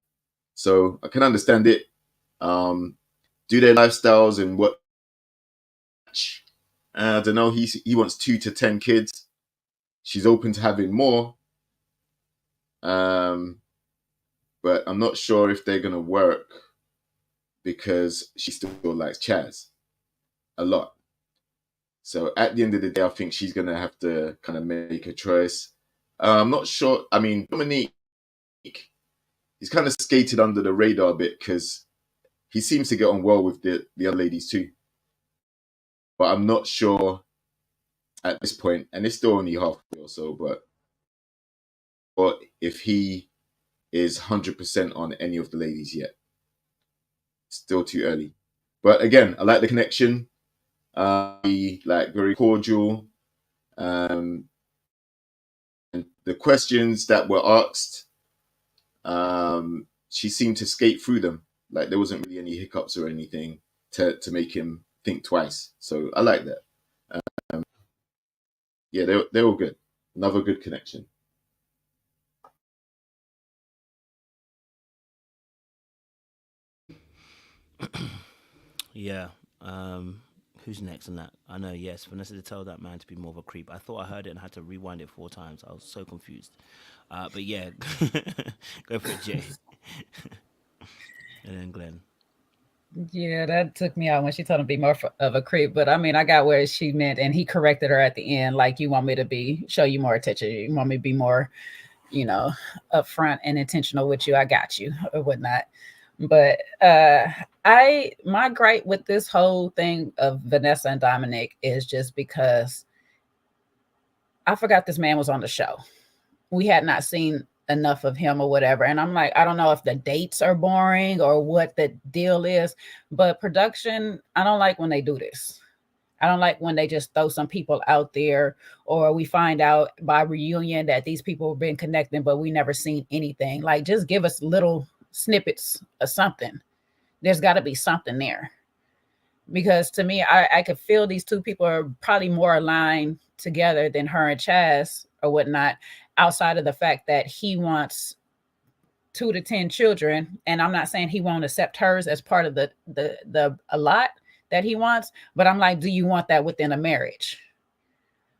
So I can understand it. Do their lifestyles and what. I don't know. He wants 2 to 10 kids. She's open to having more. But I'm not sure if they're gonna work because she still likes Chaz a lot. So at the end of the day, I think she's gonna have to kind of make a choice. I'm not sure. I mean, Dominique, he's kind of skated under the radar a bit because he seems to get on well with the other ladies too. But I'm not sure at this point, and it's still only halfway or so, but if he is 100% on any of the ladies yet. Still too early. But again, I like the connection. Like very cordial. And the questions that were asked, she seemed to skate through them. Like there wasn't really any hiccups or anything to make him think twice. So I like that. Yeah, they're all good. Another good connection. Yeah. Who's next on that? I know, yes. Vanessa to tell that man to be more of a creep. I thought I heard it and had to rewind it 4 times. I was so confused. But yeah, go for it, Jay. And then Glenn. Yeah, that took me out when she told him to be more of a creep. But I mean, I got where she meant, and he corrected her at the end. Like, you want me to show you more attention. You want me to be more, you know, upfront and intentional with you. I got you or whatnot. But my gripe with this whole thing of Vanessa and Dominic is just because I forgot this man was on the show. We had not seen enough of him or whatever. And I'm like, I don't know if the dates are boring or what the deal is, but production, I don't like when they do this. I don't like when they just throw some people out there, or we find out by reunion that these people have been connecting, but we never seen anything. Like, just give us little snippets of something. There's got to be something there, because to me, I could feel these two people are probably more aligned together than her and Chaz or whatnot, outside of the fact that he wants 2 to 10 children. And I'm not saying he won't accept hers as part of the a lot that he wants, but I'm like, do you want that within a marriage?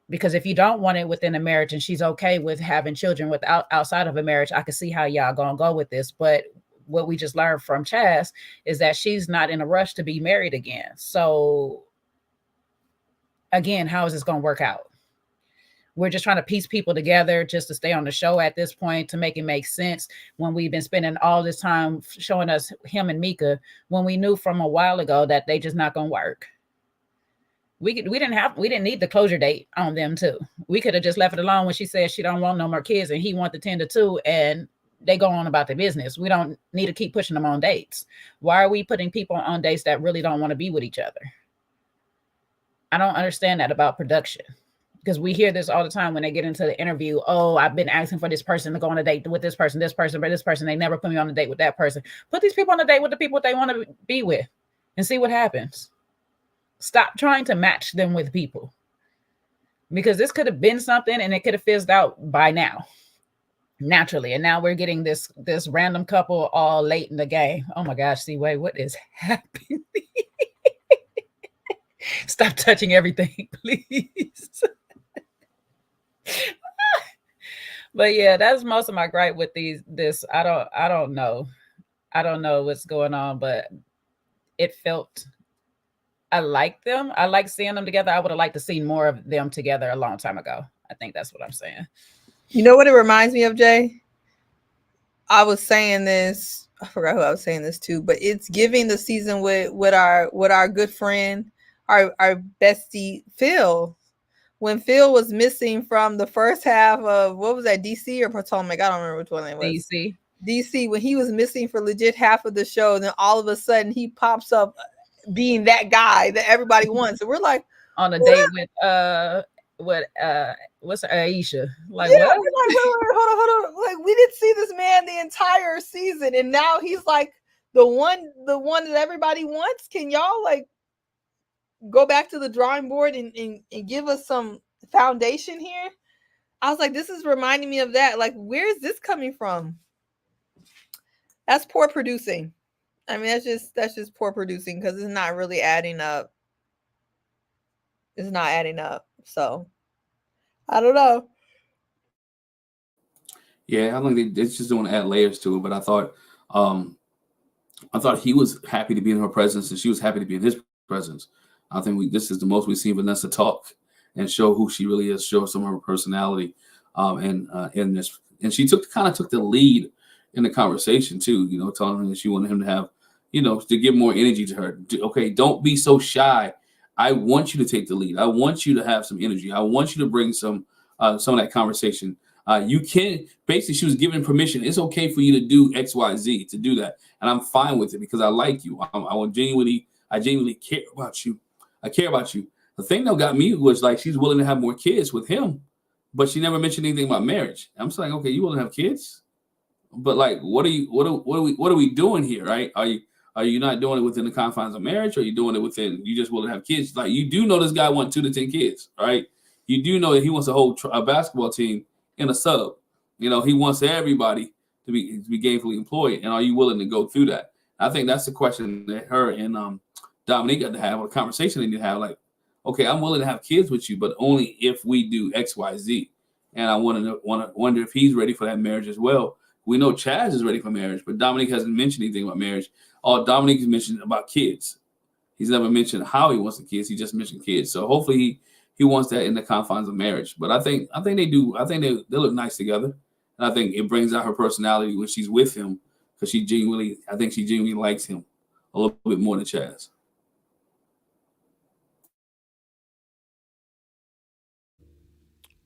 Because if you don't want it within a marriage and she's okay with having children outside of a marriage, I can see how y'all gonna go with this. But what we just learned from Chaz is that she's not in a rush to be married again. So again, how is this going to work out? We're just trying to piece people together just to stay on the show at this point to make it make sense when we've been spending all this time showing us him and Mika when we knew from a while ago that they just not going to work. We didn't need the closure date on them too. We could have just left it alone when she said she don't want no more kids and he want the 10 to 2 and they go on about their business. We don't need to keep pushing them on dates. Why are we putting people on dates that really don't want to be with each other? I don't understand that about production. Because we hear this all the time when they get into the interview. Oh, I've been asking for this person to go on a date with this person, but this person. They never put me on a date with that person. Put these people on a date with the people they want to be with and see what happens. Stop trying to match them with people. Because this could have been something and it could have fizzed out by now. Naturally. And now we're getting this random couple all late in the game. Oh my gosh, C-Way, what is happening? Stop touching everything, please. But yeah, that's most of my gripe with this. I don't know. I don't know what's going on, but it felt, I like them. I like seeing them together. I would have liked to see more of them together a long time ago. I think that's what I'm saying. You know what it reminds me of, Jay? I was saying this, I forgot who I was saying this to, but it's giving the season with our good friend, our bestie Phil. When Phil was missing from the first half of, what was that, DC or Potomac? I don't remember which one it was. DC, when he was missing for legit half of the show, then all of a sudden he pops up being that guy that everybody wants. And we're like, on a date with what's her, Aisha? Like, yeah, what? we're like, wait, hold on. Like, we didn't see this man the entire season, and now he's like the one that everybody wants. Can y'all like go back to the drawing board and give us some foundation here? I was like, this is reminding me of that. Like, where is this coming from? That's poor producing. I mean, that's just poor producing because it's not really adding up. It's not adding up. So I don't know. Yeah, I think they just don't add layers to it. But I thought he was happy to be in her presence, and she was happy to be in his presence. I think this is the most we've seen Vanessa talk and show who she really is, show some of her personality, and she took the lead in the conversation too. You know, telling him that she wanted him to have, you know, to give more energy to her. Okay, don't be so shy. I want you to take the lead. I want you to have some energy. I want you to bring some of that conversation. You can basically, she was given permission. It's okay for you to do X, Y, Z, to do that, and I'm fine with it because I like you. I genuinely care about you. I care about you. The thing that got me was like she's willing to have more kids with him, but she never mentioned anything about marriage. I'm just like, okay, you willing to have kids, but like, what are we doing here, right? Are you not doing it within the confines of marriage, or are you doing it within, you just willing to have kids? Like, you do know this guy wants 2 to 10 kids, right? You do know that he wants a whole a basketball team in a sub. You know, he wants everybody to be gainfully employed, and are you willing to go through that? I think that's the question that her and Dominique got to have, or a conversation they need to have. Like, okay, I'm willing to have kids with you, but only if we do X, Y, Z. And I wonder if he's ready for that marriage as well. We know Chaz is ready for marriage, but Dominique hasn't mentioned anything about marriage. All Dominique has mentioned about kids. He's never mentioned how he wants the kids. He just mentioned kids. So hopefully he wants that in the confines of marriage. But I think they do. I think they look nice together, and I think it brings out her personality when she's with him, because she genuinely likes him a little bit more than Chaz.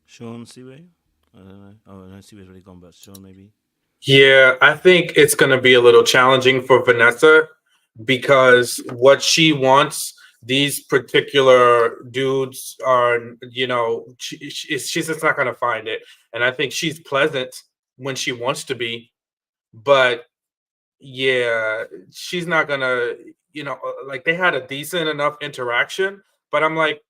Sean, C-Way? I don't know. Oh, no, C-Way's already gone, but Sean, maybe. Yeah, I think it's going to be a little challenging for Vanessa because what she wants, these particular dudes are, you know, she's just not going to find it. And I think she's pleasant when she wants to be, but yeah, she's not going to, you know, like they had a decent enough interaction, but I'm like,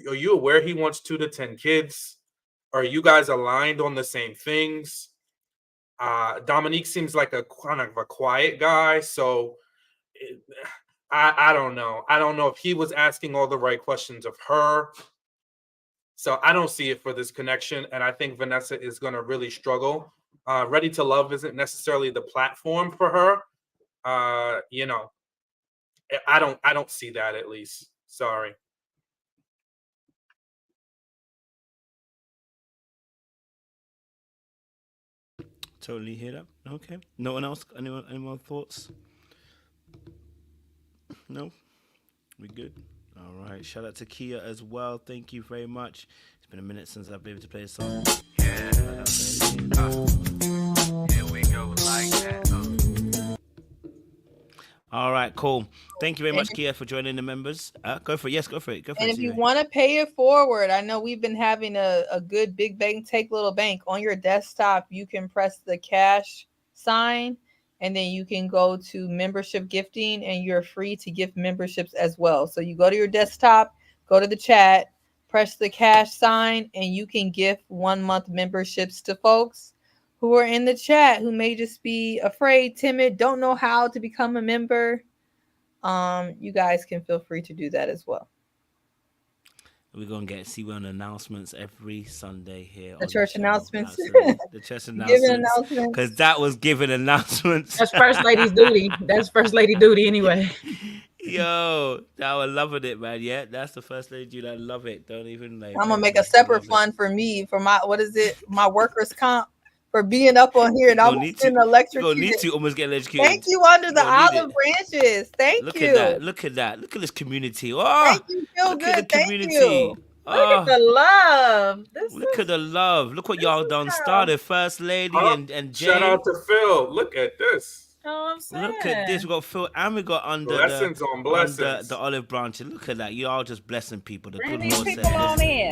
are you aware he wants 2 to 10 kids? Are you guys aligned on the same things? Dominique seems like a kind of a quiet guy, so I don't know. I don't know if he was asking all the right questions of her. So I don't see it for this connection, and I think Vanessa is going to really struggle Ready to Love isn't necessarily the platform for her. I don't see that, at least. Sorry. Totally hear that. Okay. No one else? Anyone? Any more thoughts? No. We good. All right. Shout out to Kia as well. Thank you very much. It's been a minute since I've been able to play a song. Here we go like that. All right, cool. Thank you very much, Kia, for joining the members. Go for it. Yes, go for it. Go for it. And if you want to pay it forward, I know we've been having a good big bank take little bank on your desktop. You can press the cash sign, and then you can go to membership gifting, and you're free to gift memberships as well. So you go to your desktop, go to the chat, press the cash sign, and you can gift 1 month memberships to folks who are in the chat who may just be afraid, timid, don't know how to become a member. You guys can feel free to do that as well. We're gonna see one announcements every Sunday here. The church announcements. The church announcements. Because that was giving announcements. That's First Lady's duty. That's First Lady duty anyway. Yo, I was loving it, man. Yeah, that's the First Lady duty. I love it. Don't even like. I'm gonna make a separate fund for me for my my workers comp. For being up on here, and I'm getting electrocuted. You're gonna need to almost get electrocuted. Thank you under the olive branches. Thank Look you. Look at that. Look at that. Look at this community. Oh, thank you. Feel look good. at the community. You. Look at the love. Look at the love. Look what y'all done started. First Lady and Jay. Shout out to Phil. Look at this. Oh, I'm saying. Look at this. We got Phil and we got under blessings on blessings. Under the olive branches. Look at that. You all just blessing people. The Bring good these Lord people said. on in.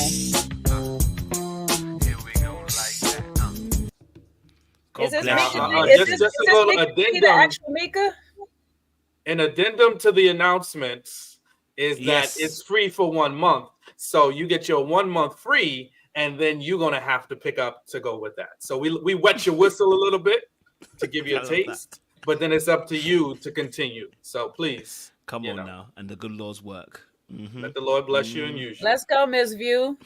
Here we go like that. God Is this bless Mika? you. Is Just a little Mika the addendum. actual Mika? An addendum to the announcements is Yes. that it's free for 1 month. So you get your 1 month free, and then you're gonna have to pick up to go with that. So we wet your whistle a little bit to give you I a love taste, but then it's up to you to continue. So please, Come on now. And the good Lord's work. let the Lord bless you and use you. Let's go, Miss View.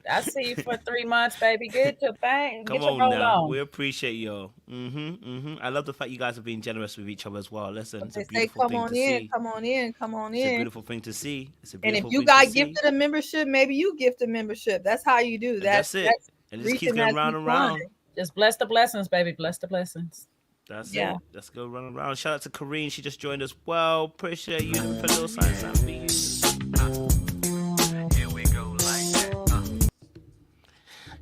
I see you for 3 months, baby. Get your thing. Come Get your on roll now. on. We appreciate y'all. I love the fact you guys are being generous with each other as well. Listen, it's a They say, beautiful come thing on to in, see. come on in, come on It's a in. beautiful thing to see. It's a And beautiful if you thing got to see. gifted a membership, maybe you gift a membership. That's how you do. That's it. And it just keeps reaching going that round and deep round. line. Just bless the blessings, baby. Bless the blessings. That's Yeah. it. Let's go run around. Shout out to Kareen. She just joined us. Well, appreciate you. Put a little sign for you. Here we go like that.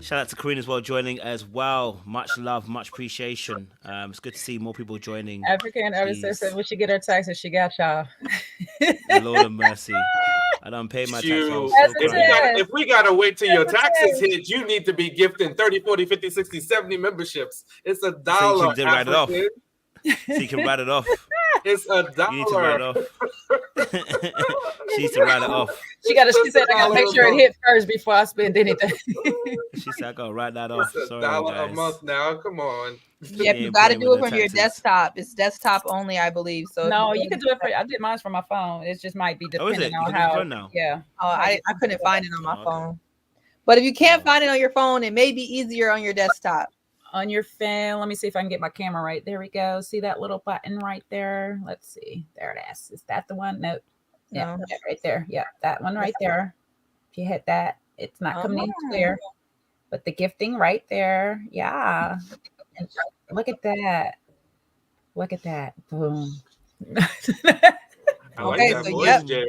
Shout out to Kareen as well, joining as well. Much love, much appreciation. It's good to see more people joining. African artist said we should get her taxes. She got y'all. Lord of mercy. I don't pay my taxes. Shoot. I'm so That's crying. it. If we gotta wait till your That's taxes it. hit, you need to be gifting 30, 40, 50, 60, 70 memberships. It's $1. So you can write it off. African. So you can write it off. It's $1. You need to write it off. She needs to write it off. She said I gotta make sure it hit first before I spend anything. She said I gotta write that off. It's Sorry, $1 guys. a month now. Come on. Yep, Yeah, you got to playing do it with from the your taxes. desktop. It's desktop only, I believe. So No, you can do it for. I did mine from my phone. It just might be Oh, is depending it? You on can do it how. from now? Yeah. Oh, I couldn't find it on my Oh, okay. phone. But if you can't find it on your phone, it may be easier on your desktop. On your phone. Let me see if I can get my camera right. There we go. See that little button right there? Let's see. There it is. Is that the one? No. Yeah, No. that right there. Yeah, that one right there. If you hit that, it's not coming in clear. But the gifting right there. Yeah. And look at that. Look at that. Boom. I like Okay, that so voice, yep. Jay.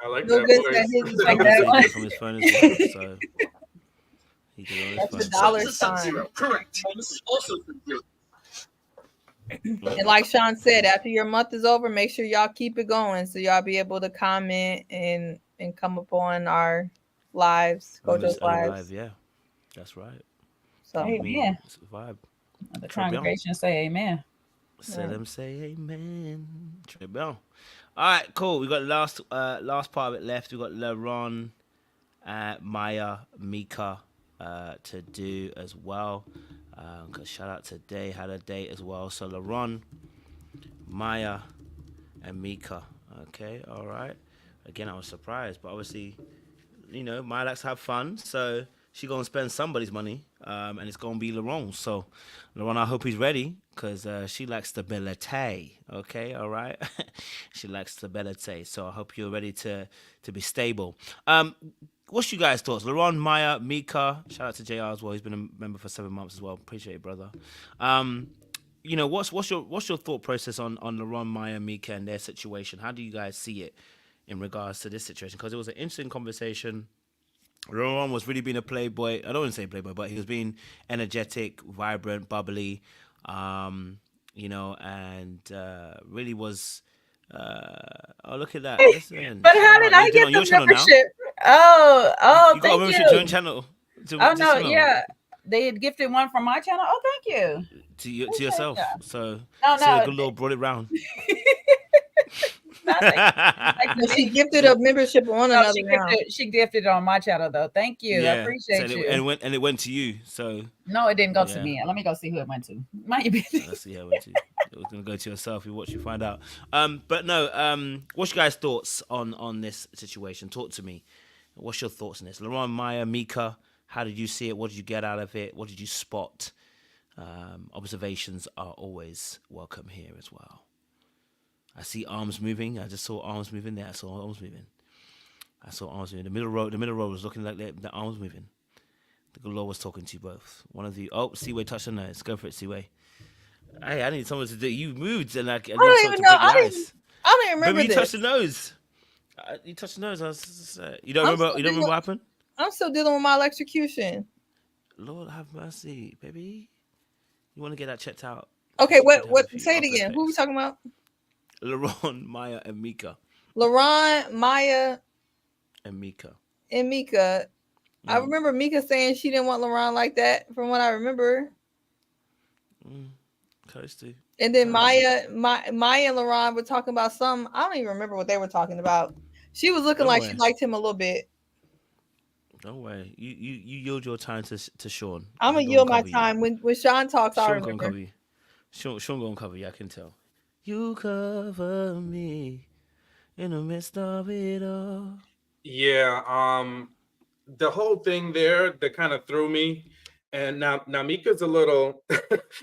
I like No that good voice. that his Like He that did one. it from his phone as well, so he did it on That's his the phone. dollar sign. Correct. Also And like Sean said, after your month is over, make sure y'all keep it going so y'all be able to comment and come up on our lives, On Gojo's the live, lives. yeah, that's right. So I mean, Amen. it's a vibe. The Très bien. congregation say amen. Say them say amen. Très bien. All right, cool. We got the last part of it left. We got Luron, Maya, Mika to do as well. Cause shout out to Day had a date as well. So Luron, Maya, and Mika. Okay, all right. Again, I was surprised, but obviously, Maya likes to have fun. So she gonna spend somebody's money, and it's gonna be Luron. So, Luron, I hope he's ready because she likes stability. Okay, all right. She likes stability. So I hope you're ready to be stable. What's you guys' thoughts? Luron, Maya, Mika. Shout out to JR as well. He's been a member for 7 months as well. Appreciate it, brother. What's your thought process on Luron, Maya, Mika, and their situation? How do you guys see it in regards to this situation? Because it was an interesting conversation. Luron was really being a playboy. I don't want to say playboy, but he was being energetic, vibrant, bubbly, and really was. Oh, look at that! Listen, But how did I you're get on the your channel now. membership? Oh, You got a thank membership to your you. channel. To Oh this no, channel, yeah, they had gifted one from my channel. Oh, thank you. to Appreciate yourself. that. So No, see, a no, good Lord brought it round. no, thank you. No, she gifted a membership on No, another round. she gifted it on my channel though. Thank you. I Yeah. So appreciate it, you. and it went to you. So No, it didn't go to yeah. me. Let me go see who it went to. Might be. Let's see how it went to you. It was gonna go to yourself. You watch, you find out. But no. What's your guys' thoughts on this situation? Talk to me. What's your thoughts on this? Luron, Maya, Mika, how did you see it? What did you get out of it? What did you spot? Observations are always welcome here as well. I see arms moving. I just saw arms moving there. I saw arms moving. The middle row was looking like the arms moving. The good Lord was talking to you both. One of you. Oh, Seaway touched the nose. Go for it, Seaway. Hey, I need someone to do. You moved and like. I don't even know. I don't even remember Baby, you this. touched the nose. You touched the nose. You don't remember? You don't remember what happened? I'm still dealing with my electrocution. Lord have mercy, baby. You want to get that checked out? Okay, You could have a what? few Say it after again. Who are we effects. talking about? Luron, Maya, and Mika. Luron, Maya, And Mika. and Mika. I Mm. remember Mika saying she didn't want Luron like that, from what I remember. Close to. And then I don't Maya and Luron were talking about some. I don't even remember what they were talking about. She was looking Don't like worry. she liked him a little bit. Don't worry. You yield your time to Sean. I'm gonna He yield my cover you. time when Sean talks. I Sean gonna remember. cover you. Sean gonna cover you. I can tell. You cover me in the midst of it all. Yeah, the whole thing there that kind of threw me. And now Mika's a little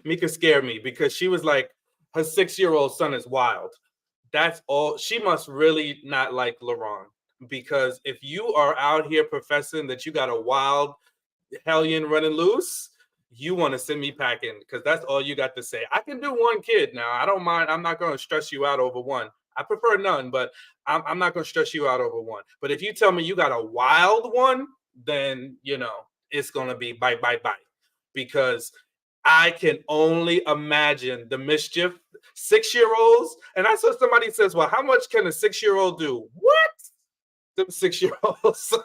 Mika scared me because she was like, her 6-year-old son is wild. That's all. She must really not like Luron, because if you are out here professing that you got a wild hellion running loose, you want to send me packing, because that's all you got to say. I can do one kid now. I don't mind. I'm not going to stress you out over one. I prefer none, but I'm not going to stress you out over one. But if you tell me you got a wild one, then, it's going to be bye, because I can only imagine the mischief. 6-year-olds. And I saw somebody says, well, how much can a 6-year-old do? What? Them 6-year-olds.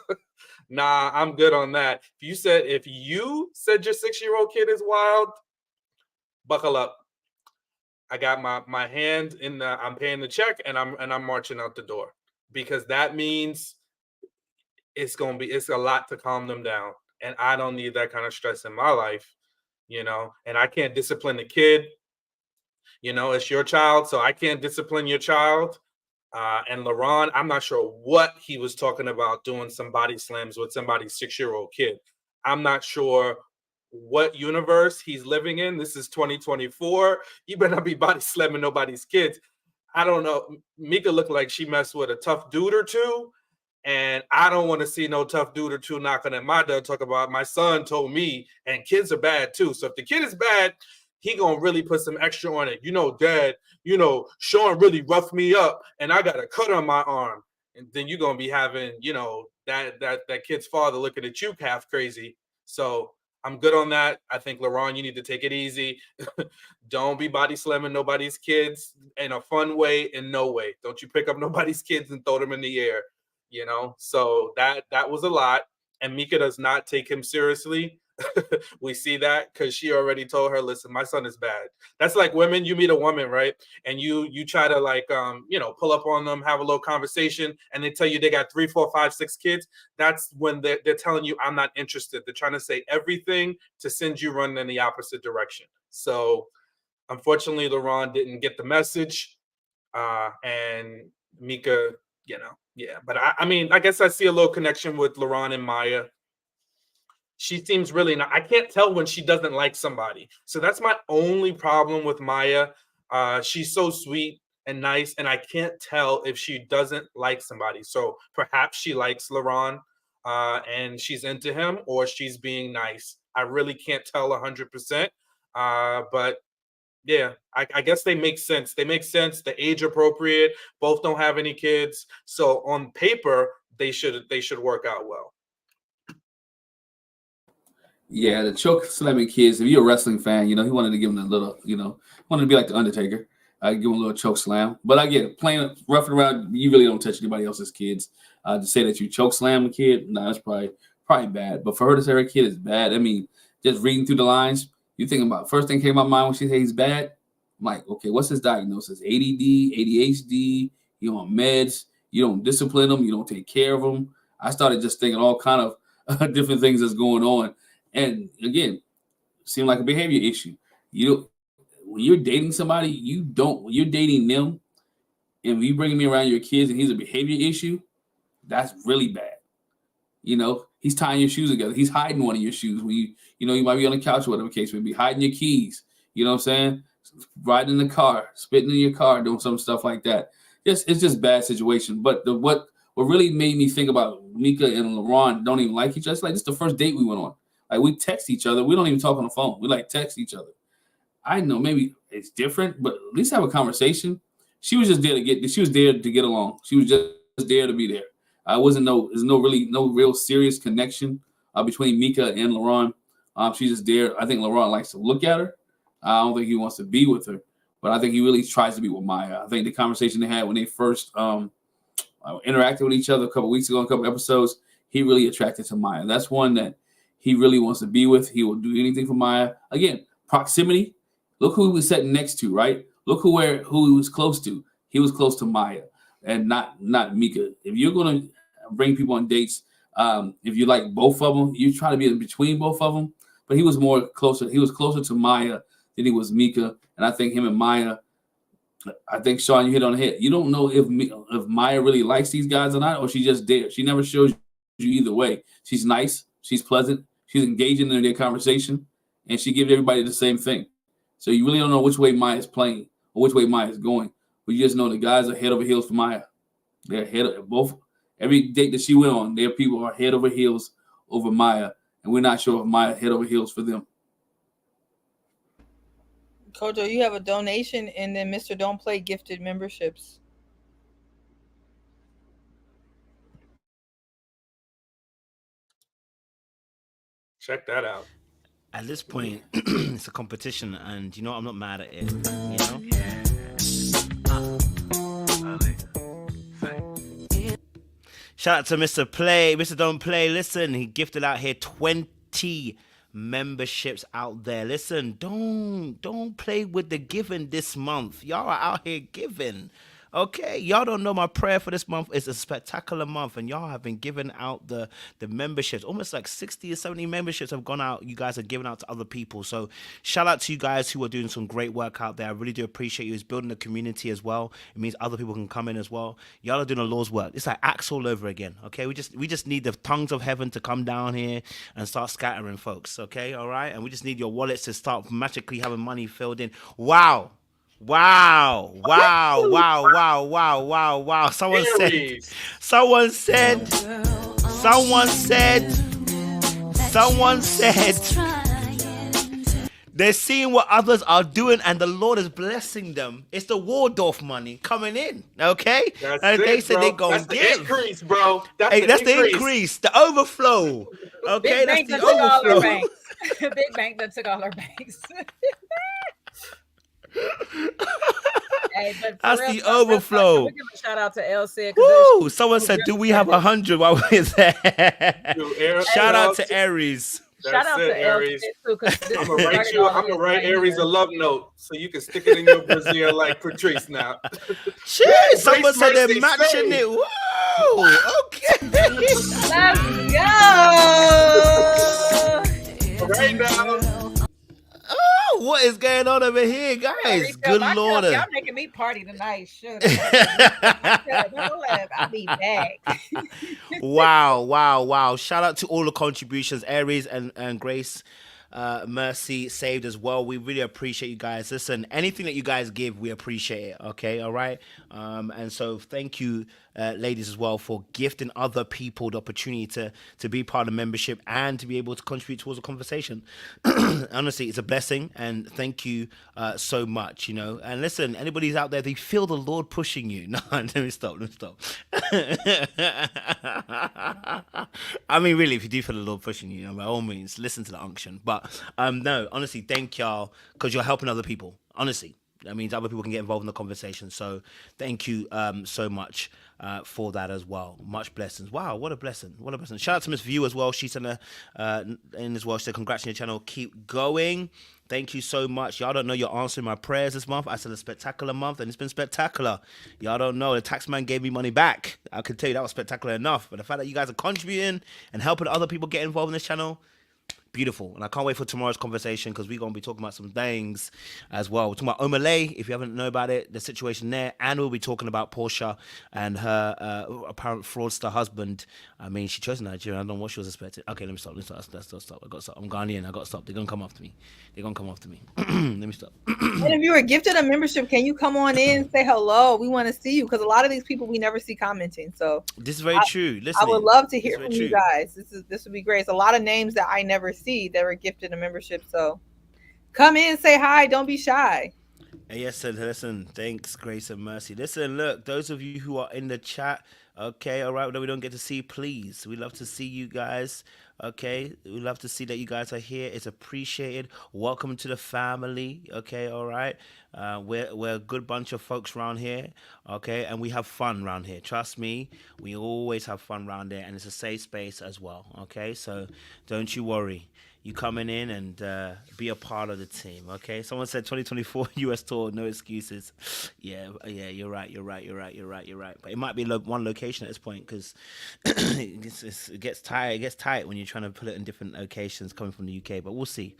Nah, I'm good on that. If you said your 6-year-old kid is wild, buckle up. I got my hand in the, I'm paying the check, and I'm marching out the door, because that means it's a lot to calm them down. And I don't need that kind of stress in my life, and I can't discipline the kid. It's your child, so I can't discipline your child. And Luron, I'm not sure what he was talking about, doing some body slams with somebody's 6-year-old kid. I'm not sure what universe he's living in. This is 2024. You better not be body slamming nobody's kids. I don't know. Mika looked like she messed with a tough dude or two. And I don't want to see no tough dude or two knocking at my door. Talk about, my son told me, and kids are bad too. So if the kid is bad, he gonna really put some extra on it. Dad, Sean really roughed me up and I got a cut on my arm. And then you're gonna be having, that kid's father looking at you half crazy. So I'm good on that. I think, Luron, you need to take it easy. Don't be body slamming nobody's kids in a fun way, in no way. Don't you pick up nobody's kids and throw them in the air. So that was a lot. And Mika does not take him seriously. We see that because she already told her, listen, my son is bad. That's like women. You meet a woman, right? And you try to pull up on them, have a little conversation, and they tell you they got 3, 4, 5, 6 kids. That's when they're telling you, I'm not interested. They're trying to say everything to send you running in the opposite direction. So unfortunately, Luron didn't get the message. And Mika, yeah. But I mean, I guess I see a little connection with Luron and Maya. She seems really not. I can't tell when she doesn't like somebody. So that's my only problem with Maya. She's so sweet and nice, and I can't tell if she doesn't like somebody. So perhaps she likes Luron, and she's into him, or she's being nice. I really can't tell 100%. But yeah, I guess they make sense. They make sense. The age appropriate. Both don't have any kids, so on paper they should work out well. Yeah, the choke slamming kids. If you're a wrestling fan, he wanted to give him a little, wanted to be like the Undertaker. Give him a little choke slam. But I get it. Playing roughing around, you really don't touch anybody else's kids. To say that you choke slam a kid, that's probably bad. But for her to say her kid is bad, I mean, just reading through the lines, you think about first thing came to my mind when she said he's bad. I'm like, okay, what's his diagnosis? ADD, ADHD. You on meds? You don't discipline him. You don't take care of him. I started just thinking all kind of different things that's going on. And again, seemed like a behavior issue. When you're dating somebody, when you're dating them, and you bringing me around your kids and he's a behavior issue, that's really bad. He's tying your shoes together. He's hiding one of your shoes when you might be on the couch or whatever case may be, hiding your keys. You know what I'm saying? Riding in the car, spitting in your car, doing some stuff like that. It's just bad situation. But what really made me think about Mika and Luron don't even like each other. It's like this is the first date we went on. Like we text each other. We don't even talk on the phone. We like text each other. I know maybe it's different, but at least have a conversation. She was just there to get along. She was just there to be there. There's no real serious connection between Mika and Luron. She's just there. I think Luron likes to look at her. I don't think he wants to be with her, but I think he really tries to be with Maya. I think the conversation they had when they first interacted with each other a couple weeks ago, a couple episodes, he really attracted to Maya. That's one that he really wants to be with. He will do anything for Maya. Again, proximity. Look who he was sitting next to, right? Look who he was close to. He was close to Maya and not Mika. If you're going to bring people on dates, if you like both of them, you try to be in between both of them. But he was closer. He was closer to Maya than he was Mika. And I think him and Maya, I think, Sean, you hit on the head. You don't know if Maya really likes these guys or not, or she's just there. She never shows you either way. She's nice. She's pleasant. She's engaging in their conversation. And she gives everybody the same thing. So you really don't know which way Maya's playing or which way Maya's going. But you just know the guys are head over heels for Maya. They're every date that she went on, their people are head over heels over Maya. And we're not sure if Maya head over heels for them. Kojo, you have a donation, and then Mr. Don't Play gifted memberships. Check that out. At this point, it's a competition, and I'm not mad at it. Shout out to Mr. Don't Play. Listen, he gifted out here 20 memberships out there. Listen, don't play with the giving this month. Y'all are out here giving. Okay, y'all don't know my prayer for this month is a spectacular month, and y'all have been giving out the memberships. Almost like 60 or 70 memberships have gone out. You guys are giving out to other people. So shout out to you guys who are doing some great work out there. I really do appreciate you. It's building a community as well. It means other people can come in as well. Y'all are doing the Lord's work. It's like Acts all over again. Okay, we just need the tongues of heaven to come down here and start scattering folks. Okay, all right, and we just need your wallets to start magically having money filled in. Wow. Someone said they're seeing what others are doing and the Lord is blessing them. It's the Waldorf money coming in, okay? And they said they're going to give. The increase, bro. That's the increase, the overflow. Okay, Big that's Bank the done took all our overflow. banks. Big Bank done took all our banks. Hey, but That's real the talk, overflow. we give a shout out to El Cid. Woo! Someone said, "Do we have 100 while we're there?" Dude, Shout out to Aries. Shout out to Aries. El Cid too. I'm gonna write Aries a love note so you can stick it in your brazier like Patrice now. Shit! Someone said they're Mercy, matching save. it. Whoa! Okay. Let's go. Right now. What is going on over here, Yeah, guys? refill Good my lord. cup. Y'all making me party tonight. Shoot, I gotta go refill my cup. I'll be back. Wow. Shout out to all the contributions, Aries and Grace. Mercy saved as well. We really appreciate you guys. Listen, anything that you guys give, we appreciate it. Okay, all right. And so thank you, ladies, as well, for gifting other people the opportunity to be part of the membership and to be able to contribute towards the conversation. Honestly, it's a blessing, and thank you so much. You know, and listen, anybody's out there, they feel the Lord pushing you. No, let me stop. I mean, really, if you do feel the Lord pushing you, by all means, listen to the unction. But no, honestly, thank y'all because you're helping other people. Honestly, that means other people can get involved in the conversation. So thank you so much for that as well. Much blessings. Wow, what a blessing. What a blessing. Shout out to Miss View as well. She sent a in as well. She said, congrats on your channel. Keep going. Thank you so much. Y'all don't know you're answering my prayers this month. I said a spectacular month, and it's been spectacular. Y'all don't know. The tax man gave me money back. I can tell you that was spectacular enough. But the fact that you guys are contributing and helping other people get involved in this channel, beautiful. And I can't wait for tomorrow's conversation because we're going to be talking about some things as well. We're talking about Omalay, if you haven't know about it, the situation there. And we'll be talking about Portia and her apparent fraudster husband. I mean, she chose Nigeria. I don't know what she was expecting. Okay, let me stop. Let's stop. I got to stop. I'm Ghanaian. I got to stop. They're going to come after me. Let me stop. And if you were gifted a membership, can you come on in and say hello? We want to see you because a lot of these people we never see commenting. So this is very true. Listen, I would love to hear from you guys. This would be great. It's a lot of names that I never see that were gifted a membership. So come in, say hi. Don't be shy. Yes, and listen, thanks, Grace and Mercy. Listen, look, those of you who are in the chat, okay, all right, that we don't get to see, please. We love to see you guys. Okay, we love to see that you guys are here. It's appreciated. Welcome to the family. Okay, all right. We're a good bunch of folks around here. Okay, and we have fun around here. Trust me, we always have fun around there, and it's a safe space as well. Okay, so don't you worry. You coming in and be a part of the team, okay? Someone said 2024 US tour, no excuses. Yeah, you're right. But it might be one location at this point because it gets tight. It gets tight when you're trying to put it in different locations coming from the UK. But we'll see.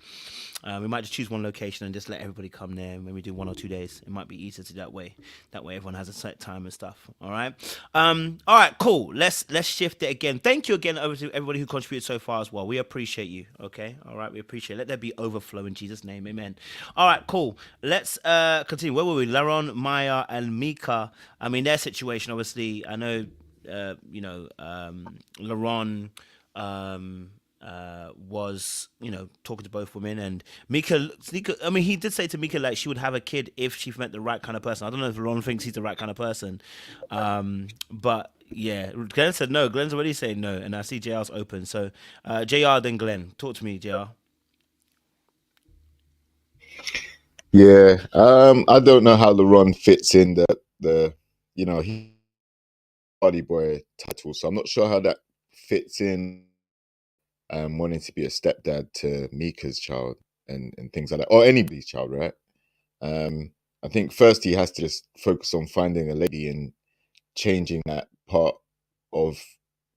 We might just choose one location and just let everybody come there. Maybe do 1 or 2 days. It might be easier to do that way. That way everyone has a set time and stuff. All right. All right. Cool. Let's shift it again. Thank you again over to everybody who contributed so far as well. We appreciate you. Okay. All right, we appreciate it. Let there be overflow in Jesus' name. Amen. All right, cool. Let's continue. Where were we? Luron, Maya, and Mika. I mean, their situation, obviously, I know, Luron was, talking to both women, and Mika, I mean, he did say to Mika, like, she would have a kid if she met the right kind of person. I don't know if Luron thinks he's the right kind of person. But yeah, Glenn said no. Glenn's already saying no, and I see JR's open. So JR, then Glenn. Talk to me, JR. Yeah, I don't know how LeRon fits in the he party boy title, so I'm not sure how that fits in. Wanting to be a stepdad to Mika's child and things like that, or anybody's child, right? I think first he has to just focus on finding a lady and changing that part of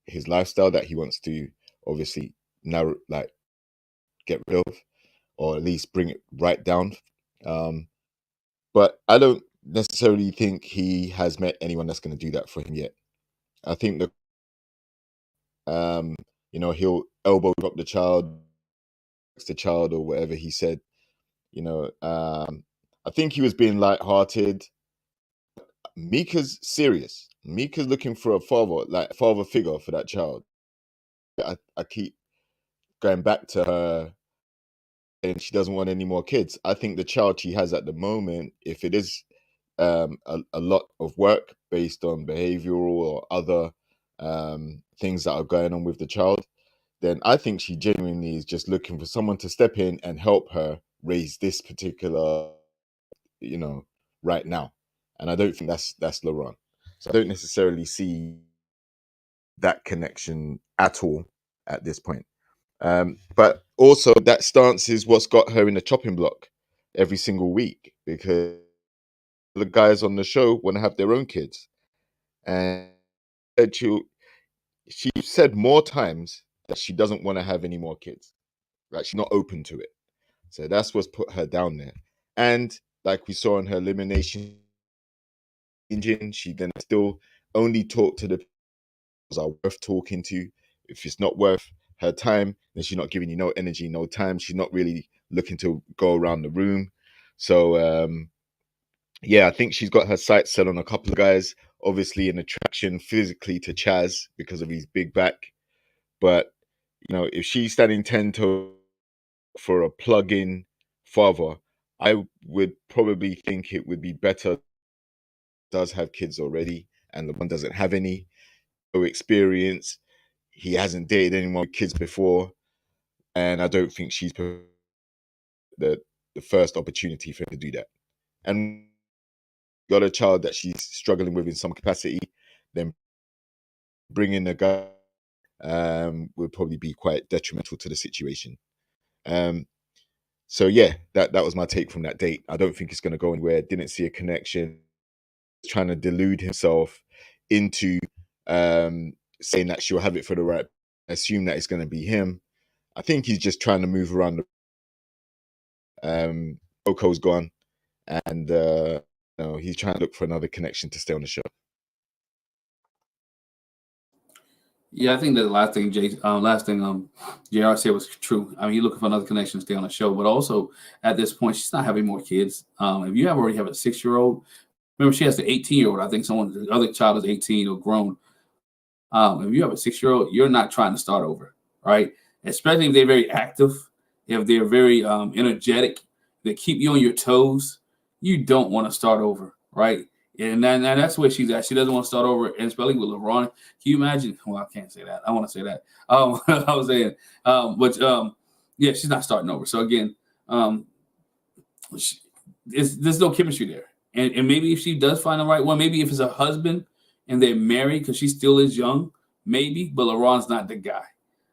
his lifestyle that he wants to obviously now get rid of, or at least bring it right down. But I don't necessarily think he has met anyone that's going to do that for him yet. I think that he'll elbow drop the child or whatever he said. I think he was being lighthearted. Mika's serious. Mika's looking for a father figure for that child. I keep going back to her, and she doesn't want any more kids. I think the child she has at the moment, if it is a lot of work based on behavioral or other things that are going on with the child, then I think she genuinely is just looking for someone to step in and help her raise this particular, right now. And I don't think that's Luron. So I don't necessarily see that connection at all at this point. But also that stance is what's got her in the chopping block every single week, because the guys on the show want to have their own kids. And she said more times that she doesn't want to have any more kids. Like, she's not open to it. So that's what's put her down there. And like we saw in her elimination engine, she then still only talked to the people that are worth talking to. If it's not worth her time, then she's not giving you no energy, no time. She's not really looking to go around the room. So yeah, I think she's got her sights set on a couple of guys, obviously an attraction physically to Chaz because of his big back. But, you know, if she's standing 10 toes for a plug-in father, I would probably think it would be better. Does have kids already, and the one doesn't have any. No experience. He hasn't dated anyone with kids before, and I don't think she's the first opportunity for him to do that. And got a child that she's struggling with in some capacity, then bringing a guy would probably be quite detrimental to the situation. So yeah, that was my take from that date. I don't think it's going to go anywhere. Didn't see a connection. Trying to delude himself into saying that she'll have it for the right, assume that it's going to be him. I think he's just trying to move around. Coco's gone, and he's trying to look for another connection to stay on the show. Yeah, I think that the last thing JR said was true. I mean, he's looking for another connection to stay on the show, but also at this point, she's not having more kids. If you already have a 6-year-old, remember she has the 18-year-old. I think the other child is 18 or grown. If you have a 6-year-old, you're not trying to start over, right? Especially if they're very active, if they're very energetic, they keep you on your toes. You don't want to start over, right? And that's where she's at. She doesn't want to start over, and especially with Luron. Can you imagine? Well, I can't say that. I want to say that. I was saying, yeah, she's not starting over. So again, there's no chemistry there. And maybe if she does find the right one, maybe if it's a husband and they're married because she still is young, maybe. But Luron's not the guy.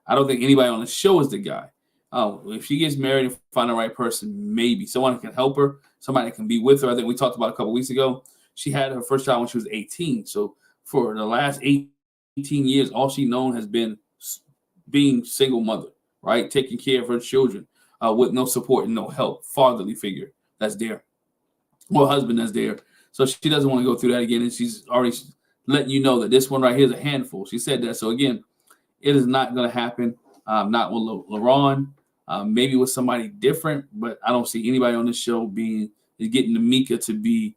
I don't think anybody on the show is the guy. If she gets married and find the right person, maybe someone can help her, somebody can be with her. I think we talked about a couple weeks ago. She had her first child when she was 18. So for the last 18 years, all she known has been being single mother, right? Taking care of her children with no support and no help, fatherly figure that's there, or husband that's there. So she doesn't want to go through that again. And she's already letting you know that this one right here is a handful. She said that. So again, it is not going to happen. Not with Luron, maybe with somebody different, but I don't see anybody on this show getting the Mika to be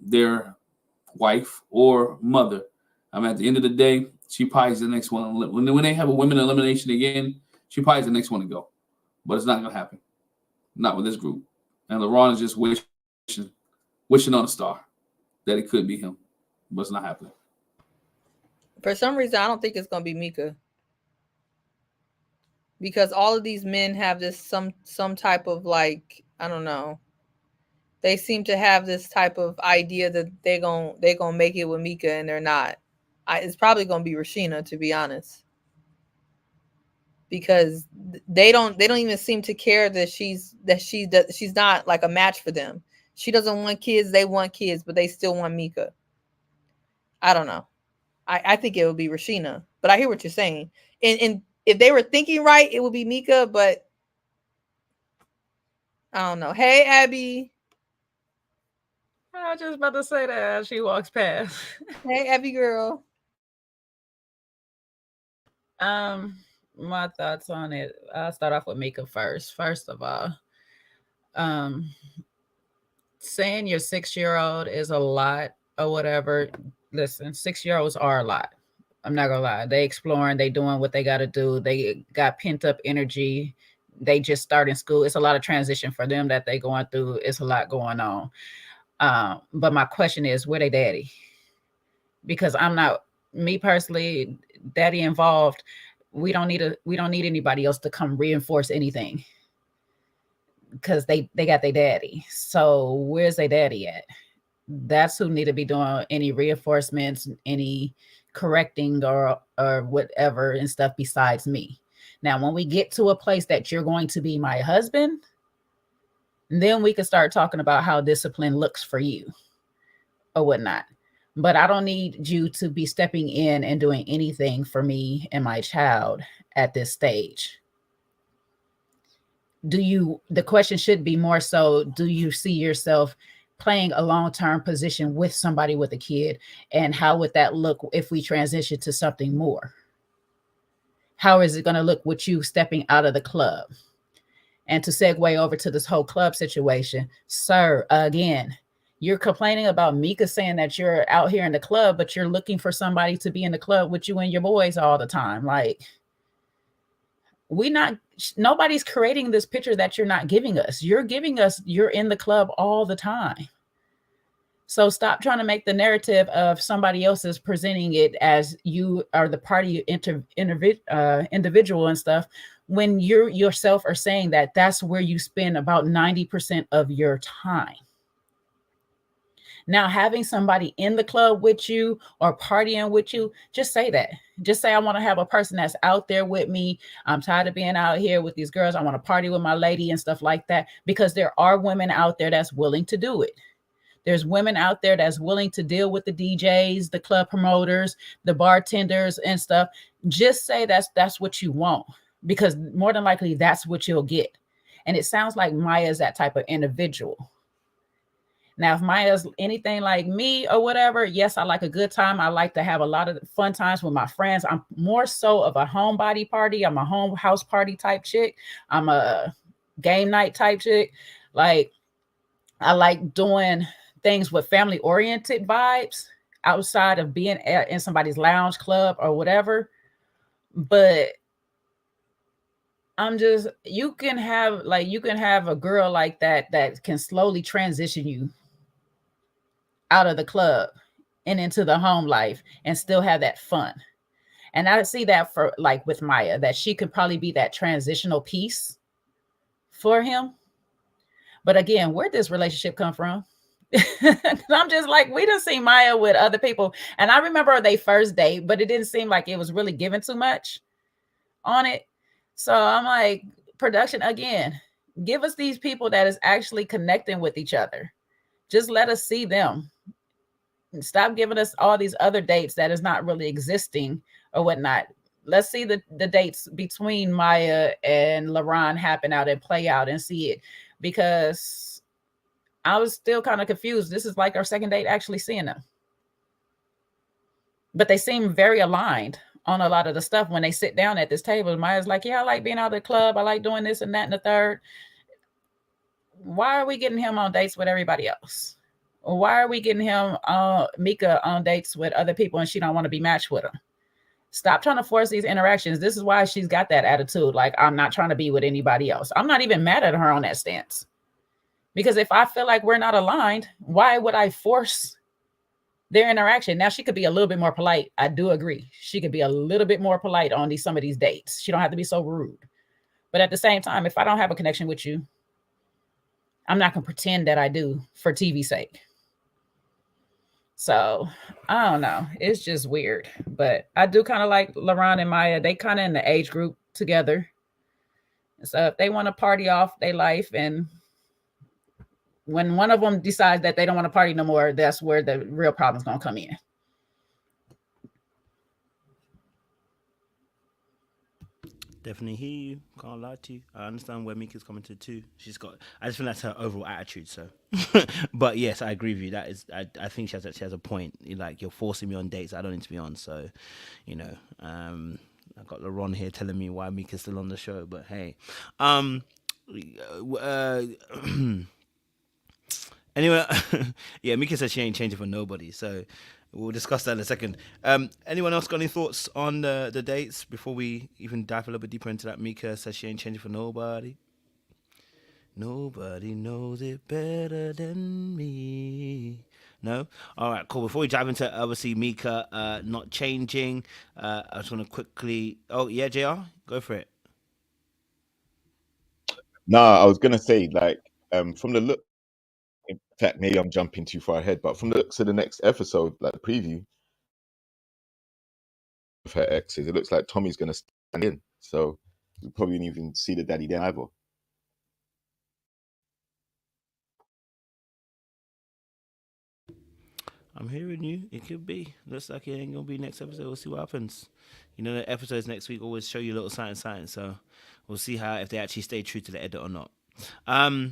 their wife or mother. At the end of the day, she probably is the next one. When they have a women elimination again, she probably is the next one to go. But it's not going to happen. Not with this group. And Luron is just wishing on a star that it could be him. But it's not happening. For some reason, I don't think it's going to be Mika. Because all of these men have this some type of like, I don't know. They seem to have this type of idea that they're gonna make it with Mika, and they're not. It's probably gonna be Rashina, to be honest, because they don't even seem to care that she's not like a match for them. She doesn't want kids; they want kids, but they still want Mika. I don't know. I think it would be Rashina, but I hear what you're saying. And if they were thinking right, it would be Mika, but I don't know. Hey, Abby. I was just about to say that as she walks past. Hey, Abby girl. My thoughts on it. I'll start off with Mika first. First of all, saying your 6-year-old is a lot or whatever. Listen, 6-year-olds are a lot. I'm not gonna lie. They exploring, they doing what they gotta do. They got pent up energy. They just started school. It's a lot of transition for them that they going through. It's a lot going on. But my question is, where they daddy? Because I'm not, me personally, daddy involved. We don't need anybody else to come reinforce anything because they got their daddy. So where's their daddy at? That's who need to be doing any reinforcements, any correcting or whatever and stuff besides me. Now, when we get to a place that you're going to be my husband, then we can start talking about how discipline looks for you or whatnot. But I don't need you to be stepping in and doing anything for me and my child at this stage. the question should be more so, do you see yourself playing a long-term position with somebody with a kid, and how would that look if we transition to something more? How is it going to look with you stepping out of the club? And to segue over to this whole club situation, sir, again, you're complaining about Mika saying that you're out here in the club, but you're looking for somebody to be in the club with you and your boys all the time. Like, nobody's creating this picture that you're not giving us. You're giving us, you're in the club all the time. So stop trying to make the narrative of somebody else's presenting it as you are the party individual and stuff, when you yourself are saying that that's where you spend about 90% of your time. Now, having somebody in the club with you or partying with you, just say that. Just say, I want to have a person that's out there with me. I'm tired of being out here with these girls. I want to party with my lady and stuff like that, because there are women out there that's willing to do it. There's women out there that's willing to deal with the DJs, the club promoters, the bartenders and stuff. Just say that's what you want, because more than likely that's what you'll get. And it sounds like Maya's that type of individual. Now, if Maya's anything like me or whatever, yes, I like a good time. I like to have a lot of fun times with my friends. I'm more so of a homebody party. I'm a home house party type chick. I'm a game night type chick. Like, I like doing things with family oriented vibes outside of being in somebody's lounge, club, or whatever. But you can have a girl like that can slowly transition you out of the club and into the home life and still have that fun. And I see that for like with Maya, that she could probably be that transitional piece for him. But again, where'd this relationship come from? I'm just like, we done seen Maya with other people. And I remember they first date, but it didn't seem like it was really given too much on it. So I'm like, production, again, give us these people that is actually connecting with each other. Just let us see them. Stop giving us all these other dates that is not really existing or whatnot. Let's see the dates between Maya and Luron happen out and play out and see it, because I was still kind of confused. This is like our second date actually seeing them. But they seem very aligned on a lot of the stuff when they sit down at this table. Maya's like, yeah, I like being out of the club. I like doing this and that and the third. Why are we getting him on dates with everybody else? Why are we getting him, Mika, on dates with other people and she don't want to be matched with them? Stop trying to force these interactions. This is why she's got that attitude. Like, I'm not trying to be with anybody else. I'm not even mad at her on that stance. Because if I feel like we're not aligned, why would I force their interaction? Now, she could be a little bit more polite. I do agree. She could be a little bit more polite on some of these dates. She don't have to be so rude. But at the same time, if I don't have a connection with you, I'm not going to pretend that I do for TV's sake. So, I don't know. It's just weird. But I do kind of like Luron and Maya. They kind of in the age group together. So if they want to party off their life, and when one of them decides that they don't want to party no more, that's where the real problem's going to come in. Definitely hear you. Can't lie to you. I understand where Mika's coming to too. I just think that's her overall attitude. So, but yes, I agree with you. That is, I think she has a point. Like, you're forcing me on dates I don't need to be on. So, I got Luron here telling me why Mika's still on the show. But hey, anyway, yeah, Mika said she ain't changing for nobody. So we'll discuss that in a second. Anyone else got any thoughts on the dates before we even dive a little bit deeper into that? Mika says she ain't changing for nobody. Nobody knows it better than me. No? All right, cool. Before we dive into, obviously, Mika not changing, I just want to quickly... Oh, yeah, JR? Go for it. Nah, I was going to say, like, from the look, in fact, maybe I'm jumping too far ahead, but from the looks of the next episode, like the preview of her exes, it looks like Tommy's going to stand in. So we probably won't even see the daddy then either. I'm hearing you. It could be. Looks like it ain't going to be next episode. We'll see what happens. The episodes next week always show you a little something. So We'll see how if they actually stay true to the edit or not. All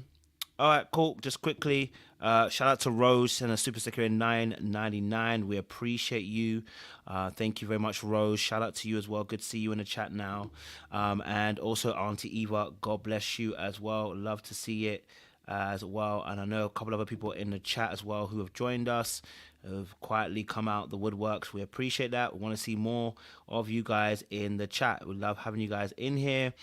right, cool. Just quickly, shout out to Rose and a super sticker in $9.99. We appreciate you. Thank you very much, Rose. Shout out to you as well. Good to see you in the chat now. And also Auntie Eva, God bless you as well. Love to see it as well. And I know a couple other people in the chat as well who have joined us, have quietly come out the woodworks. We appreciate that. We want to see more of you guys in the chat. We love having you guys in here.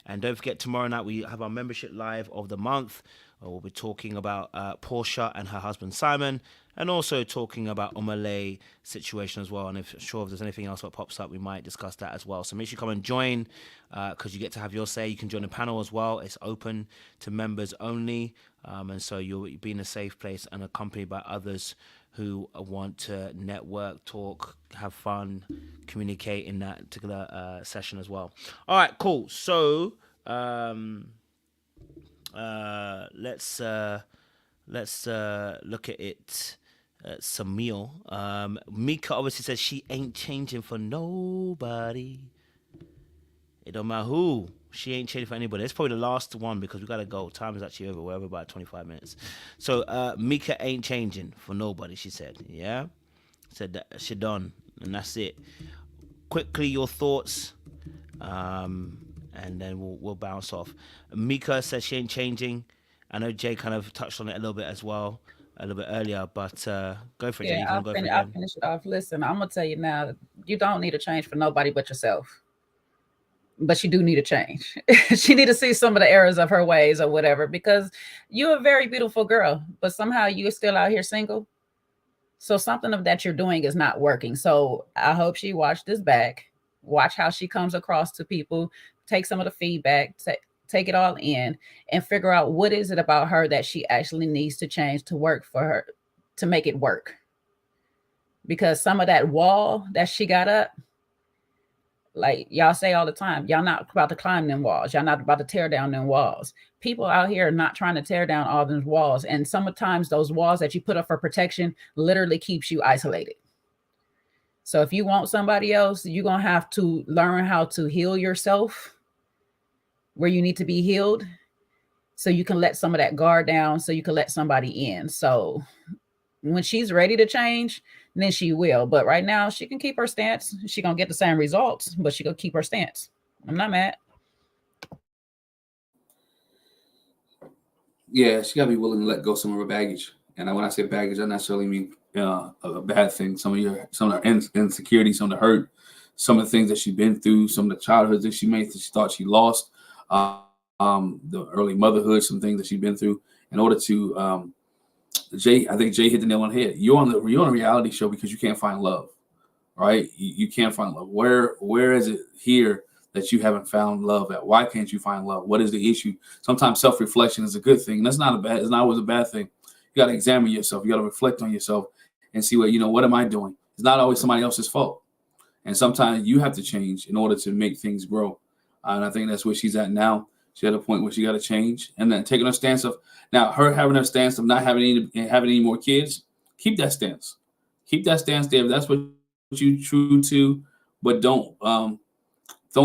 And don't forget, tomorrow night we have our membership live of the month. We'll be talking about Portia and her husband Simon, and also talking about Omalay situation as well. And if there's anything else that pops up, we might discuss that as well. So make sure you come and join, because you get to have your say. You can join the panel as well. It's open to members only, and so you'll be in a safe place and accompanied by others who want to network, talk, have fun, communicate in that particular session as well. All right, cool. So let's look at it. Samil. Mika obviously says she ain't changing for nobody. It don't matter who. She ain't changing for anybody. It's probably the last one because we gotta go. Time is actually over. We're over about 25 minutes. So Mika ain't changing for nobody, she said. Yeah? Said that she done. And that's it. Quickly, your thoughts. And then we'll bounce off. Mika says she ain't changing. I know Jay kind of touched on it a little bit as well, a little bit earlier, but go for it, Jay. I'll finish it off. Listen, I'm going to tell you now, you don't need to change for nobody but yourself. But you do need to change. She need to see some of the errors of her ways or whatever, because you're a very beautiful girl, but somehow you're still out here single. So something of that you're doing is not working. So I hope she watched this back, watch how she comes across to people, take some of the feedback, take it all in, and figure out what is it about her that she actually needs to change to work for her, to make it work. Because some of that wall that she got up, like y'all say all the time, y'all not about to climb them walls. Y'all not about to tear down them walls. People out here are not trying to tear down all those walls. And sometimes those walls that you put up for protection literally keeps you isolated. So if you want somebody else, you're going to have to learn how to heal yourself where you need to be healed, so you can let some of that guard down, so you can let somebody in. So when she's ready to change, then she will. But right now, she can keep her stance. She going to get the same results, but she going to keep her stance. I'm not mad. Yeah, she got to be willing to let go some of her baggage. And when I say baggage, I don't necessarily mean a bad thing. Some of her insecurities, some of the hurt, some of the things that she's been through, some of the childhood that she made that she thought she lost, the early motherhood, some things that she's been through. In order to, I think Jay hit the nail on the head. You're on a reality show because you can't find love, right? You can't find love. Where is it here that you haven't found love at? Why can't you find love? What is the issue? Sometimes self-reflection is a good thing. It's not always a bad thing. You got to examine yourself. You got to reflect on yourself and see what am I doing? It's not always somebody else's fault. And sometimes you have to change in order to make things grow. And I think that's where she's at now. She's at a point where she got to change, and then taking her stance of now her having her stance of not having any more kids. Keep that stance. Keep that stance there. If that's what you're true to, but don't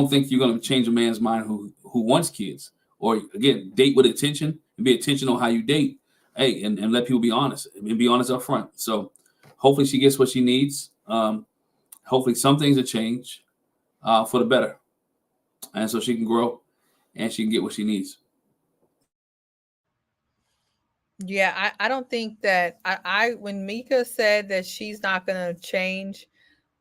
think you're going to change a man's mind who wants kids. Or again, date with attention and be intentional on how you date. Hey, and let people be honest and be honest up front. So hopefully she gets what she needs. Hopefully some things will change for the better. And so she can grow and she can get what she needs. Yeah, I don't think that when Mika said that she's not going to change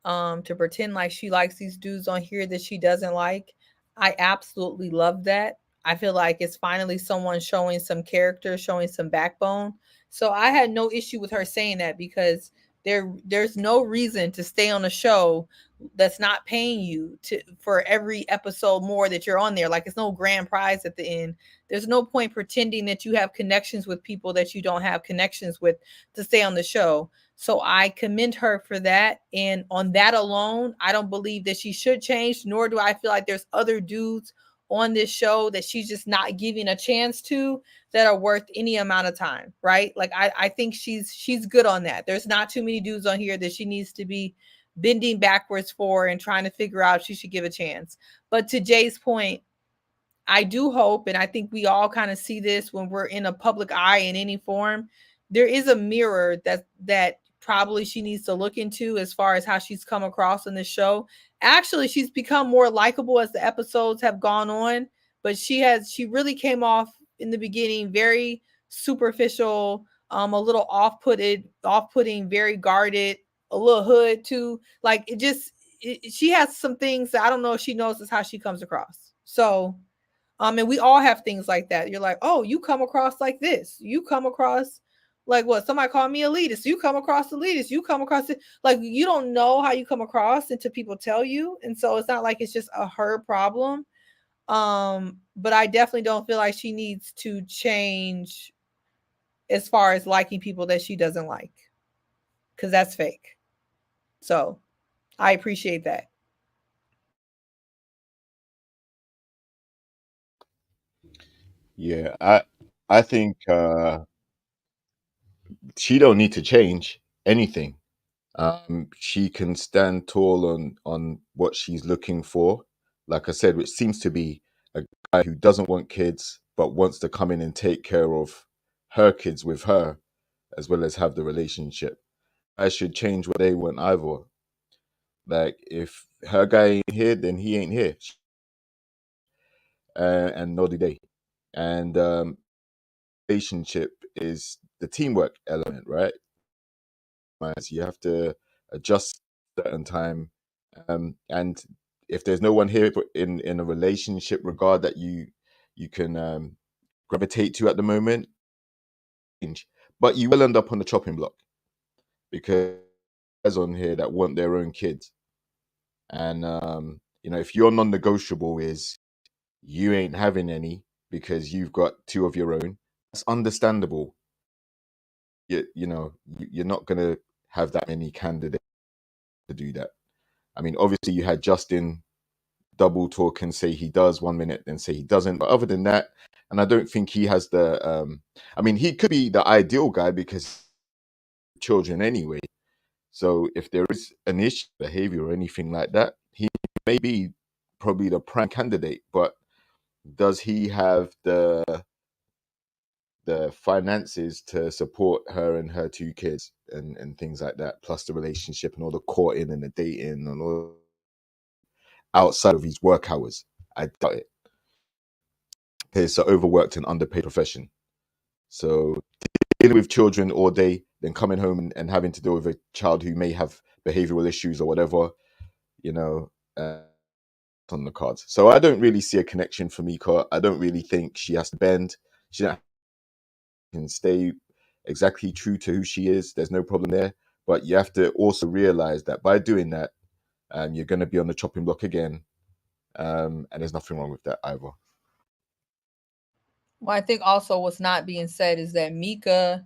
to pretend like she likes these dudes on here that she doesn't like, I absolutely love that. I feel like it's finally someone showing some character, showing some backbone. So I had no issue with her saying that, because there's no reason to stay on a show that's not paying you for every episode more that you're on there. Like, it's no grand prize at the end. There's no point pretending that you have connections with people that you don't have connections with to stay on the show. So I commend her for that. And on that alone, I don't believe that she should change, nor do I feel like there's other dudes on this show that she's just not giving a chance to that are worth any amount of time, right? Like, I think she's good on that. There's not too many dudes on here that she needs to be bending backwards for and trying to figure out if she should give a chance. But to Jay's point, I do hope, and I think we all kind of see this when we're in a public eye in any form, there is a mirror that probably she needs to look into as far as how she's come across in this show. Actually, she's become more likable as the episodes have gone on, but she really came off in the beginning very superficial, a little off-putting, very guarded, a little hood too. Like she has some things that I don't know if she knows is how she comes across. So and we all have things like that. You're like, oh, you come across like this. You come across like what? Somebody called me elitist. You come across elitist. You come across it. Like you don't know how you come across until people tell you. And so it's not like it's just a her problem. But I definitely don't feel like she needs to change as far as liking people that she doesn't like. Because that's fake. So I appreciate that. Yeah, I think she don't need to change anything. She can stand tall on what she's looking for. Like I said, which seems to be a guy who doesn't want kids but wants to come in and take care of her kids with her, as well as have the relationship. I should change what they want either. Like if her guy ain't here, then he ain't here, and nor do they. And relationship is the teamwork element, right? You have to adjust at a certain time, and if there's no one here in a relationship regard that you can gravitate to at the moment, change. But you will end up on the chopping block because there's on here that want their own kids, and if your non-negotiable is you ain't having any because you've got two of your own, that's understandable. You're not gonna have that many candidates to do that. I mean, obviously you had Justin double talk and say he does 1 minute, then say he doesn't. But other than that, and I don't think he has the. I mean, he could be the ideal guy because children anyway. So if there is an issue, behavior or anything like that, he may be probably the prime candidate. But does he have the finances to support her and her two kids and things like that, plus the relationship and all the courting and the dating and all outside of his work hours? I doubt it. It's an overworked and underpaid profession. So dealing with children all day, then coming home and having to deal with a child who may have behavioral issues or whatever, on the cards. So I don't really see a connection for Mika. I don't really think she has to bend. She can stay exactly true to who she is. There's no problem there. But you have to also realize that by doing that, you're going to be on the chopping block again. And there's nothing wrong with that either. Well, I think also what's not being said is that Mika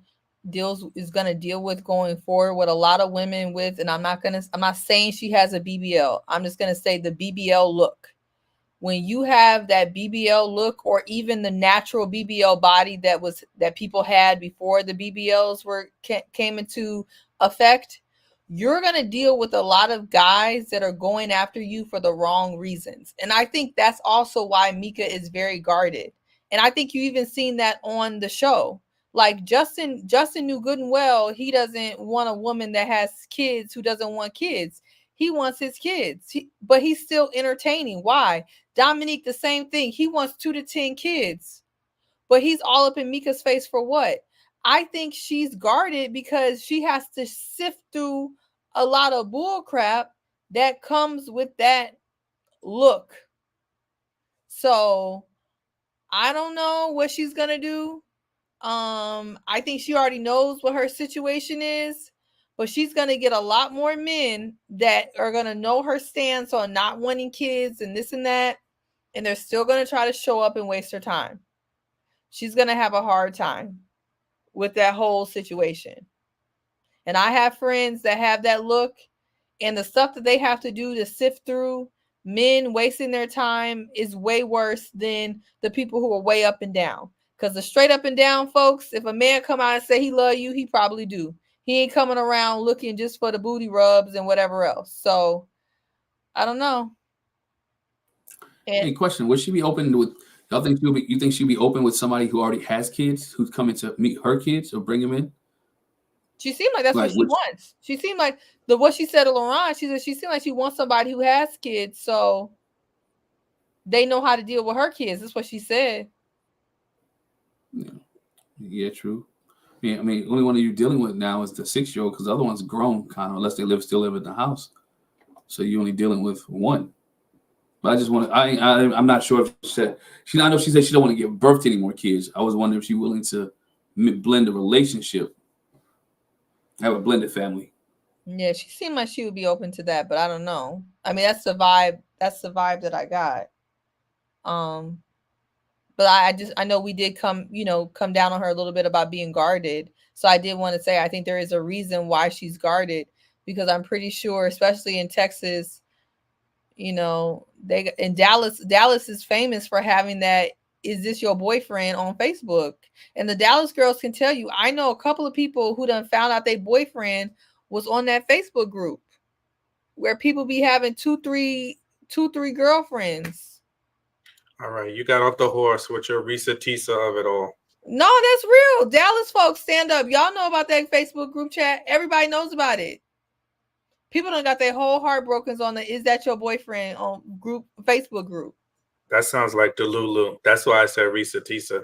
is going to deal with going forward what a lot of women with, and I'm not saying she has a BBL. I'm just going to say the BBL look. When you have that BBL look, or even the natural BBL body that people had before the BBLs came into effect, you're going to deal with a lot of guys that are going after you for the wrong reasons. And I think that's also why Mika is very guarded. And I think you even seen that on the show. Like Justin knew good and well he doesn't want a woman that has kids who doesn't want kids. He wants his kids, but he's still entertaining. Why? Dominique, the same thing. He wants 2 to 10 kids, but he's all up in Mika's face for what? I think she's guarded because she has to sift through a lot of bull crap that comes with that look. So I don't know what she's going to do. I think she already knows what her situation is, but she's going to get a lot more men that are going to know her stance on not wanting kids and this and that. And they're still going to try to show up and waste her time. She's going to have a hard time with that whole situation. And I have friends that have that look, and the stuff that they have to do to sift through men wasting their time is way worse than the people who are way up and down. Because the straight up and down folks, if a man come out and say he love you, he probably do. He ain't coming around looking just for the booty rubs and whatever else. So I don't know. Hey, question: would she be open with Y'all think you think she'll be open with somebody who already has kids, who's coming to meet her kids or bring them in? She seemed like that's what she wants. She seemed like what she said to Luron. She said she seemed like she wants somebody who has kids, so they know how to deal with her kids. That's what she said. Yeah, true. Yeah, I mean, only one of you dealing with now is the 6-year-old because the other one's grown, kind of, unless they still live in the house. So you're only dealing with one. But I just want to. I'm not sure if I know she said she don't want to give birth to any more kids. I was wondering if she's willing to blend a relationship, have a blended family. Yeah, she seemed like she would be open to that, but I don't know. I mean, that's the vibe. That's the vibe that I got. But I know we did come down on her a little bit about being guarded. So I did want to say I think there is a reason why she's guarded, because I'm pretty sure, especially in Texas, they in Dallas is famous for having that "is this your boyfriend" on Facebook. And the Dallas girls can tell you, I know a couple of people who done found out their boyfriend was on that Facebook group where people be having two, three girlfriends. All right, you got off the horse with your Risa Tisa of it all. No, that's real. Dallas folks, stand up. Y'all know about that Facebook group chat. Everybody knows about it. People done got their whole heart broken on the "is that your boyfriend" on Facebook group. That sounds like Delulu. That's why I said Risa Tisa.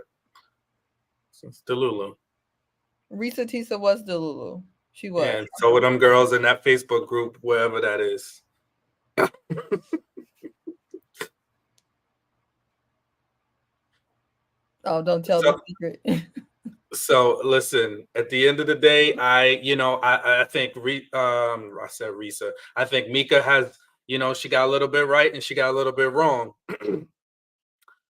It's Delulu. Risa Tisa was Delulu. She was. Yeah, so were them girls in that Facebook group, wherever that is. Oh, don't tell the secret. So listen, at the end of the day, I think I said Risa. I think Mika has, she got a little bit right and she got a little bit wrong.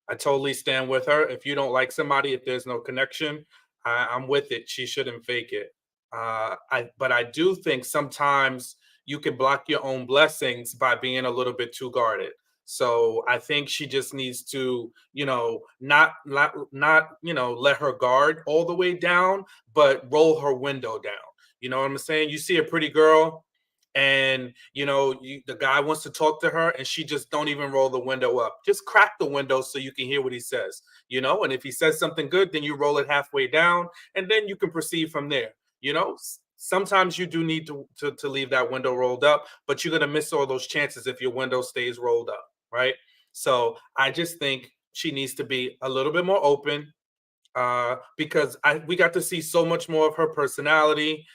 I totally stand with her. If you don't like somebody, if there's no connection, I'm with it. She shouldn't fake it. But I do think sometimes you can block your own blessings by being a little bit too guarded. So I think she just needs to, not let her guard all the way down, but roll her window down. You know what I'm saying? You see a pretty girl and, the guy wants to talk to her and she just don't even roll the window up. Just crack the window so you can hear what he says, and if he says something good, then you roll it halfway down and then you can proceed from there. Sometimes you do need to leave that window rolled up, but you're going to miss all those chances if your window stays rolled up. Right. So I just think she needs to be a little bit more open because we got to see so much more of her personality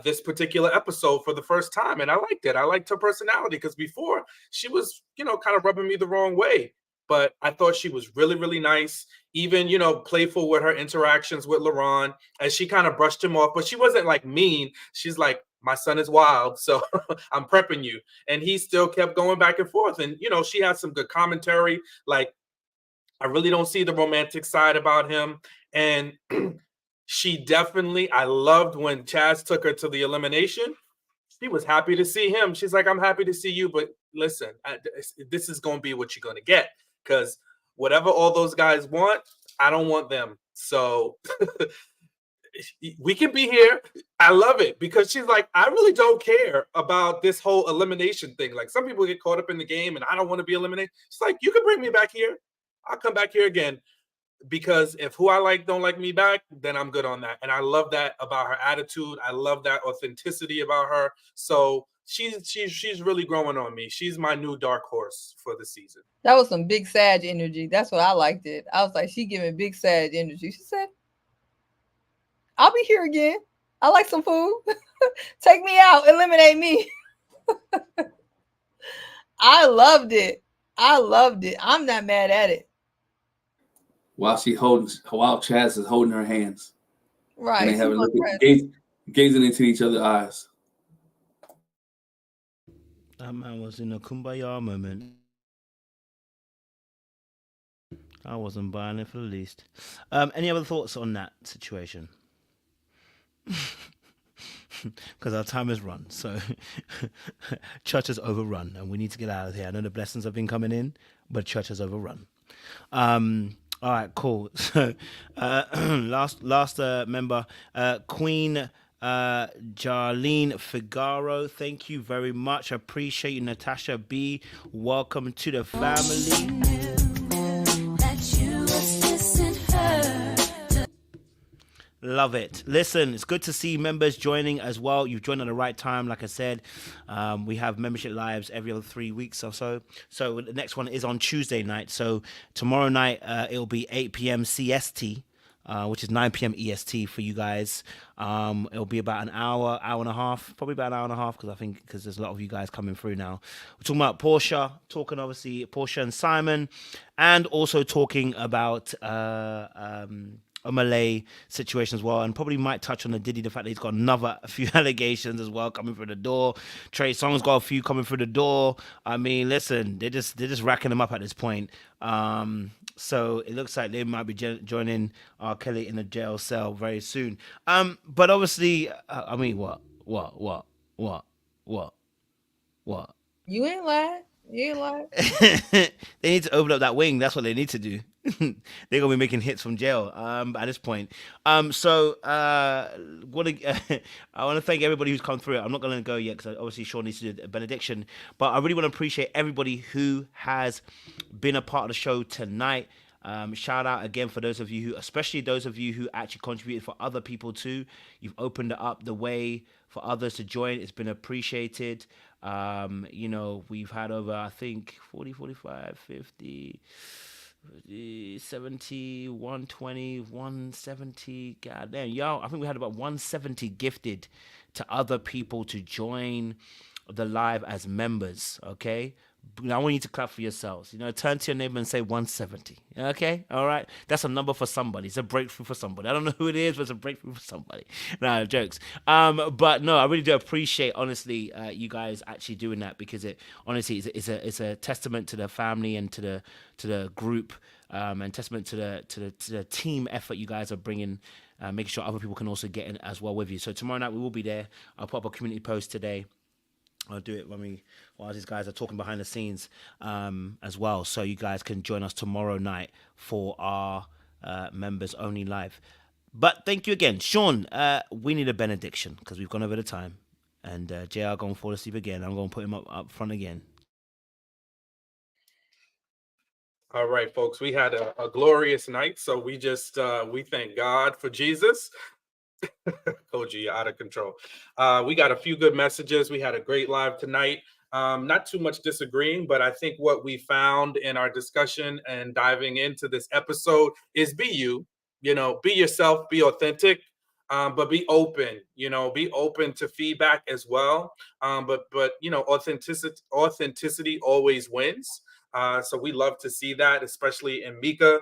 this particular episode for the first time. And I liked it. I liked her personality because before she was, kind of rubbing me the wrong way. But I thought she was really, really nice, even, playful with her interactions with Luron as she kind of brushed him off. But she wasn't like mean. She's like, my son is wild, so I'm prepping you. And he still kept going back and forth. And, she had some good commentary. Like, I really don't see the romantic side about him. And I loved when Chaz took her to the elimination. She was happy to see him. She's like, I'm happy to see you, but listen, this is going to be what you're going to get. Because whatever all those guys want, I don't want them. So we can be here. I love it because she's like, I really don't care about this whole elimination thing. Like some people get caught up in the game and I don't want to be eliminated. It's like, you can bring me back here. I'll come back here again. Because if who I like don't like me back, then I'm good on that. And I love that about her attitude. I love that authenticity about her. So she's really growing on me. She's my new dark horse for the season. That was some big Sag energy. That's what I liked it. I was like, she giving big Sag energy. She said, I'll be here again. I like some food. Take me out. Eliminate me. I loved it. I'm not mad at it. While Chaz is holding her hands. Right. And they have a look gazing into each other's eyes. That man was in a kumbaya moment. I wasn't buying it for the least. Any other thoughts on that situation? Because our time has run, so church has overrun, and we need to get out of here. I know the blessings have been coming in, but church has overrun. All right, cool. So, last member, Queen Jarlene Figaro. Thank you very much. I appreciate you, Natasha B. Welcome to the family. love it. Listen, it's good to see members joining as well. You've joined at the right time. Like I said, we have membership lives every other 3 weeks or so. So the next one is on Tuesday night. So tomorrow night, it'll be 8 p.m. CST. Which is 9 p.m. EST for you guys. It'll be about an hour, hour and a half, probably about an hour and a half, because there's a lot of you guys coming through now. We're talking about Portia, talking obviously Portia and Simon, and also talking about a Malay situation as well, and probably might touch on the Diddy, the fact that he's got a few allegations as well coming through the door. Trey Songz got a few coming through the door. I mean, listen, they're just racking them up at this point. So it looks like they might be joining R. Kelly in a jail cell very soon. But obviously, I mean, what? You ain't lying. You ain't lying. They need to open up that wing. That's what they need to do. They're gonna be making hits from jail. At this point. So I want to thank everybody who's come through. I'm not gonna go yet because obviously Sean needs to do a benediction. But I really want to appreciate everybody who has been a part of the show tonight. Shout out again for those of you especially those of you who actually contributed for other people too. You've opened up the way for others to join. It's been appreciated. We've had over, I think, 40, 45, 50, 70, 120, 170. God damn, y'all. I think we had about 170 gifted to other people to join the live as members. Okay. Now I want you to clap for yourselves. Turn to your neighbor and say 170. Okay? All right? That's a number for somebody. It's a breakthrough for somebody. I don't know who it is, but it's a breakthrough for somebody. No, jokes. But no, I really do appreciate, honestly, you guys actually doing that, because it honestly is a testament to the family and to the group, and testament to the team effort you guys are bringing, making sure other people can also get in as well with you. So tomorrow night we will be there. I'll put up a community post today. I'll do it while these guys are talking behind the scenes as well. So you guys can join us tomorrow night for our members only live. But thank you again. Sean, we need a benediction because we've gone over the time. And JR going to fall asleep again. I'm going to put him up front again. All right, folks, we had a glorious night. So we thank God for Jesus. Koji, you're out of control. We got a few good messages. We had a great live tonight. Not too much disagreeing, but I think what we found in our discussion and diving into this episode is be you, be yourself, be authentic, but be open, be open to feedback as well. But authenticity always wins. So we love to see that, especially in Mika.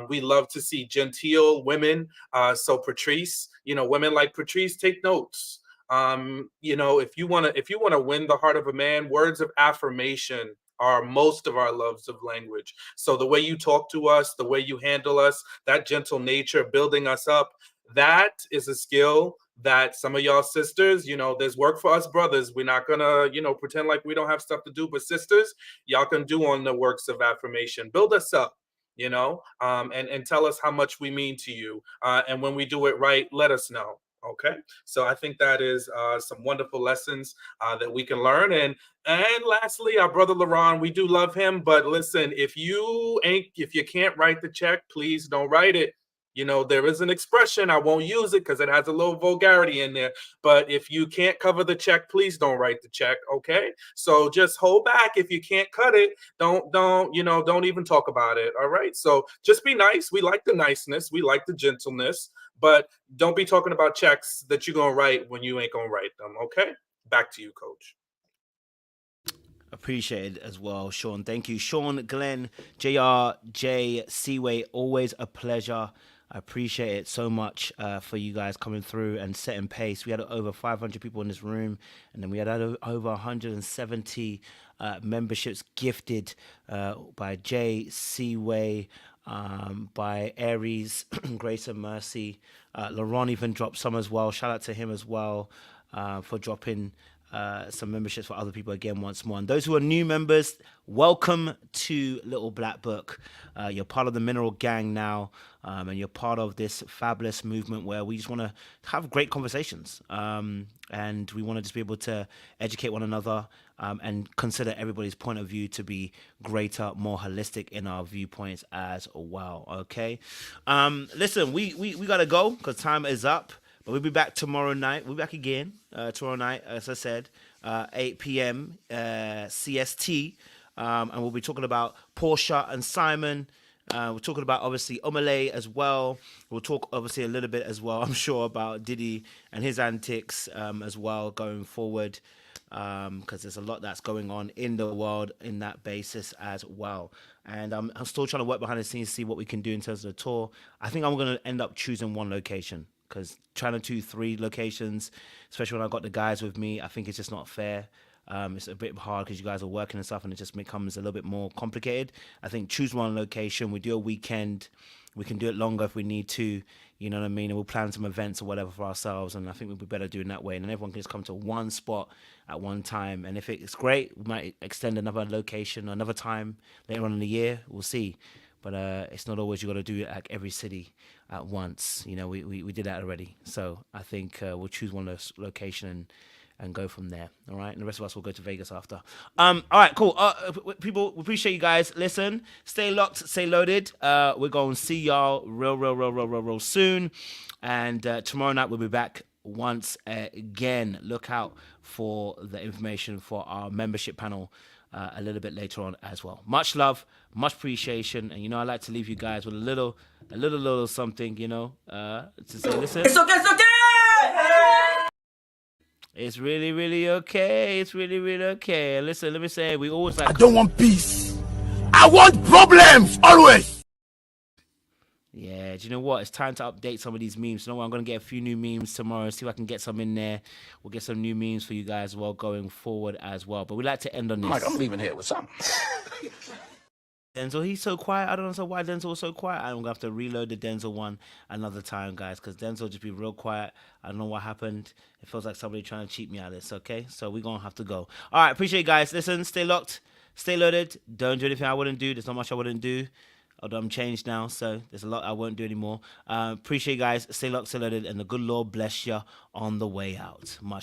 We love to see genteel women. So Patrice, women like Patrice, take notes. If you want to win the heart of a man, words of affirmation are most of our loves of language. So the way you talk to us, the way you handle us, that gentle nature, building us up, that is a skill that some of y'all sisters, there's work for us brothers. We're not gonna, pretend like we don't have stuff to do, but sisters, y'all can do on the works of affirmation. Build us up. And tell us how much we mean to you. And when we do it right, let us know. Okay. So I think that is some wonderful lessons that we can learn. And lastly, our brother Luron, we do love him. But listen, if you can't write the check, please don't write it. There is an expression. I won't use it because it has a little vulgarity in there. But if you can't cover the check, please don't write the check. Okay. So just hold back. If you can't cut it, don't even talk about it. All right. So just be nice. We like the niceness. We like the gentleness, but don't be talking about checks that you're going to write when you ain't going to write them. Okay. Back to you, Coach. Appreciated as well, Sean. Thank you. Sean, Glenn, JR, Jay, Seaway, always a pleasure. I appreciate it so much for you guys coming through and setting pace. We had over 500 people in this room, and then we had over 170 memberships gifted by Jay, Seaway, by Aries, Grace and Mercy. Luron even dropped some as well. Shout out to him as well for dropping some memberships for other people again once more. And those who are new members, welcome to Little Black Book. You're part of the Mineral Gang now, and you're part of this fabulous movement where we just want to have great conversations, and we want to just be able to educate one another, and consider everybody's point of view to be greater, more holistic in our viewpoints as well. Okay, listen, we gotta go because time is up. But we'll be back tomorrow night. We'll be back again tomorrow night, as I said, 8 p.m. CST. And we'll be talking about Portia and Simon. We're talking about, obviously, Omale as well. We'll talk, obviously, a little bit as well, I'm sure, about Diddy and his antics as well going forward. Because there's a lot that's going on in the world in that basis as well. And I'm still trying to work behind the scenes, see what we can do in terms of the tour. I think I'm going to end up choosing one location. Because trying to do 3 locations, especially when I've got the guys with me, I think it's just not fair. It's a bit hard because you guys are working and stuff, and it just becomes a little bit more complicated. I think choose one location. We do a weekend. We can do it longer if we need to. You know what I mean? And we'll plan some events or whatever for ourselves. And I think we'd be better doing that way. And then everyone can just come to one spot at one time. And if it's great, we might extend another location or another time later on in the year. We'll see. But it's not always you got to do it like every city at once. You know, we did that already. So I think we'll choose one location and go from there. All right. And the rest of us will go to Vegas after. All right, cool. People, we appreciate you guys. Listen, stay locked, stay loaded. We're going to see y'all real soon. And tomorrow night we'll be back once again. Look out for the information for our membership panel a little bit later on as well. Much love, much appreciation, and I like to leave you guys with a little something, to say, listen. It's okay, it's okay! It's really, really okay. It's really, really okay. Listen, let me say, we always like. I don't want peace. I want problems always. Yeah, do you know what? It's time to update some of these memes. You know what? I'm going to get a few new memes tomorrow. See if I can get some in there. We'll get some new memes for you guys as well going forward as well. But we like to end on this. Mike, I'm leaving here with something. Denzel, he's so quiet. I don't know why Denzel was so quiet. I'm going to have to reload the Denzel one another time, guys, because Denzel just be real quiet. I don't know what happened. It feels like somebody trying to cheat me out of this, okay? So we're going to have to go. All right, appreciate you guys. Listen, stay locked, stay loaded. Don't do anything I wouldn't do. There's not much I wouldn't do. Although I'm changed now, so there's a lot I won't do anymore. Appreciate you guys. Stay locked, stay loaded, and the good Lord bless you on the way out. Much